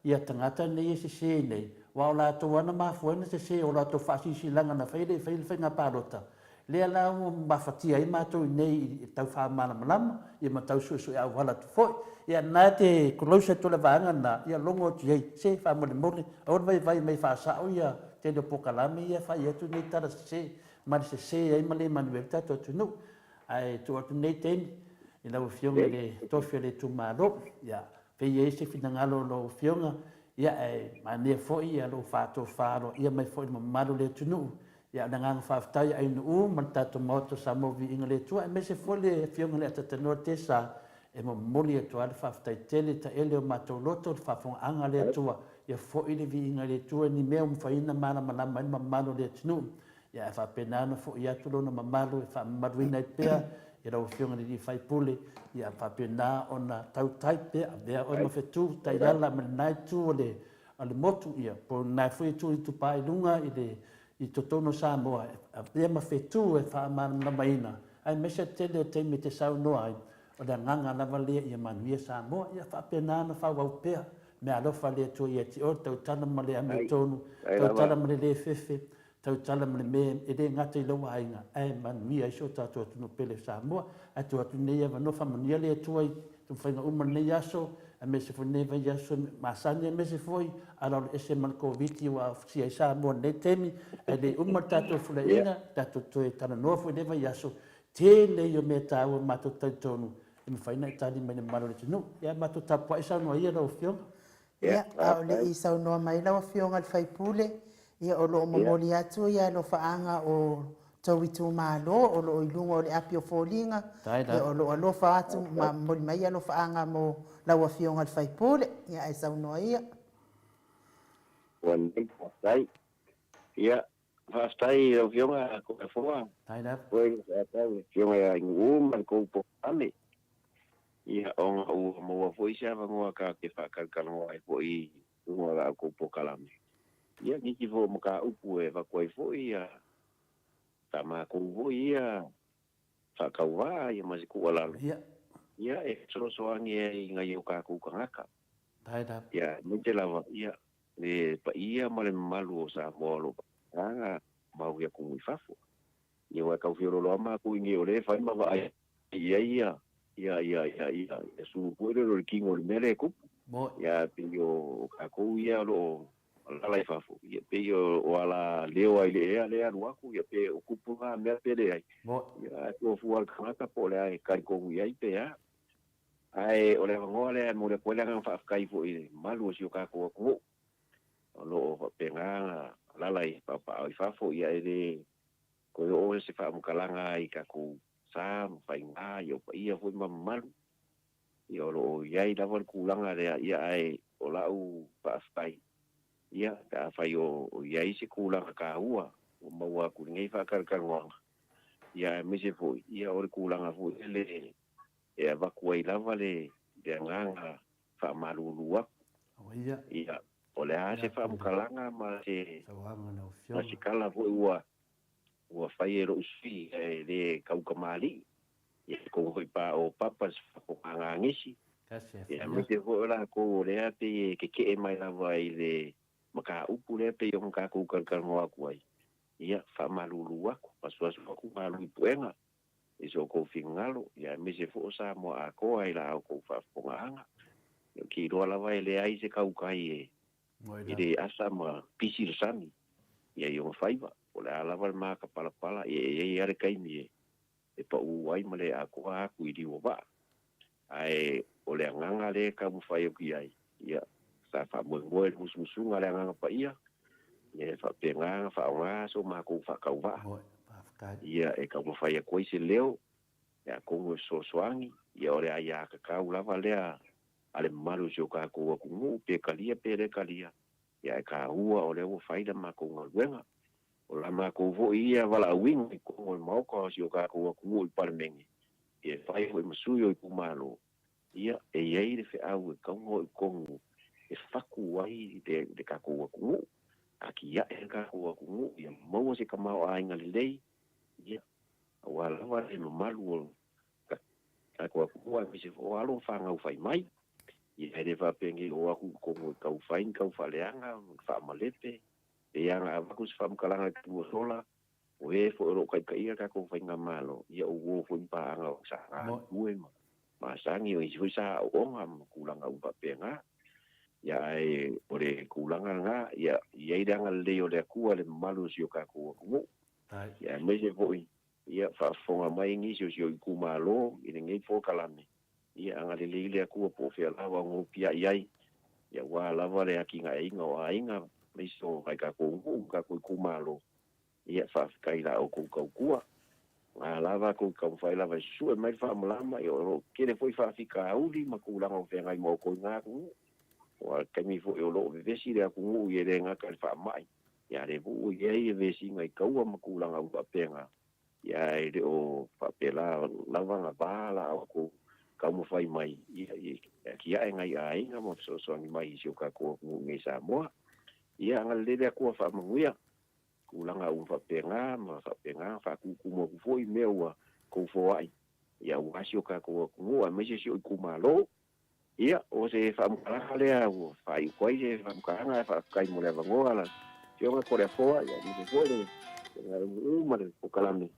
ia tangata nei se nei wa la to wana ma fo ne se o la to fa si langa na fa nga pa rota le ala ma fatia i matou nei tau fa malama ia ma tau su a wala tu foi ia na te close to le vanga na ia longo tu se fa mo le o vai mai fa sa o ia te do pokalame ia fa ia tu nei tara se ma se ai male manuel ta to tu no ai tu nei ten ina o fionga le to le tu malo ia pe ia se finanga lo fionga ia ai ma ne foi ia lo fa to fa lo ia mai foi ma malo le tu no ya nanga faaftai ai no man tato moto sa mo vi ingale tu me se fole fionga le tata norte sa e mo moli to al faaftai tele ta ele o mato loto fa fon anga le tu ya fo ile vi ingale tu ni me um faina mana mana ma malo le tu ya fa penano fo ya tu lo na malo fa madwina pe ya ro fionga di fai pule ya fa pena ona tau tai pe ave ona fe tu tai la me nai tu le al motu ia po na foi tu pai lunga ile i totono sa moa a pia ma fetu e fa man na maina ai me se te te me te sau no ai o da nganga na vale ia man via sa moa ia fa pena na fa wa pe me alo fa le tu ia ti o tau tana ma le ame tonu tau tana ma le fefe tau tana ma le me e de ngata i lo ainga ai man via i so ta tu no pele sa moa a tu ne ia no fa man ia le tu ai tu fa nga umma ne yaso a me se fone vai yaso ma sanya me se foi ala ese man covid wa si ai sa mo ne temi e de umma tato fule ina tato to e tana no foi de vai yaso te le yo me ta o mato tonu e me faina itali me maro le no ya mato ta po isa no ia no fio Ia, a o le i saunoa mai lawa fionga le faipule. Ia o loo mamoli atu ia lo faanga o tau i tu malo o loo ilunga o le api o fōlinga. Ia o loo alofa atu ma moli mai ia lo faanga mo lawa fionga le faipule. Ia e saunoa ia. Wan pastai. Ia, pastai o fionga ko e foa. Koe fionga ia ingu man ko po ame. Ia onga u mo foi sia vangoa ka ke fa kalkaloa e foi ngoa ko po kalame. Ia ni ki vo mo ka upu e va ko foi ia. Tama ko vo ia. Fa ka wa ia mas ko ala. Ia e so angi e ngai o ka ku kangaka. Ia mo te lava ia le pa ia male malu o sa molo. Anga mau ia ku fafo. Ia wa ka fioro lo ma ku ngi o le fa ma va ia. Ia, su puede lo kingo le mere ku. Ya pio ako ia lo la fa fu. Ya pio wala leo ai le aku ya pe okupu ga me pele ai. Ya ko fu al kanaka po le ai kai ko ia pe ya. Ai o le ngole mo le pole nga fa kai fu i malu si ka ko ko. Lo penga la pa ai fa fu ya ele ko o se fa mo kalanga ai ka ku sa fai nga yo ia foi mamalu yo lo ia da vol kulanga le ia ai o la u pa fai ia ka fai o ia se kulanga ka ua o maua ku ngai fa kar ngo ia me se foi ia o kulanga foi le e va ku ai lava le de nganga fa malu lua ia o le a se fa mukalanga ma se na se kala foi ua fai ro usi le kaukamali ia ko hoi pa o papas o anga ngisi ia me te vo la ko le ate ke mai la vai le maka upu le pe yo maka ku kan ngo aku ai ia fa malulu aku pasu aku malu puenga iso ko fingalo ia me se fo sa mo ako ai la ko fa ponga yo ki ro la vai le ai se kau kai e asa ma pisir sani ia yo faiva o le ala val maka pala e are kai mi e pa uai male aku i diwa ba ai o le nganga le ka mu fai ki ai ia sa fa mo musu ngale nganga pa ia e fa penga fa nga so ma ku fa ka wa ia e ka mu fai ko se leo ya ko mo so swangi ia o le ia ka ula vale ale malu jo ka ku mu pe kalia ia ka ua o le fai da ma ko ngwenga o la ma ko vo ia wala wing ko mo ko si o ka ko ku i parmengi e fai o masuyo i kumalo ia e ia de fe au ko ko e faku ai de ka ko ku aki ia e ka ko ku ia mo se ka mau ai ngalei ia wala wala no malu ka ko ku ai se o alo fanga u fai mai ia de va pengi o aku ko ka u fai ka u faleanga fa malete e anga aku se fam kalanga tu sola o e fo ro kai kai ka ko fainga malo ia o fo pa anga sa ue ma sangi o i sa o nga kulanga u pa penga ia e ore kulanga nga ia ida nga le o le ku ale malu si o ka ko mo ia me se fo ia fa fonga mai ngi si o ku malo i ngi fo kalame ia anga le ku po fe la wa ngo pia ia ia wa la va le aki nga inga o inga iso kai ka ko malo ia fa kai la o ko kua lava ko ka fai lava su mai fa malama yo kene foi fa fika uli makula ngo fe ngai mo ko nga ku o ka mi fo yo lo vesi le ku ngu ye le nga ka fa mai ya le bu ye vesi ngai ka u makula nga u penga ya e o fa pela lava nga bala o ko ka mo fai mai ia ki ai ngai ai nga mo so mai si o ka ko ngai sa mo ia ngal le ko fa manguia kulanga u fa penga fa ku mo ku foi meua ko fo ai ia u asio ka ko ku a me se ku malo ia o se fa mkala le a u fa i ko i fa mkala fa kai mo le vangola yo nga ko le fo ia ni ko le u ma le ko kalame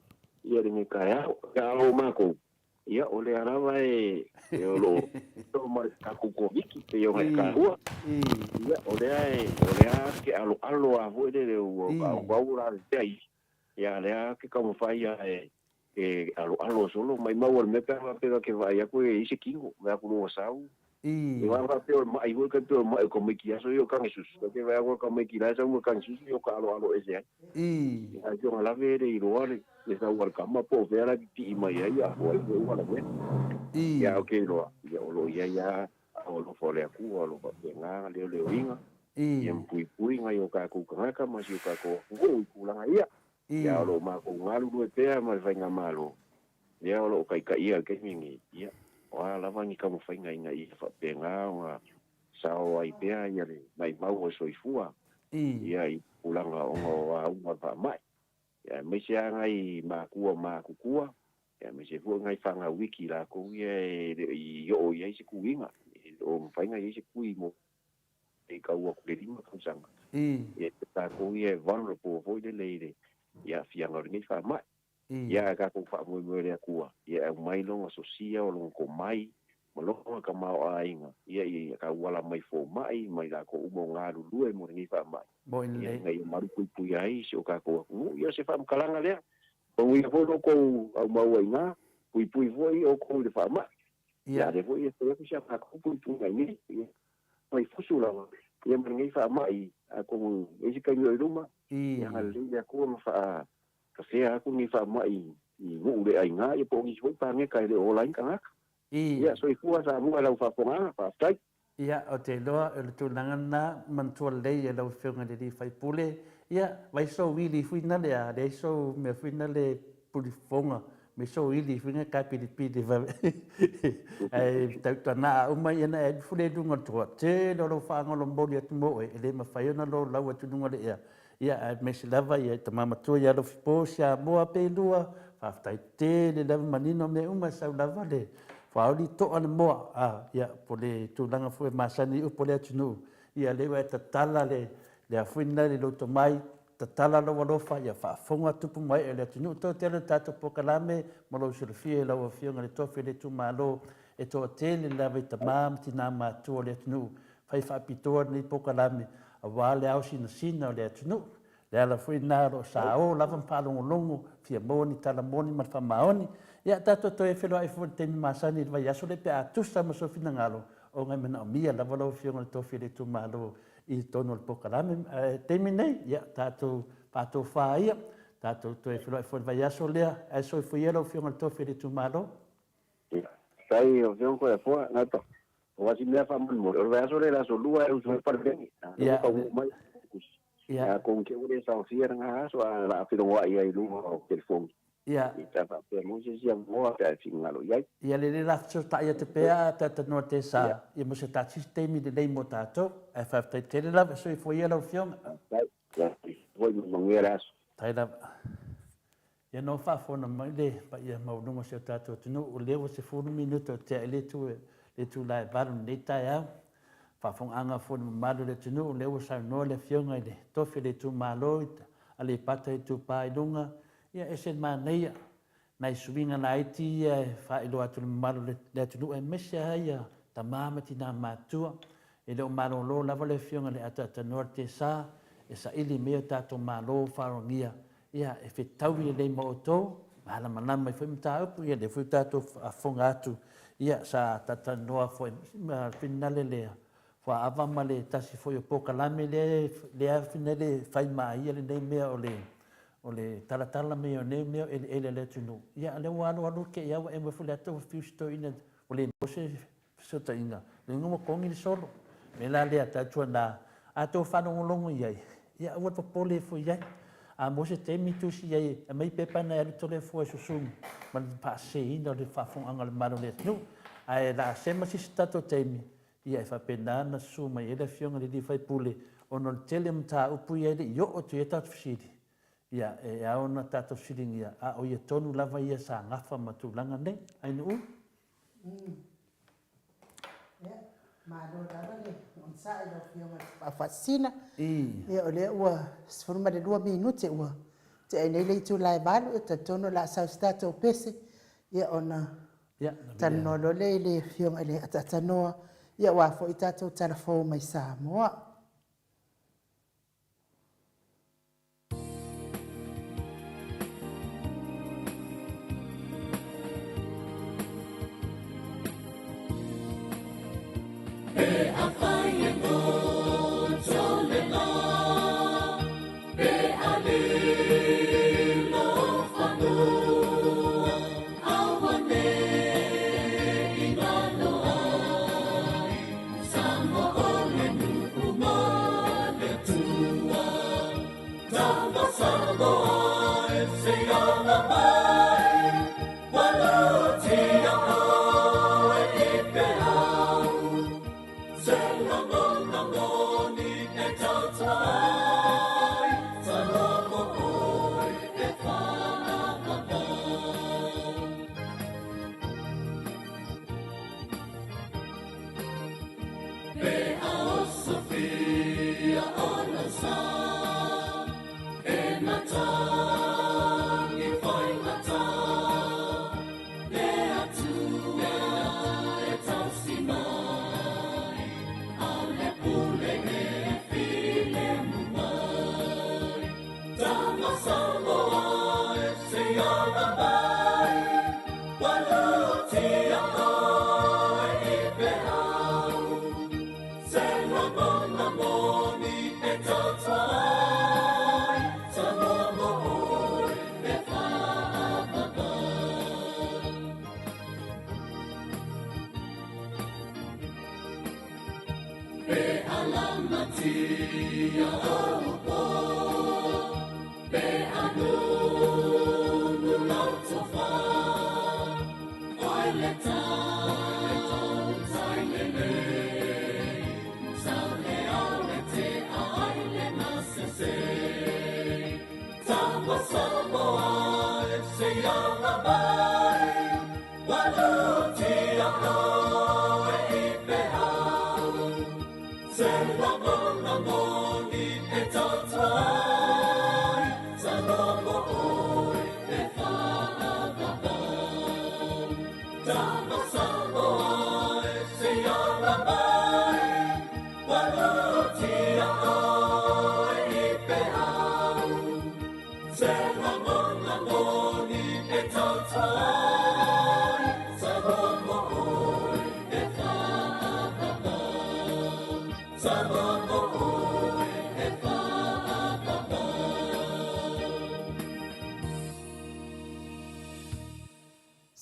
ia ni ka ya o mako ia o le arava e lo to mar ka ku ko viki pe yo ka ua ia o le ke alo a vo le o ura dei ia le ke como fai e alo solo mai mau me pe que vai a ko e ise kingo va ku no sau I. E wa fa pe o mai wo ka pe o mai ko me ki aso yo kan Jesus. Ke va wo ka me ki la sa mo kan Jesus yo ka alo ese. I. Ya yo la ve de ro ale. Le sa wa ka ma po ve la ti mai ya o wa la ve. Ya o ke lo. Ya o lo ya o lo fo le ku o lo pa pe nga le inga. Ia pui ngai o ka ku ka ma si o ka ko ngoi ku langa ia. Ia o lo ma ko ngalu do pe ma vai nga malo. Ia o lo kai ka ia ke mingi ia. Wa la va ni ka mo fai ngai fa pe nga nga sao ai pe ia le mai mau o soifua. Ia i ulanga o wa uma va mai. Ia me se ngai ma ku ia me se fu ngai fa nga wiki la ko ia i yo ia se kuinga. O fai ngai se kui mo e ka ua ke lima kausanga. E te tā kou ia vulnerable voi de leire. Ia fianga ringi wha mai. Ia ka kou wha mui rea kua. Ia au mai longa sosia o longa ko mai. Ma longa ka mao a inga. Ia i ka wala mai fo mai. Mai la ko umo ngā rulue mo ringi wha mai. Ia ngai maru pui ai se o ka kou. Ia se wha mkalanga lea. Kongu ia fo kou au mau ai ngā. Pui voi o kou le wha mai. Ia le voi e te sia ka kou pui ngai ni. Mai fusula ia mangi fa mai aku isi ka yo ruma ia hali ia ku ma fa ka fe aku ni fa mai i mu le ai nga i po ni so pa nge kai le online ka ia so i fu sa mu ala fa ponga fa tai ia o te loa e le tūlanga nā mantua lei e lau whiunga le li whai pule ia vai so wili whina le a le so me whina le puli whonga me so wili whina ka pili va ai tau na uma ia na e fule dunga tua te lo whaanga mboli atu mo e le ma whaiona lo lau atu dunga le ia me se lava ia ta mama tua ia lo fipo sia moa pe lua whaftai te le lava manino me uma sau lava le Whaori to ana moa ia po le tūlanga fue masani upo le atunu ia lewa e tatala le afuina le loto mai tatala lo walofa ia whaafonga tupu mai e le atunu to tele tato po kalame ma lo silofia e lau awhionga le tofi le tu malo e to tele lawa i tamam tina mātua le atunu whai whaapitoa ni po kalame a wale au sina o le atunu le ala fuina ro sa o lava mpalongolongo fia moni tala moni ma whamaoni ia tato to e whelo ai fu te masani vai aso le pe atusa ma so fina ngalo o ngai mena o mia lava lo fionga le tofi le tu malo i tono le pokalame te minei ia tato pato fa ia tato to e whelo ai fu vai aso lea ai so fu ielo fionga le tofi le tu malo sai o fionga ko e fua nato o wasi mea fa mo o vai aso le la so lua e uso par beni ia ia con que ure sa fiera nga aso la filo wa ia i luma o telefoni ia ita pa pe mo se sia mo ka fingalo ia ia le la so ta ia te pea ta ta no te sa ia mo se ta sistemi de lei mo tato e fa te tele la so i foi ia lo fiong ia voi mo ngeras tai la ia no fa fo na mai le pa ia mo no mo se tato tu no o levo se fu minuto te le tu la va le ta ia fa fo anga fo na malo le tu no levo sa no le fiong ai to fe le tu malo ale pata tu pa lunga ia ese manei nai suinga na iti fa ilo atu malu le atu e mesia ia tamama tina matua e le malo lo lava le fionga le ata norte sa e sa ili me tato malo farongia ia e fetawi le moto ala manama i foi mta upu ia le foi tato afonga atu ia sa tata noa foi finale le fa ava male tasi foi poka lame le finale fai mai ia le mea o le talatala me o ne me ele le tunu ia le walo ke ia e mo fule to fisto ina o le no se sota ina le ngomo kongi solo me la le ata tuana a to fa no longo ia o to pole fo ia a mo se te mi tu si ia e mai pepa na e to le fo so sum man pa se ina le fa fon angal maro le nu ai la se ma si stato temi ia e fa pena na suma ia le fionga le di fai pule o non telem ta upu ia yo o tu eta fsidi ia e aona tato siringia a o ia tonu lava ia sa ngafa matulanga nei ai no ma no lava le on sa ilo fiona a fascina e o le ua sforma de 2 minuti ua te ai nei le tu lai balu te tono la sa stato pese ia ona ia tanno lo le fiona le atatanoa ia wa fo itato telefon mai sa moa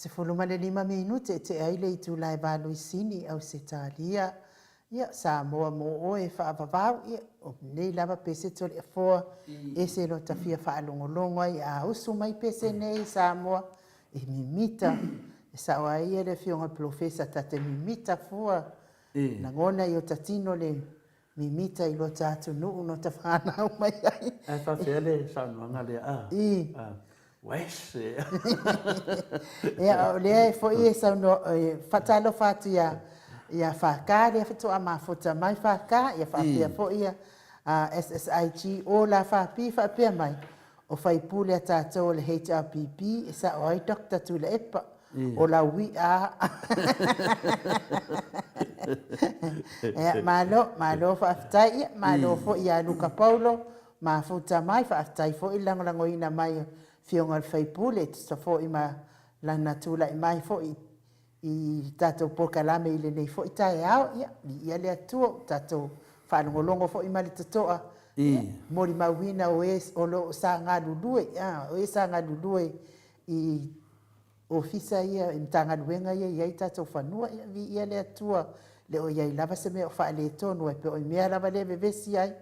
Se fuluma le 5 minute te ai le tu lai valu sini au se talia. Ia sa moa mo o e whaavavau ia o nei lava pese tole e foa e se lo tafia whaalongolongo ai a usu mai pese nei sa moa e mimita e sa oa ia le fionga profesa tate mimita fua na ngona i o tatino le mimita i lo tatu nuu no ta whanau mai ai. E whawhiale sa nuanga le a. Wese. Ia o lea e fo i e sa no whatalo whatu ia whaka rea whatua mafuta mai whaka ia whapia fo ia SSIG o la whapia mai o whaipule a tātou le HRPP e sa o ai Dr. Tula Epa o la ui a malo whaftai ia malo fo ia Luka Paulo mafuta mai whaftai fo i langolangoina mai fionga al whaipule sa fo i ma lana tula i mai fo i tātou pokalame i le nei fo i tae ao, ia le atua tātou whanongolongo fo i mali tatoa. Mori mawina o lo sa ngā lulue, o sa ngā lulue i ofisa ia, i mtanga luenga ia, i tātou whanua, ia le atua, le o iai lava se mea o whaale tonu, e pe o i mea lava le vevesi ai,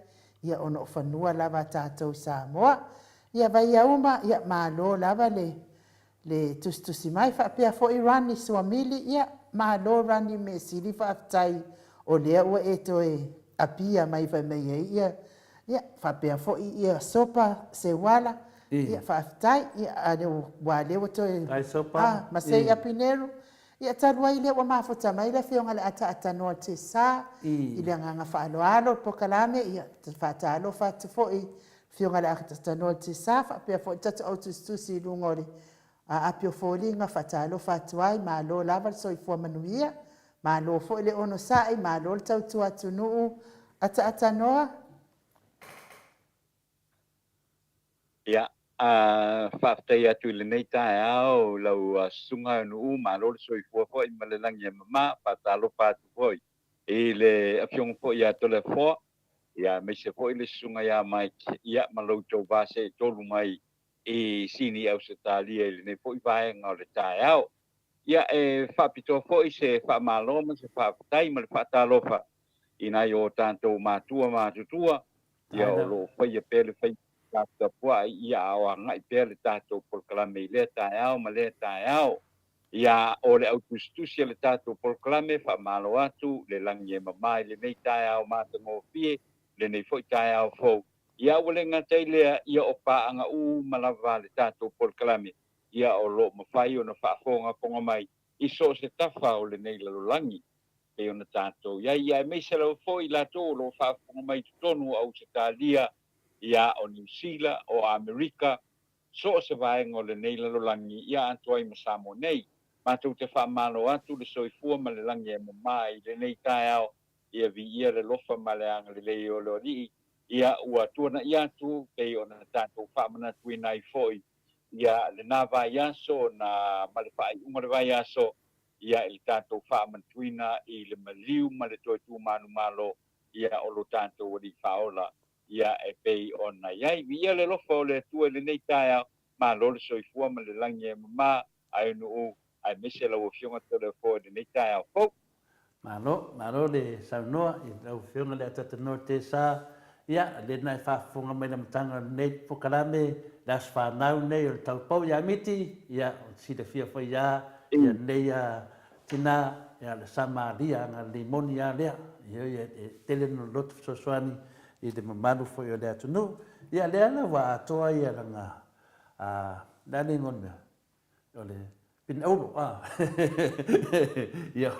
ia ono o whanua lava tātou Samoa. Ia vai auma, ia malo lava le tustusi mai whapea fo i rani suamili, ia malo rani me siri whaftai o lea ua e toe apia mai vai mei ia whapea fo i ia sopa se wala, ia whaftai, ia ane wale o toe masei apineru, ia talua i le ua mafota mai la fionga le ata noa te sa, i le nganga whaaloalo pokalame, ia whaatalo whatu fo i fionga le ata noa te sa, whapea fo i tatu au tustusi lungore, a apio folinga whatalo whatuai, ma lo lava so i fua manuia, ma lo fo ile ono sai, ma lo tau tua tunuu, ata noa. Ia, whaftai atu le nei tae au, lau sunga nuu, ma lo so i fua fo i malelangi e mama, whatalo whatu foi. E le afiong fo i ato le fo, ia me se fo i le sunga ia mai, ia ma lo tau vase tolu mai, e sini au se talia i ne fo i vaenga o le tae au. Ia e whapito fo i se whamaloma, se whaptai ma le whatalofa i nai o tātou mātutua, ia o lo whai a pēle whai tātua pua ia au a ngai pēle tātou polkalame i le tae au ma le tae au. Ia o le au tustusia le tātou polkalame whamalo atu, le langi e mamai le nei tae au mātango fie, le nei fo i tae au fau. Ia wale ngatai lea ia o paanga malawa le tātou polkalame. Ia o lo mawhai o na whaafonga konga mai. I so se tafa o le nei lalolangi. E o na tātou. Ia mei se lau fo i lato o lo whaafonga mai tutonu au se tālia. Ia o New Zealand o Amerika. So se vaenga o le nei lalolangi. Ia antuai masamo nei. Mātou te whaamalo atu le soifua ma le langi e mamai. Le nei tae au. Ia vi ia le lofa ma le anga le lei o lo rii. Ia ua tuana ia tu pe ona tātou whamana tuina i foi. Ia le nā vai aso na malewhai umare vai aso. Ia i tātou whamana tuina i le maliu ma le toi tū manu malo. Ia o lo tātou wadi whaola. Ia e pei ona iai. Ia le lofa o le tua le nei tae ma lo le soifua ma le langi e mama. Ai nu ai mese lau o fionga tole fo le nei tae au fau. Malo le saunoa i lau whiunga le atatanoa te sā. Ia, le nai whaafunga mai na matanga nei pokalame, las whanau nei o le taupau ia miti, ia, si le fia whai ia nei a tina, ia le Samaria, ngā limoni ia lea, ia tele no lotu sosoani, i le mamalu whai o le atunu. Ia lea la wa atoa ia langa, nani ngon mea, o le pin aulo ia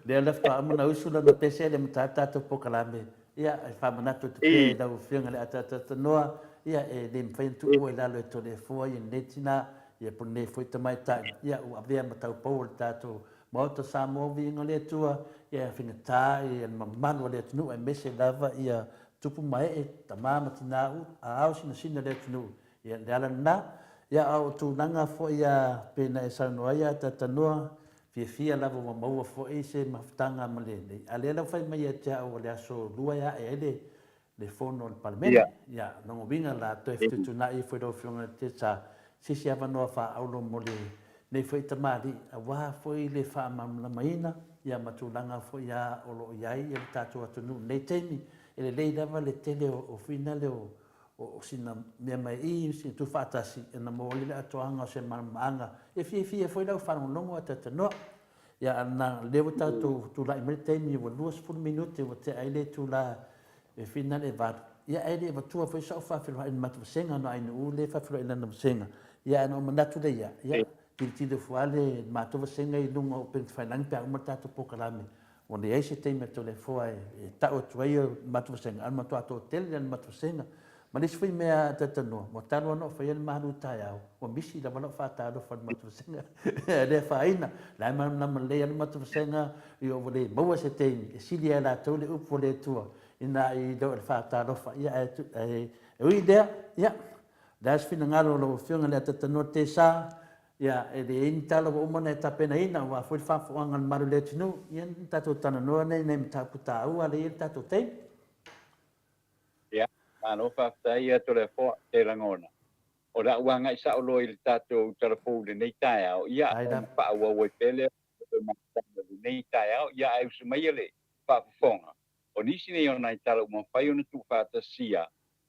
le la fa amana usula no pese le mata to pokalame ia fa manato te pe da ufinga le atata noa ia le mfentu o la le to le fo ia netina ia por ne foi tamai ta ia o avea mata po tato moto sa mo vinga le tua ia finga ta ia mamano le tunu e mese lava ia tupu mai e tamama tina u a au sina le tunu ia le ala na ia au tunanga fo ia pena e sanoa ia tatanoa fia lava maua fo e se maftanga malele ale la fai mai te au le aso lua ia e le fono al parlamento ia no vinga la to efte tuna i foi do fiona te sa si ava no fa aulo mole nei foi tamari a wa foi le fa mam la maina ia matulanga fo ia o lo ia i tatu atunu nei temi ele le dava le tele o finale o sina mea mai i si tu fatasi e na mo le atoanga se manga e fia foi lau fa longo ata no ya na levo ta tu la me temi o 2 minuti o te aile tu la e finale va ya ele va tu foi so fa filo in matu senga no ai no le fa filo in na senga ya no manatu le ya pilti de fuale matu senga i lunga o pen fainang pe uma ta tu pokalame onde ai se temi to le foi ta o tuaio matu senga al matu ato tel al matu senga ma nisi fai mea tatanoa mo talo ano fai ana mahanu tai au o misi la mana fatalo fa matusenga le faina la mana le ana matusenga i o le maua se tei e sili ala to le upo le tua ina i do le fatalo fa ia e ui dea ia das fina ngalo lo fiona le tatanoa te sa ia e le intalo o mana ta pena ina wa foi fa fo ngal maru le tinu ia tato tananoa nei nei taputa au ale tato tei ano whaftai ato le fo te rangona. O ra wanga isa o loi le tatou telefou le nei tai au, ia o whaaua wai pele o matanga le nei tai au, ia au sumai le whaafonga. O nisi nei o nai tala uma whai o na tu whaatasia,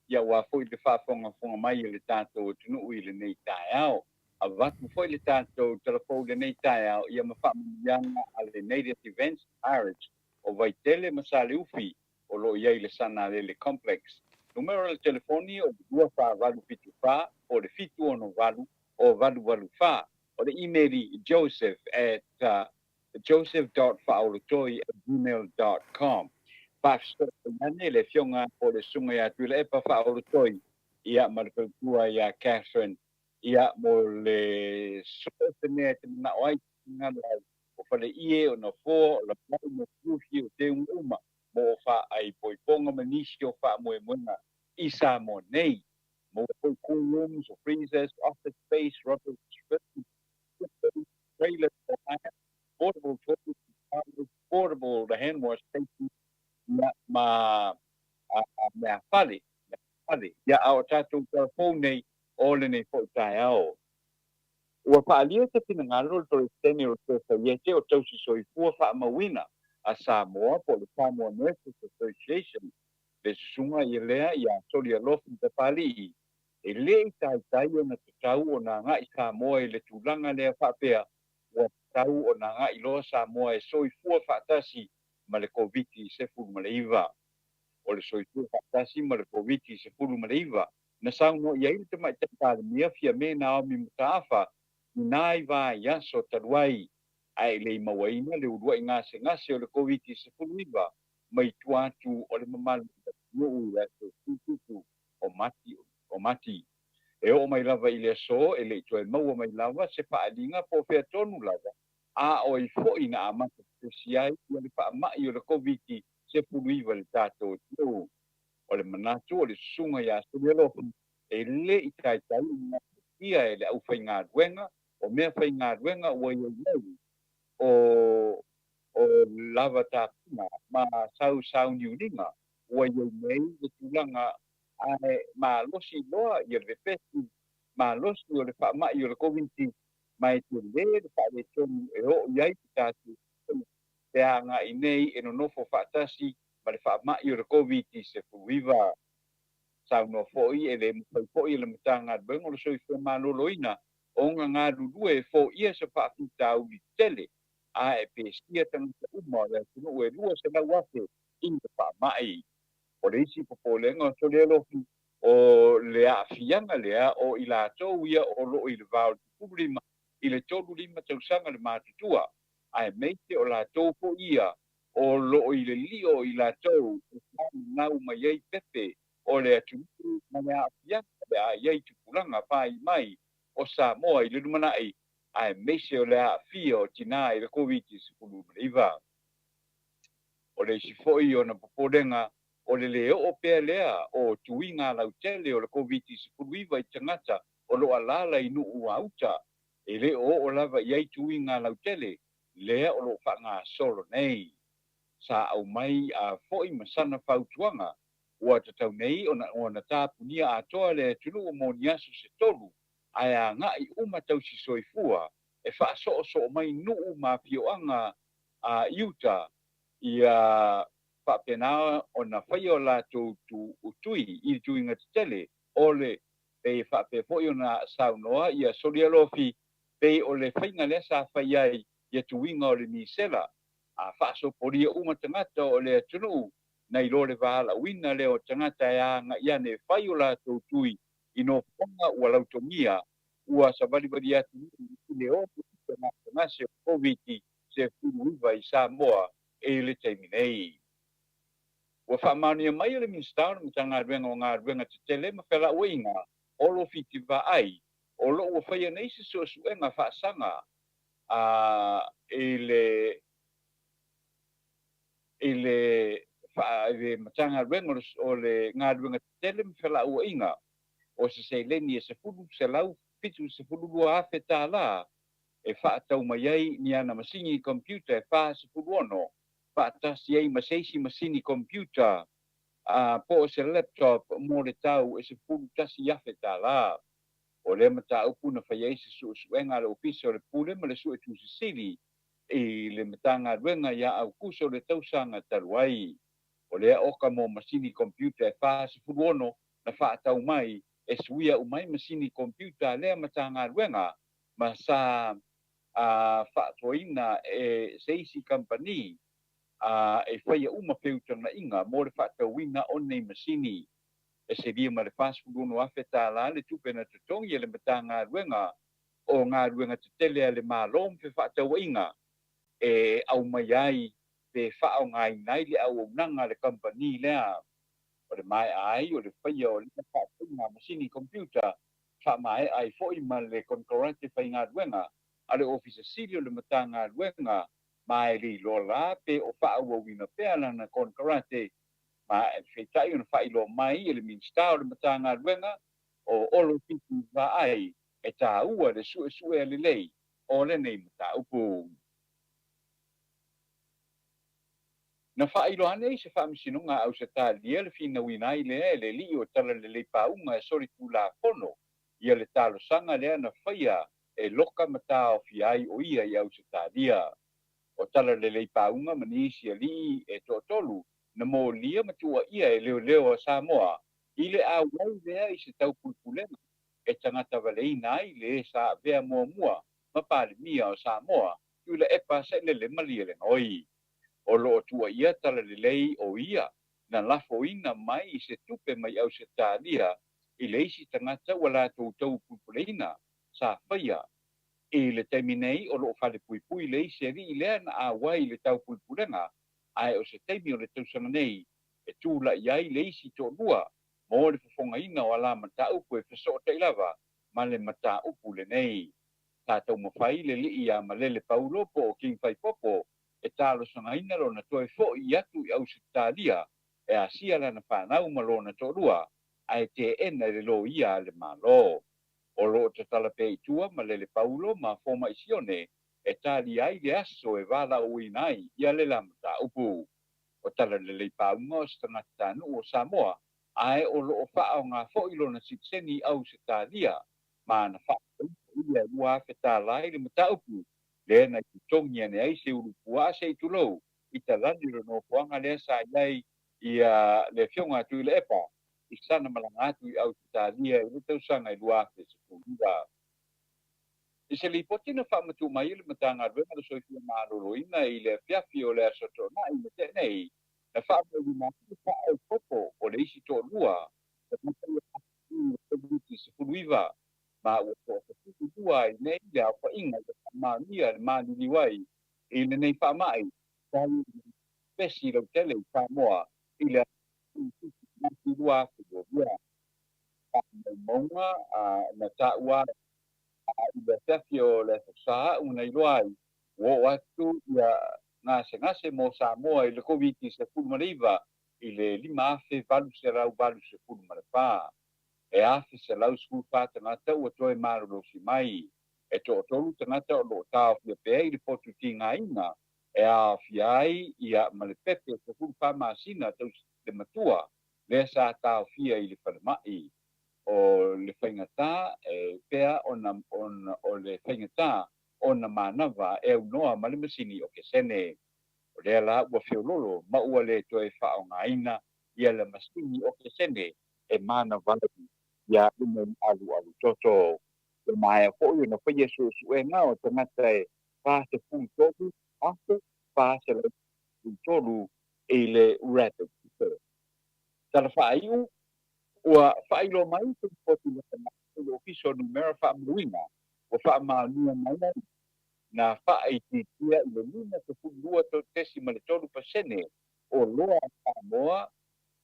ia wa foi le whaafonga fonga mai le tatou tunu ui le nei tai au. A watu foi le tatou telefou le nei tai au, ia ma whaamuyanga a le Native Events Pirates, o vai tele masale ufi, o lo iai le sana le complex. Numero le telefoni o 254 o le fitu ono valu o valu o le emaili Joseph at joseph.faolotoi@gmail.com. Pastor nane le fionga o le sunga ya tu le pa faolotoi ia marpetua ia Catherine ia mo le sotene na oi ngala o fale ie o na fo la pa mo fufi o te uma mo fa ai poiponga manisio fa moemoenga isa mo nei mo cool rooms or freezers, office space, rubber trailers, portable toilets, portable the hand wash station ma me fali ya au tatu phone nei all nei fo tai au ua paalia te pinagalo to tene o te whaiete o tausi soi fua wha mawina a Samoa po le Samoa Nurses Association le sunga i lea i a soli alofi te pali e le i tai o na te tau o na ngā i Samoa i le tūlanga lea whapea ua tau o na ngā i loa Samoa e soi fua whaatasi ma le COVID-19 se fulu ma le iwa o le soi fua whaatasi ma le COVID-19 se fulu ma le iwa na sauno i aile te mai te tāle mia fia me na o mi mutaafa nai va ya so taruai ai le mawaina le urua inga se ngase o le COVID se fuliva mai tuatu o le mamalu no la tu o mati e o mai lava ile so e le toi mau mai lava se pa alinga po fe tonu lava a o i fo ina amata se ai o le pa mai o le COVID se fuliva le tato tu o le manatu o le sunga ya so le lo e le i tai ia e le au whainga ruenga o mea whainga ruenga ua iau o lava tāpuna ma sau niuringa ua iau nei le tūlanga ai ma losi loa i le pesi ma losi o le whaamai o le COVID mai te le whaare tonu e o iai tātu te anga i nei e no nofo whaatasi ma le whaamai o le COVID-19 sau no foi e le foi le matanga bengo le soi fe maloloina o ngā rurue fo ia se whaafitau i tele a e pe skia tanga uma le tunu e lua se la wafe in te whaamai o le isi popolenga so le lofi o le a fianga le a o i la tau ia o lo i le vau publima i le tolu lima tausanga le mātutua a e meite o la tau po ia o lo i le lio i la tau ngau mai ei pepe o le atu na me a fianga le a iei tupulanga pai mai o Samoa i le rumanai a e meise o le a fia o tina i le COVID-19 o le isi foi o na popolenga o le leo o pea lea o tuinga lau tele o le COVID-19 i tangata o lo alala i nuu auta e le o lava iei tuinga lau tele lea o lo whanga solo nei sa au mai a foi masana fautuanga ua tatau nei o na tāpunia atoa le tunu o moniasu se tolu ai a ngai uma tausi soifua e whaaso mai nuu mapioanga a iuta ia whapena o na whai o la tu utui i tuinga tele o le pe whape foi o na saunoa ia solialofi pe o le whainga le sa whai ai ia tuinga o le misela a whaaso poria uma tangata o le tunu nei lo le vala wina le o tangata ya nga ia ne whai o la tu utui i no whanga ua lautomia ua sa bali atu le o na se COVID se furuiva i Samoa e le teiminei. Ua whaamania mai le minstau na ngā ruenga te tele ma whela uinga o lo fitiva ai o lo ua whaia nei se so suenga whaasanga le matanga ruenga o le ngā ruenga te tele ma whela uinga o se leni e se fulu se lau pitu se fulu lua afe tā la e whaatau mai ai ni ana masini computer e wha se fulu ono whaatasi ai maseisi masini computer po se laptop mo le tau e se fulu tasi afe tā la o le mata upu na whai ai se suenga le ofisa o le pule ma le su e tu se sili e le matanga ruenga ia au kuso le tausanga taruai o le oka mo masini computer e wha se fulu ono na whaatau mai e suia umai masini computer lea matanga ruenga ma sa whaatoina e seisi company e whaia uma peutanga inga mo le whaatauina o nei masini e se lia ma le whaasfuruno afe tā la le tupena tutongi e le matanga ruenga o ngā ruenga te tele le mālom pe whaatauina e au mai ai pe whaao ngai nai le au nanga le company lea o le mai ai o le whaia o le whaatauina masini computer wha mai ai foi ma le concurrente whai ngā ruenga a le ofisa sili o le matanga ruenga mai li lola pe o whaau wina pea lana concurrente ma e whetai o whai lo mai e le minsta o le matanga ruenga o olo pitu wa ai e tā ua le sue le lei o le nei mata upu. Na whailo ane se whaamisinonga au se tā lia le fina winai le li o tala le le paunga e sori tu la pono ia le talo sanga lea na whaia e loka mata o fiai o ia i au se tā lia. O tala le le paunga manisi a li e totolu na mo lia matua ia e leo Samoa i le a wai lea i se tau pulpulema e tangata valei nai le sa vea mua ma pali mia o Samoa tu le epa se le malia le ngoi. O lo tua ia tala le lei o ia na lafo ina mai i se tupe mai au se tālia i le isi tangata wala tau pulpuleina sa whaia i le teiminei o lo whale pui le isi ari i lea na a wai le tau pulpulenga ai o se teimi o le tausanga nei e tūla iai le isi tō lua mo le whafonga ina o ala mata upu e whaso te lava ma le mata upu le nei tātou mawhai le li ia ma le paulo po o king whai popo e tālo sanga ina lo na toi fo i atu i au se tālia e a sia lana whanau ma lo na tō lua ai te ena le lo ia le malo o lo te tala pe itua ma le paulo ma foma isione e tali ai le aso e wala o inai ia le lamata upu o tala le paunga o stanga tanu o Samoa ai o lo whao ngā fo ilo na sitseni au se tālia ma na whao ia ua fe tālai le mata upu le na ki tongi ane ai se uru pua se tulo i talani no puanga le sa dai ia le fionga tu le epa i sana malanga atu i au talia i tau sanga i luake se kuiva i se li potina fa matu mai le matanga venga le soifia maroro ina i le fiafi o le asoto na i le tenei na fa mo ma fa au popo o le isi to lua se kuiva ma o ko se lua i nei le fa inga ma nia ma ni wai i le nei fa mai fa pesi lo tele fa moa i le lua ko ia monga na ta ua i le fiafi o le sa una i loai o atu ia ngase mo Samoa i le koviti se fulmariva i le 5 afe valu se rau valu se fulmariva e afe se lau skul pa tangata ua toe marolo si mai e to tolu tangata o lo tau fia pe i le potu tinga ina e a fiai ia male pepe se fulpa masina tau le matua le sa tau fia i le whalemai o le whaingata e pea o le whaingata o na manawa e unoa male masini o ke sene o le ala ua whiololo ma ua le toe whao ngaina ia le masini o ke sene e manawa ia ina alu toto le mai ko yo na fa yesu su e na o tangata e pa se fu tobu afe pa se le fu tobu e le rapid tala fa iu ua whailo mai te poti le tanaka o fiso numera wha mruina o wha maanua mai na wha i titia i le luna te pulua to tesi ma le tolu pasene o loa Samoa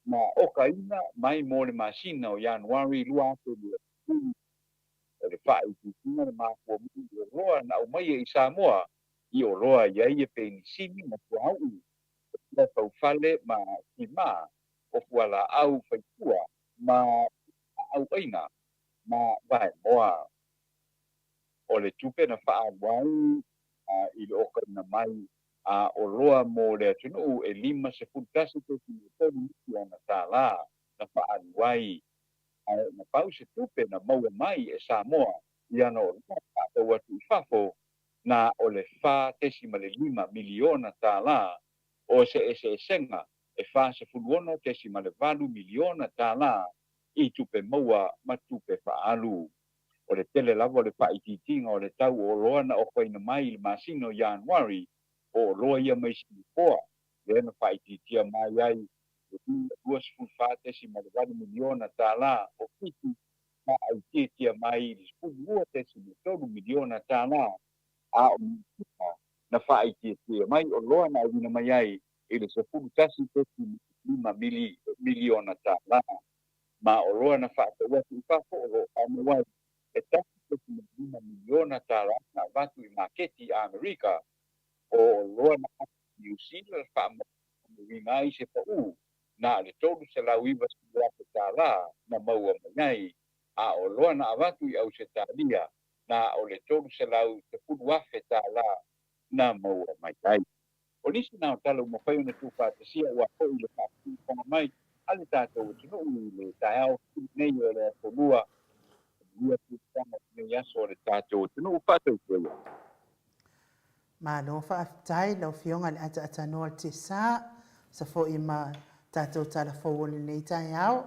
na okaina mai mo le masina o Januari lua ate le le wha i titia le mākua mui o loa na o mai i Samoa i o loa iai e penisini ma kua au le tau fale ma kima o fuala au whaitua ma au aina ma vai moa o le tupe na wha wai i le oka na mai o loa mo le atunu e 5 se futasi te tonu i ana tala na wha wai na pau se tupe na maua mai e Samoa i ana o loa o watu fafo na o le wha tesi ma le 5 miliona tala o se senga e wha se fuluono tesi ma le 4 miliona tala i tupe maua ma tupe whaalu. O le tele lava o le whaititinga o le tau o loa na o koina mai le masino Januari o loa ia mai sinipoa. Le na whaititia mai ai e 2.4 tesi ma le 4 miliona tala o kiti na au titia mai le 2 tesi ma 3 miliona tala a o na whaititia mai o loa na awina mai ai i le 10 tasi tesi 5 miliona tala. Ma o loa na whaataua tu whako o loa amuai e taku teki na 5 miliona tala na watu i maketi a Amerika o loa na New Zealand whaamawinga i se pau na le tolu se lau iwa si wate tala na maua manai a o loa na watu i au se talia na o le tolu se lau te pulu afe tala na maua manai. O nisi na o tala umawhai na tu whaatasia ua hoi le whaatu mai ale tātou tino le tai au nei o le polua ia tu tama nei aso le tātou tino whātou tue. Ma no whaafitai lau fionga le ata noa te sa fo i ma tātou tala fōu le nei tai au.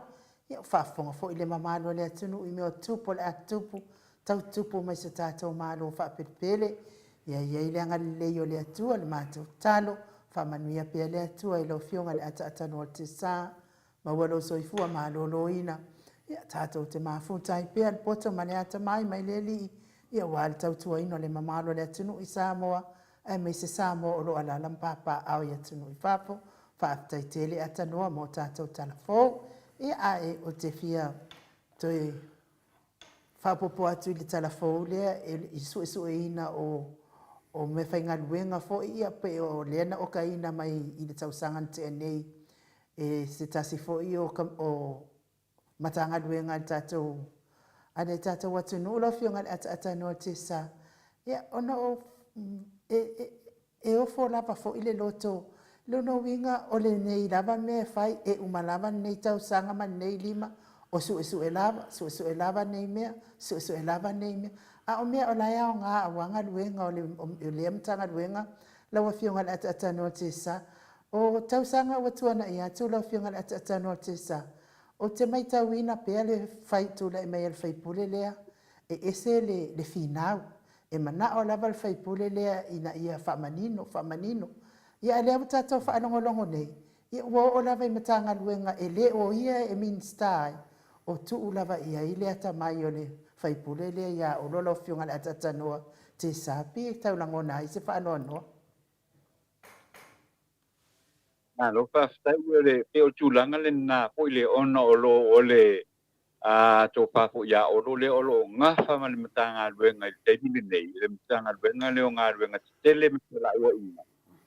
Ia whaafonga fo i le mamalo le atunu i meo tupo le atupu, tau tupu mai sa tātou malo whaapiripele. Ia i le angali leo le atua le mātou talo, whaamanuia pia le atua i lau fionga le ata noa te ma walo soifua ma loloina ia tātou te mafutai pia le poto mane ata mai le li ia wale tautua ino le mamalo le atunu i Samoa e me se Samoa o lo ala lampapa au i atunu i fafo whaafitai tele ata noa mo tātou talafou ia ae o te fia toi whapopo atu i le talafou lea i su e ina o me whainga luenga fo ia pe o leana o ka ina mai i le tausangan te nei e se tasi fo i o matanga luenga tātou ane tātou watu nula fionga ata no te sa ia ona o e ofo lava fo i le loto lono winga o le nei lava me fai e umalava nei tausanga ma nei 5 o su e lava nei mea su e lava nei mea A o mea o lai au ngā awanga luenga o le amtanga luenga lawa fionga le ata no te sa. O tausanga wa tuana i atu lawa fionga le ata no te sa. O te mai tauina pea le fai tula e mai al fai pule lea e ese le finau. E mana o lava le fai pule lea ina ia whamanino. Ia lea mutato whaanongolongo nei. Ia ua o lava i matanga luenga e le o ia e minstai. O tu lava ia i lea ta mai o le fai pule lea ia o lolo fionga le ata noa te sapi e tau langona i se whaanoa. Na lo fa stai le pe o tulanga le na po le ona o lo o le a to pa po ya o lo le o lo nga fa ma le matanga luenga i te mini nei le matanga luenga le o nga luenga tele me la o ina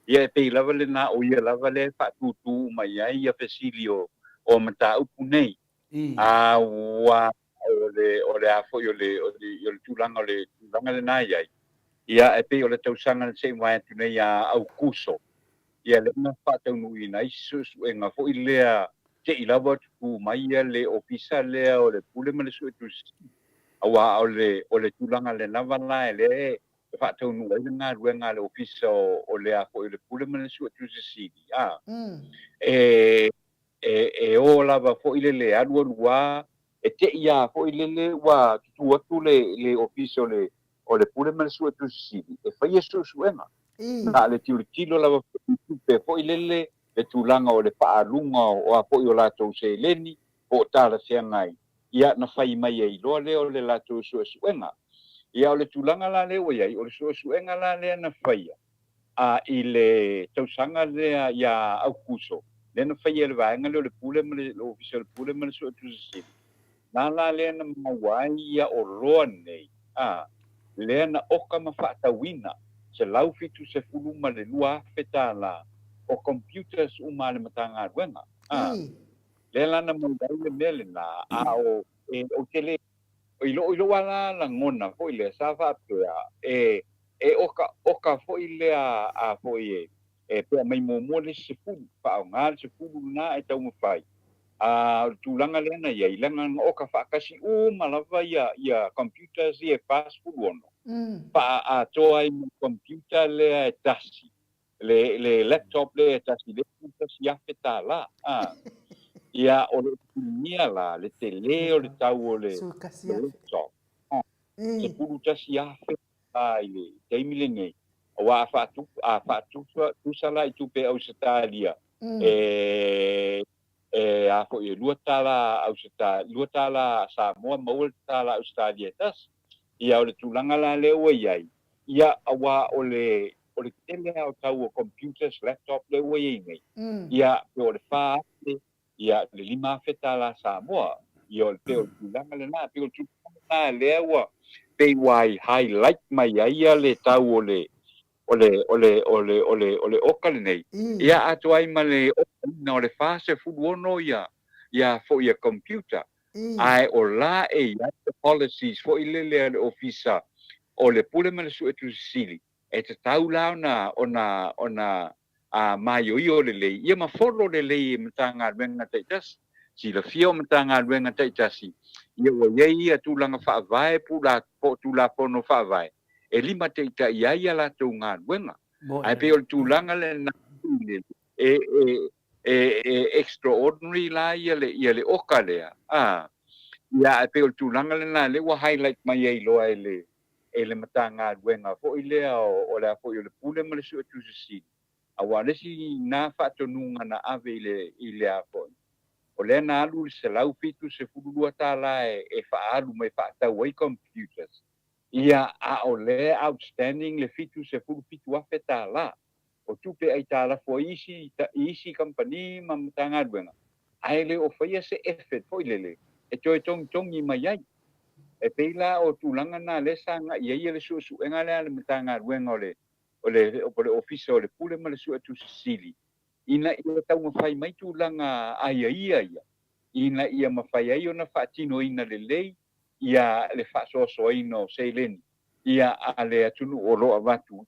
ia pe lava le na o ia lava le fa tu mai ai ia fesilio o mata upu nei a wa o le a fo yo le tulanga le na ia e pe o le tausanga le se mai tu nei a au kuso ia le na whātau nui nei susu e ngā fo i lea te i lawa tuku mai ia le ofisa lea o le pule ma le su e tusi. Awa o le tulanga le nawa lai le e whātau nui le ngā rua ngā le ofisa o lea fo i le pule ma le su e tusi sidi. E o lawa fo i le arua rua e te ia fo i le wa tutu atu le ofisa o le pule ma le su e tusi sidi. E whaia susu e ngā. Na le tilo lava pe fo ilele le tulanga o le paalunga o a fo o latou se leni o tala se ngai ia na fai mai ai lo le o le latou suenga ia o le tulanga la le o ia o le suenga la le na fai a ile tausanga le ia au kuso le na fai le vaenga le pule le official pule le so tu si na la le na mawai ia o roa nei le na oka mafatawina se lau fitu se fulu ma le lua fetala o computers uma le matanga ruenga. Le lana mandai le mele na o tele o ilo wala la ngona fo ile sa fa pea oka fo ile a fo e pe mai mo le se fulu pa ngal se fulu na e tau mafai. Tulanga le na ia ilanga oka fa kasi malava ia computers ia fast food ono. Pa a toa i computer le tasi le laptop le tasi le tasi afeta la ia o le nia la le tele o le tau o le laptop se pulu tasi afeta ile teimile nei o a fatu tu sala i tu pe Australia a fo i lua tala Samoa maul tala Australia tas ia o le tulanga la le o iai ia awa o le tele au tau o computers laptop le o iai nei ia o le fa ia le lima feta la Samoa ia o le tulanga le na pe o tulanga le wa pe wai highlight mai ia le tau o le oka le nei ia atu ai ma le o le fa se fuono ia fo ia computer ai o la ia policies fo ile le ofisa o le pule ma le su e tu sili e te tau la ona a mai o le ia ma folo le lei mtanga venga te tas si la fio mtanga venga te tasi ia o ia tu langa fa vai tu la pono fa vai e lima te ita ia la tu ngā venga ai pe o tu langa le na extraordinary la ia le oka lea ia pe o tulanga le na le wa highlight mai ai loa ele matanga wenga fo ile o le fo ile pule ma le su tu si a wa le si na fa to nunga na ave ile a fo o le na alu se lau fitu se fulu tala e fa alu mai fa ta way computers ia a o le outstanding le fitu se fulu fitu a feta la o tu pe ai tala fo isi company ma matanga wenga ai le o fa se effort fo ile e toi tong i mai ai e peila o tulanga na le sanga ia le su enga le matanga wenga o le office o le pule ma le su tu sili ina ia tau mafai mai tulanga ai ia ina ia mafai ai ona fatino ina le lei ia le fa so ino seilen ia ale atunu o lo avatu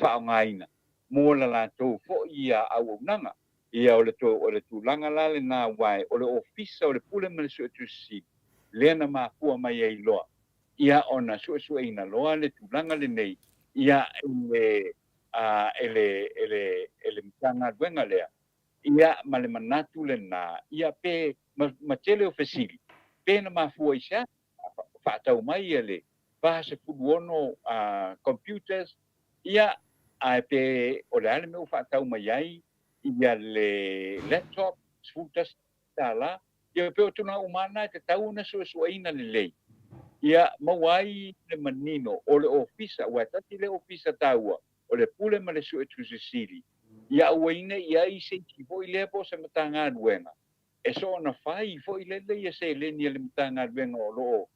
fa ngaina mo la to fo ia au nanga ia o le tulanga la le na wai o le office o le pule ma le su tu sili lena ma fu mai ai loa ia ona suʻesuʻeina loa le tulaga lenei ia ele matagaluega lea ia ma le manatu lenā ia pe ma tele o fesili pena mafua i se a faatau mai ia le pasepuluono computers ia ae pe o le ale me ua faatau mai ai ia le laptop sefulutasi tālā ia pe o tunau mana te tau na suʻesuʻeina lelei ia maua ai le manino o le ofisa ua tasi le ofisa taua o le pule ma le suʻetusesili ia ua ina ia i seisi foʻi lea po se matagaluega e so ona fai foʻi lele ia seleni le matagaluega o loo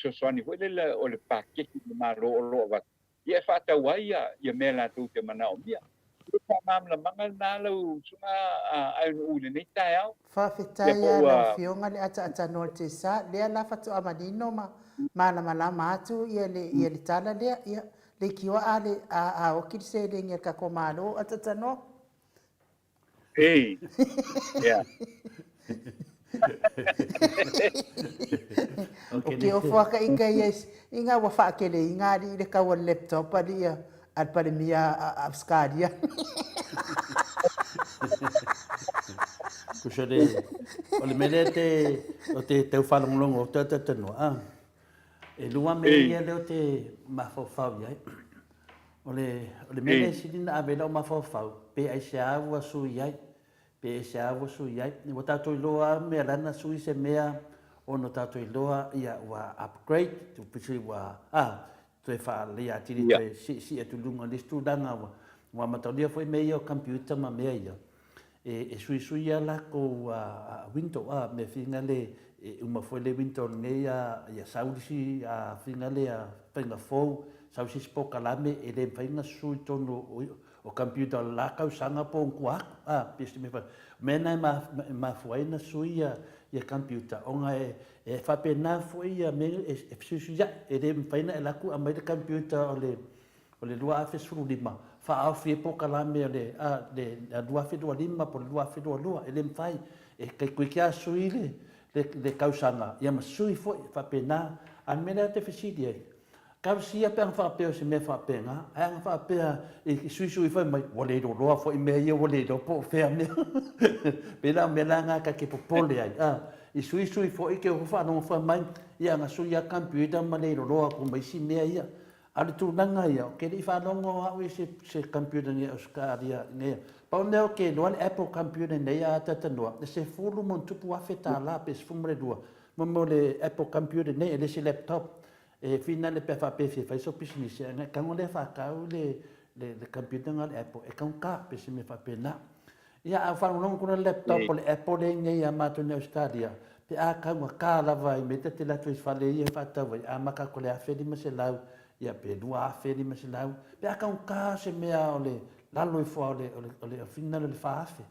soasoani foʻi lele o le pakeki le malo o loo avatu ia e faatau ai ia mea latou te manaʻomia ia faamamalamaga na lau suga aenuʻu lenei taeao Whawhitai a lau whionga le ata no te sa, lea la whatu a manino ma malama atu ia le tala lea, ia le kiwa a oki se le ngia kako malo ata no. Ei, yeah. Okay, o whaka ika yes, inga wa whakele, inga li le kawa laptop ali ia, al pare mia a skadia. Kusore, o le mele o te tau whalonglongo o te tanoa. E lua me ia leo te mawhawhau iai. O le mele sirina a vela o mawhawhau, pe ai se awa su iai, pe se awa su iai. Ni o tātou iloa mea lana sui se mea o no tātou iloa ia wa upgrade, tu pisi wa, tu e wha lea tiri tu si e tulunga listu danga wa mataulia foi mea o computer ma mea ia. E sui ala ko window me finga le uma foi le window ne ya saudisi finga le finga fo sausi spoka lame e le finga sui tono o computer la ka sanga po kwa piste me fa mena ma foi na sui ya computer onga e fa pena foi ya me e sui ya e le finga la ku ama le computer o le lua fe suru lima fa au fi po kala me le lua fe do lima po lua fe do lua ele mfai e kai ku kia suile le kausanga ia ma sui fo fa pena an mena te fesidi ka sia pe fa pe se me fa pena an fa pe e sui fa mai wole do lua fo me ia wole do po fe me pena me la nga ka ke po pole ai i sui fo i ke fa no fa mai ia nga sui ya computer ma le do lua ko mai si me ia ale tu nanga ia ke li fa longo a se computer ni Australia ne pa no ke no Apple computer ne ya tata no se fulu mon tu pu afeta la pe fumre dua mo le Apple computer ne le se laptop e fina le pe fa pe fa so pisni se ne ka mo le fa ka le computer ngal Apple e kan ka pe se me fa pe na ia a fa longo con le laptop le Apple le ne ya ma tu ne Australia pe a ka mo ka la vai metete la tu fa le ia fa ta vai a ma ka ko le a fe di me se lau ia pe lua afe li masilau pe aka un ka se mea o le lalo i fua o le fina le faafe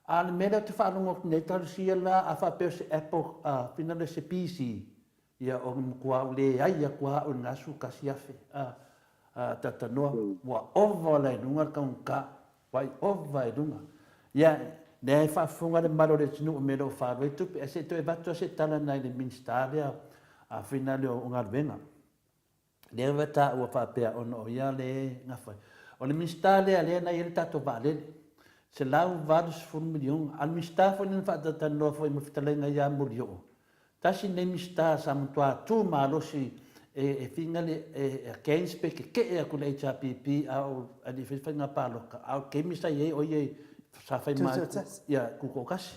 a le mele te whaanongo nei taru sia la a wha peo se Apple fina le se PC ia o kua o le ai a kua o ngasu kasi afe tata noa wa ova le nunga ka un ka wai ova e nunga ia ne fa funga le malo le tinu o melo fa ro tu pe se to e vato se tala nai le ministaria a fina le o ngarvenga le vata o fa pe ono ia le ngafa o le mistale ale na ile tato vale se lau vados fun milion al mistafo ni fa tata no foi mo fitalenga ia mulio tasi ne mista samtua tu malosi e finale e gains pe ke e ku le HPP au ali finga palo au ke mista ye o ye sa fai mai ia ku ko kasi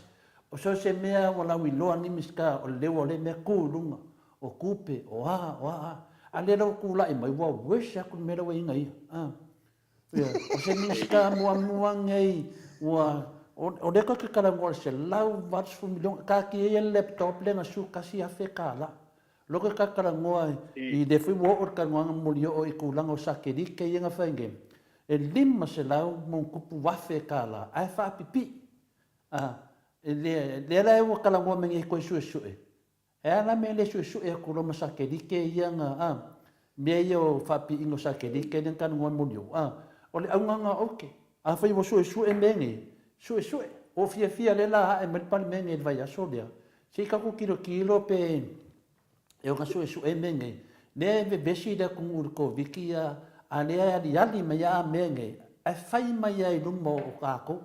o so se mea wala wi lo ni miska o le o le me ku lunga o kupe o ale lo kula i mai wa wish aku me lo ingai ya o se miska mua ngai wa o de ko ke kala ngol se lau vats fu milion ka ki e laptop le na su kasi afe kala lo ke ka kala ngoi i de fu wo or ka ngwa mulio o i kulang o sakedi ke yenga fenge e limma se lau mon kupu wafe kala ai fa pipi le la e kala ngwa mengi ko su e ana me le su e ko lo masakedi ke yenga me yo fa pi ingo sakedi ke den kan ngwa mulio o le aunga oke a fa i wo su e mengi su o fia le la e mal pal menge vai a solia se ka ku kilo pe e o ka su e menge ne ve besi da kung urko vikia ale ali maya menge ai fai maya i lumo o kako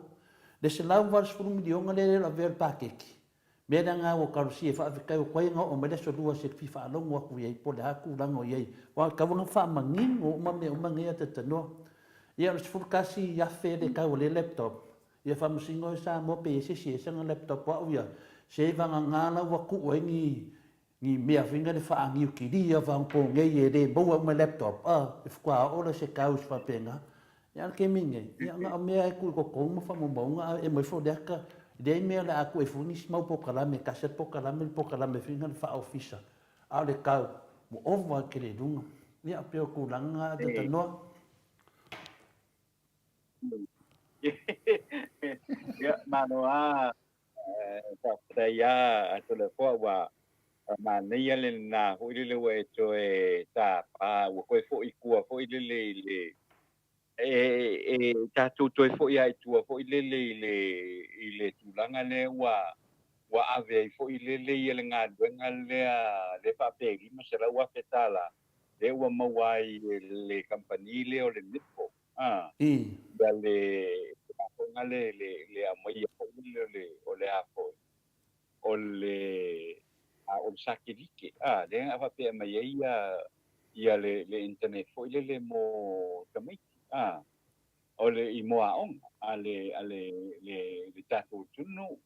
le se lau var spulu mi dionga le la ver pakeki me da nga o karusi fa fa kai ko nga o me so dua se fifa lo ngo ku ye po la ku lango ye wa ka wona fa mangin o ma me o mangia te tano ia le spulu kasi ya fe de ka o le laptop ia fa musingo sa mo pe se se nga laptop wa uia se va nga la wa ku o ni mea finga le fa ngi ki dia va po nge ye de bo o me laptop if kwa o le se ka us fa penga ya ke minge ya nga me ku ko mo fa mo nga e mo fo de ka de me la aku e funi mau po kala me kaset po kala me finga fa office a le ka mo over ke le dunga ni a pe ku langa de tano ya mano ya atole po wa ni le na hu le we to ta pa wo ko fo ikua fo le ta tu to fo ya tu fo le tulanga le wa ave fo le nga dwenga le pa pe gi ma sera wa fetala le wa mawai le company le o le nipo dale le amoi o le afo o le o sakirike le ava pe mai ia le internet fo le mo tamai o le i moa on le tatu tunu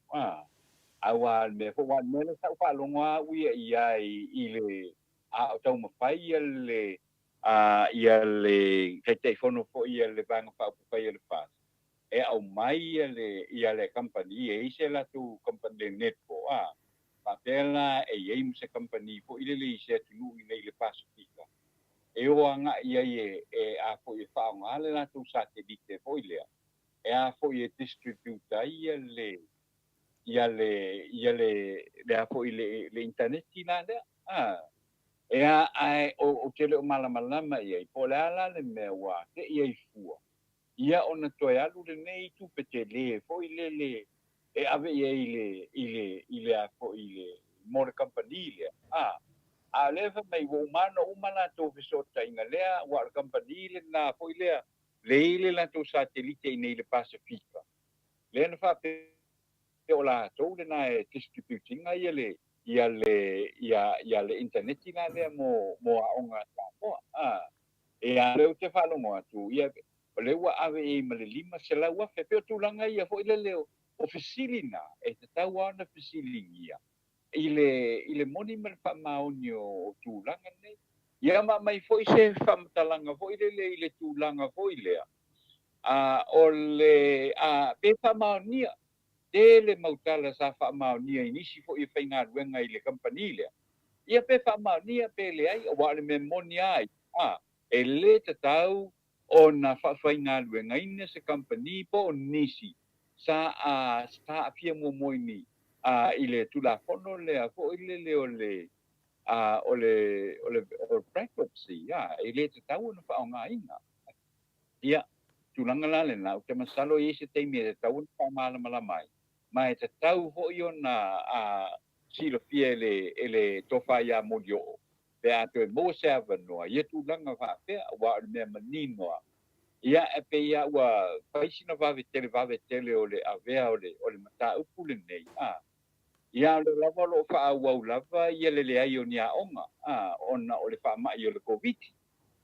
awa me fo wa me le sa fa longa wi ia i le o tau mafai ia le kai telefono fo ia le vanga fa pa ia le fa e au mai ia le company e se la tu company netpo papela e ia se company fo ile le se tu ile le pasifika e o anga ia a fo i fa nga le la tu satellite fo ile e a fo i distributa ia le a fo ile le internet ina le e a o tele o mala ia i po la le me wa te ia i fua ia ona toe alu le nei tu petele fo ile e ave ia ile a fo ile more company le a leva mai wo mano umana to fisota inga lea wa company le na fo ile la to satellite nei le Pacifica le na fa pe o la to le na distributing ia le internet ina le mo a onga ta mo e a le te fa lo mo atu ia o le ua ave e ma le lima se la ua fe pe o tulaga ia foʻi lele o fesilina e tatau ana fesiligia i le moni ma le faamaoni o tulaga nei ia maʻamai foʻi se faamatalaga foʻi lele i le tulaga foʻi lea o le pe faamaonia tele mautala sa faamaonia i nisi foʻi faigaluega i le kampani lea ia pe faamaonia pe leai ua o le mea moni ai e lē tatau ona fa'afaigaluegaina se company po o nisi sa afia momoini i le tulafono lea fo'i lele o le bankruptcy e lē tatau ona fa'aogāina ia tulaga la lenā o te masalo i se taimi e tatau ona fa'amalamalama ai ma e tatau ho'i ona silofia e le tofa iā moli o'o pe a toe mo se avanoa ia tulaga fa'apea ua o le mea maninoa ia e pe ia ua faisina vavetele o le avea o le mataupu lenei ia o le lava o lo'o fa'aauau lava ia leleai o niaʻoga ona o le fa'amaʻi o le covid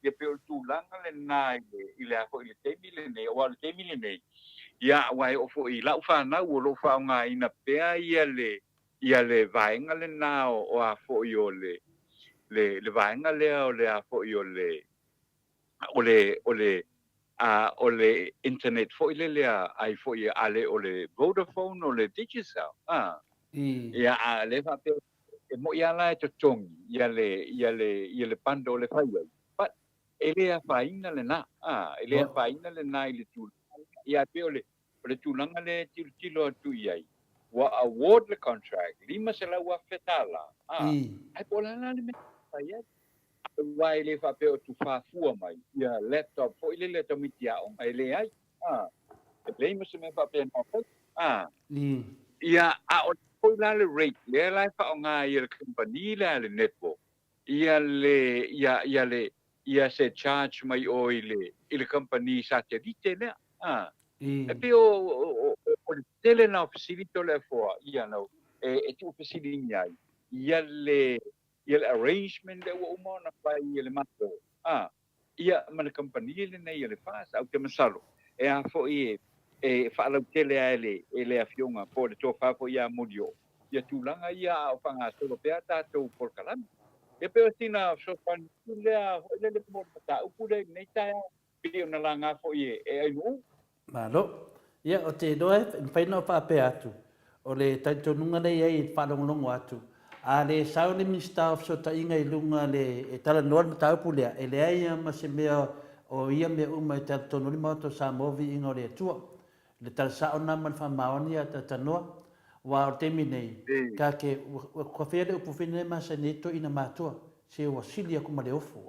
ia pe o le tulaga lenā i le a fo'i le taimi lenei ua o le taimi lenei ia ua e o fo'i la'u fanau o lo'o fa'aogāina pea ia le vaega lenā o a fo'i o le vaega lea o le a fo'i o le internet fo'i lele ai fo'i ale o le Vodafone o le Digicel ia le fa pe e mo ia la totongi ia le pando le fai but ele a faina le na ele a faina le na ile tu ia pe o le tulanga le tilo tu ia wa award le contract lima se la wa fetala ai pola na le ia wai le fa pe o tu fa fua mai ia laptop fo ile le tomitia o ele ai le mo se me fa pe na ia o la le rate le la fa o nga ia le company le network ia se charge mai o ile company satellite le I e pe o tele na facility le for ia no e tu facility ai ia le arrangement de o mo na pai ile mato ia mana company le nei ile fast au te masalo e a fo e fa la tele ele afionga po le tofa fo ia modio ia tulanga ia o fanga so pe ata to por kalam e pe tina so pan le mo ta u pule nei ta pe na langa fo e ai no malo. Ia o te doe pai no pa pe atu. O le taito nunga nei ai whanongonongo atu. A le sao le mista of so ta inga i lunga le e tala noa ma tau pulea. E le ai ma se mea o ia me uma e tala tonu lima oto sa movi inga o le atua. Le tala sao na man whamaoni a ta tanoa. Wa o temi nei. Ka ke kua whea upu whine ma sa neto ina mātua. Se o silia kuma le ofo.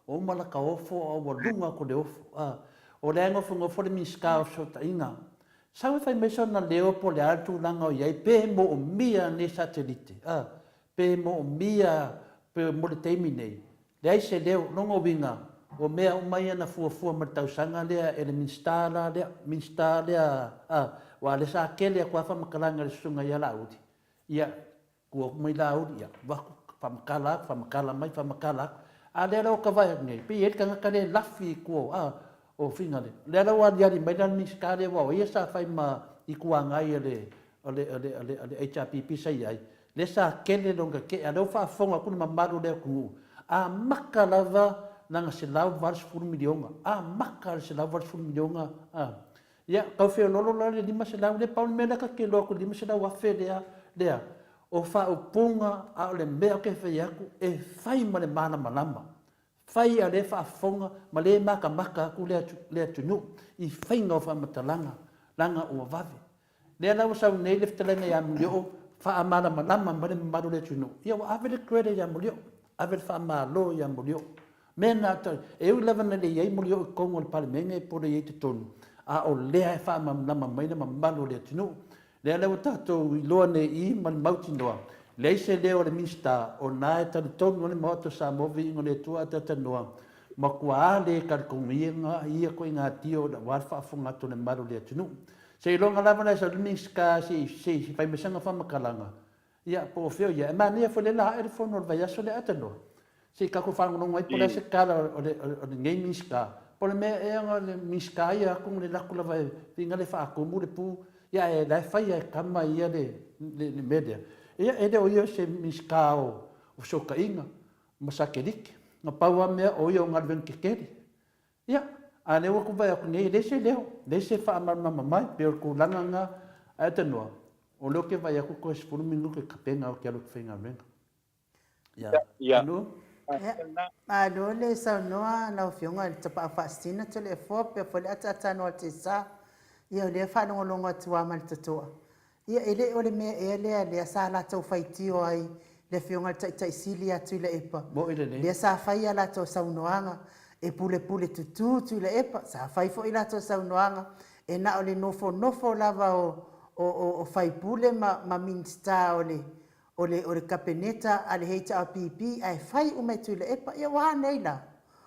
O umalaka ofo o wa lunga ko le ofo. O le ango fungo le miska of so ta inga. Sao e whai meso na leo po le atu langa o iai pe mo o mia ne satellite. Pe mo o mia pe mo le teimi nei. Le ai se leo longo winga o mea o mai ana fuafua ma tausanga lea e le minsta lea wa le sa kele a kua whamakalanga le sunga ia laudi. Ia kua mai laudi ia waku whamakala mai whamakala. A lea rao ka vai nei. Pe e kanga ka le lafi kua o finga le. Le ala wa diari mai dan miska le wa ia sa fai ma i kuanga ia le HRPP sai ai. Le sa kele longa ke a fa fonga kuna mamaru le ku. A maka lava nanga se lau vars furu milionga. A maka se lau vars furu milionga. Ia kau fe lolo le lima se lau le paul mena ka ke loko lima se lau afe lea. O fa o punga a le mea ke fe yaku e fai ma le mana malama. Fai a le whaafonga, ma le maka ku le atunu, i whainga o whamatalanga, langa o wawe. Lea lau sau nei leftalanga ia mulio, whaamana malama ma le maru le atunu. Ia wa ave le krede ia mulio, ave le whaamalo ia mulio. Mena ata, e ui lava na le iei mulio i kongo le palimenga e pore iei te tonu. A o lea e whaamama maina ma malu le atunu. Lea lau tatou i loa ne i ma le mauti noa. Lei se leo le mista o na e tali tonu le moto sa movi ingo le tua tata noa. Ma kua le kalkonga ia ko inga tio da warfa afunga to le maru le atunu. Se ilonga lava na sa miska si fai mesanga whamakalanga. Ia po feo ia. E mania fo le la e fono vai aso le atano. Se kako whangu nonga i pole se kala o le ngei miska. Pole mea e anga le miska ia kung le lakula vai inga le whaakumu le pu. Ia e lai fai e kama ia le media. Ia e o ia se miska o soka inga, masakelike. Nga paua mea o ia o ngalwen kekeri. Ia, a leo ku vai aku nei, lese leo, lese whaamama mai, peo ku langa nga aetanua. O leo ke vai aku ko espuru minu ke kapenga o kia luku whenga renga. Ia, anu? Alo le sa noa na fionga te pa fastina te le fo pe fo le ata no te sa. Ia le fa no longa tua mal toa. Ia ele o le mea ele sa la tau faitio ai le fionga tai sili atu le epa. Mo ile ne. Le sa fai ala tau saunoanga e pule tutu le epa. Sa fai fo ila tau saunoanga e na o le nofo lava o fai pule ma minsta o le kapeneta ale heita a pipi ai fai ume tu le epa. Ia waha neila.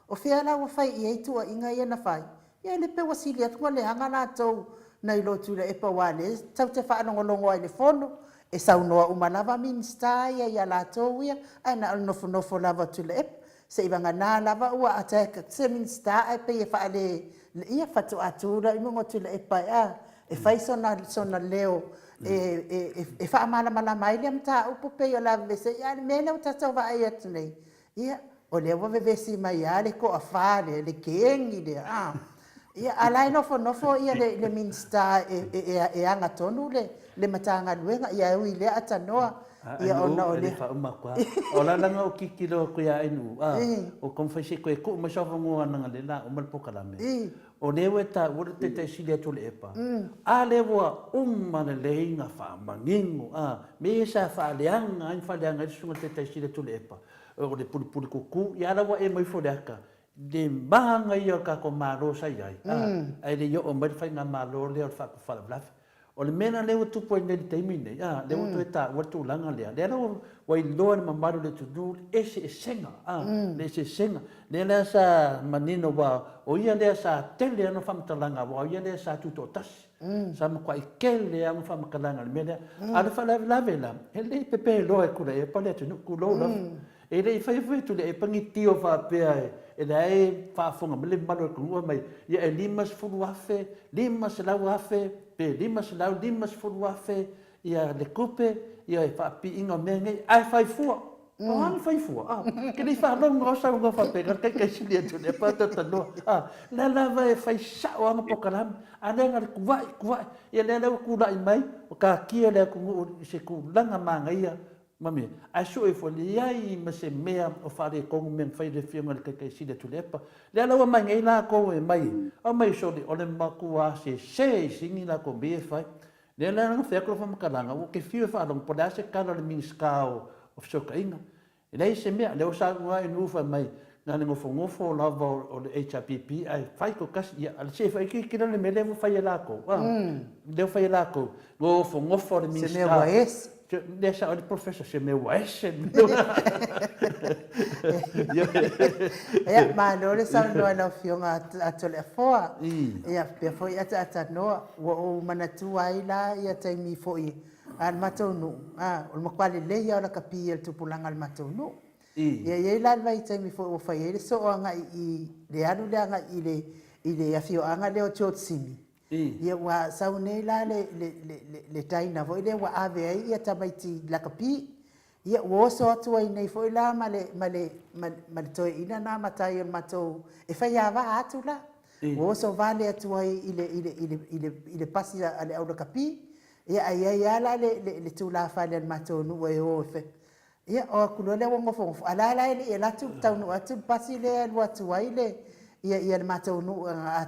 O fea la wa fai i eitu a inga ia na fai. Ia le pe wasili atu le hanga la tau na ilo tu le epa wale tau te whaanongolongo ai le fono e saunoa umalava minsta ia la tau ia ai na nofo lava tu le epa se ibanga na lava ua ataka se minsta ai pe e whaale ia whatu atura imungo tu le epa ia e whai sona leo e whaamala mai le amta upo pe ia lava vese ia le mele o tatau wa ai atu nei ia o le wa vevesi mai ia le ko a whaale le keengi le ia alai nofo ia le minsta e anga tonu le matanga luenga ia ui le atanoa ia ona o le o la langa o kikilo ko ia inu o konfesi ko e ko ma so ngo nga le la o mal pokalame o le weta o te silia to le epa a le wa le leinga fa mangingo me sa fa leanga ai fa leanga sunga te silia to le epa o le puli kuku ia la wa e mai fo leaka de banga ia ka ko malo sai ai ai le yo o mai fai na malo le fa fa blaf O le mena le tu po nei taimi nei. Le tu eta wa tu langa le. Le no wa I loa na mamaru le tu du ese senga. Le ese senga. Le la sa manino wa o ia le sa tele no fam talanga wa ia le sa tu to tas. Sa ma kwa ikele ang fam kalanga le mena. Ala fa la vela. Ele pepe lo e kula e pale tu ku lo la. E le fai tu le pangiti o fa pe e le fa fonga le malo ku mai. Ia e limas fu afe, limas la afe. Pe limas lau limas fulu afe ia le kupe ia e whaapi inga mengai ai whai fua. O ani whai fua. Ke ni whanonga o sau ngā whapega kai sili atu ne pātata noa. Le lawa e whai sao anga pokarami. A le ngari kuwai. Ia le lau kula I mai o ka kia le kungu se kulanga manga ia. Mami, ai so e foli ai ma se mea o whare kongu men whai le whionga le kai sili atu lepa. Le lau mai ngai la kongu e mai. O mai so le ole makua se singi la ko be fai. Le la nga whekolo whamakaranga o ke whio whaarong po le ase kara le miniskao o whoka inga. E nei se mea, leo sa ngua e nufa mai ngane ngofo lava o le HRPP ai whai ko kasi ia ale se whai kira le me levo whai e lako. Leo whai e lako. Ngofo le miniskao. Se mea wa esi. Le sa o le professor se me wa ese. Ia malo le sa noa na whionga ato le foa. Ia pia foi ata noa o manatu ai la ia taimi foi al matonu. O le makwale le ia o la kapi el tupulanga al matonu. Ia la vai taimi foi o fai ele so anga I le anu le anga I le afio anga le o chotsimi. Ia wa saune la le taina foi le wa ave ai ia tamaiti la kapi. Ia wo so atu ai nei foi la ma toi ina na matai o matou e fai ava atu la. Wo so vale atu ai ile pasi ale au kapi. Ia ai la le tu la fa le matou nu e o fe. Ia o kulo le wongo fo ala ile la tu tau nu atu pasi le atu ai le ia le matou nu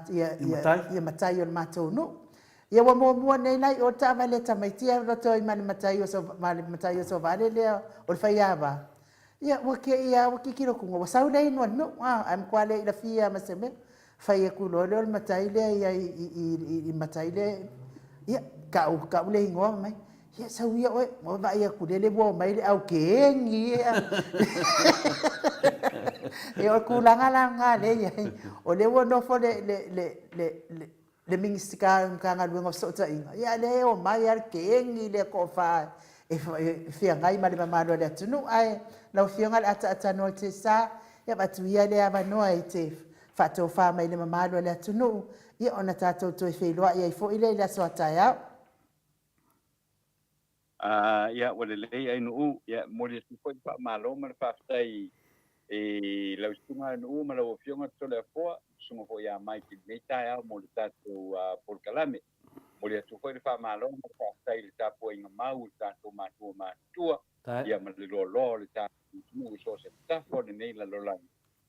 ia matai o matou nu. Ia wa mo nei lai o ta vale ta mai tia ro toi man matai o so vale le o fai ava. Ia wa ke kiro ku wa sau nei no am kwale ila fia maseme fai ku lo le matai le ia I matai le ia ka le ngo mai. Ia sau ia o mo va ia ku le bo mai le au ke ngi. E o ku langa le ia o le wo no fo le mingistika nganga luenga sota inga ia le o mai ar kengi le ko fa e fia ngai mali mamalo le tunu ai la fia ngal ata no te sa ia batu ia le ava no ai te fa to fa mai le mamalo le tunu ia ona tato to fe loa ia fo ile la sota ia ia wale le ai no ia mo le tu foi pa malo ma fa tai e la ustunga no ma la fionga to le fo sungo fo ia mai ki nei taia mo le tatu por kalame mo le tu foi fa malo ma fa tai le tapu inga mau tatu matua ia ma le lo le tatu mu so se tafu nei la lola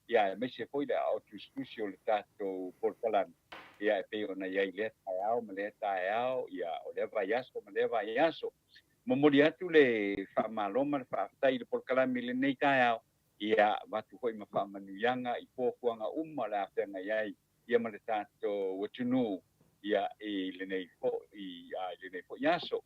ia me se foi le auto studio le tatu por kalame ia pe ona ia le taia ma le taia ia o le va yaso mo mo atu le fa malo ma fa tai le por kalame le nei taia ia watu hoi ma wha manuianga I pōkuanga la whenga iai ia ma le tātou watunu ia le nei fo yaso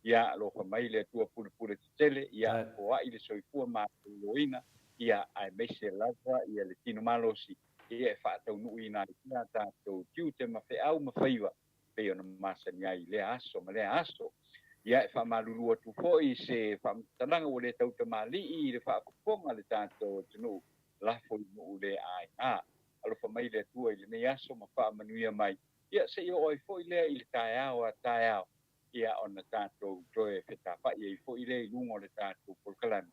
ia lo wha mai le tua pule tele ia o ai le soifua ma loina ia ai meise lava ia le tino malosi ia whaatau nui nā ia tātou tiu te ma wheau ma whaiwa pe ona masani ai le aso ma le aso ia fa malulu tu foi se fa talanga o le tau te mali I le fa ponga le tanto tunu la foi no le ai alo fa mai le tu ile ne aso ma fa manuia mai ia se yo oi foi le ile taia ia ona tanto toe feta fa ia foi le lungo le tanto por kalan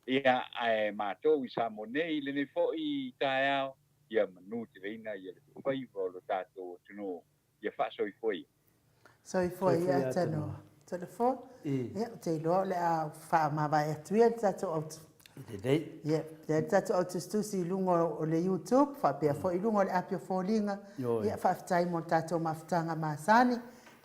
ia ai ma to I sa mone ile ne foi taia ia manu te reina ia le foi lo tanto tunu ia fa so foi ia tano telefone ia te lo le a fa ma vai tuia tato out ia te tato out stusi lungo o le YouTube fa pe fo lungo le apio folinga ia fa tai mo tato maftanga masani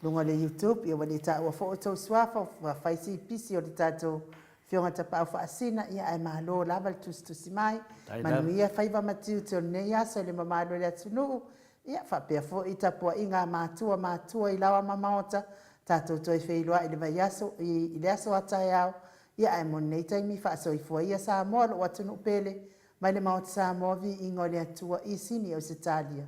lungo le YouTube ia wale ta wa foto swafa fa si pisi o tato fionga tapa fa asina ia ai malo lava stusi mai manu ia fa iva matiu te ne ia se le mamalo le tunu ia fa pe fo ita po inga matua I lawa mamaota Tātou toi wheiloa i le vai aso, i le aso atai au, ia e mon nei taimi wha soifua ia Samoa lo atunu pele, mai le maot Samoa vi ingo le atua i sini o se talia.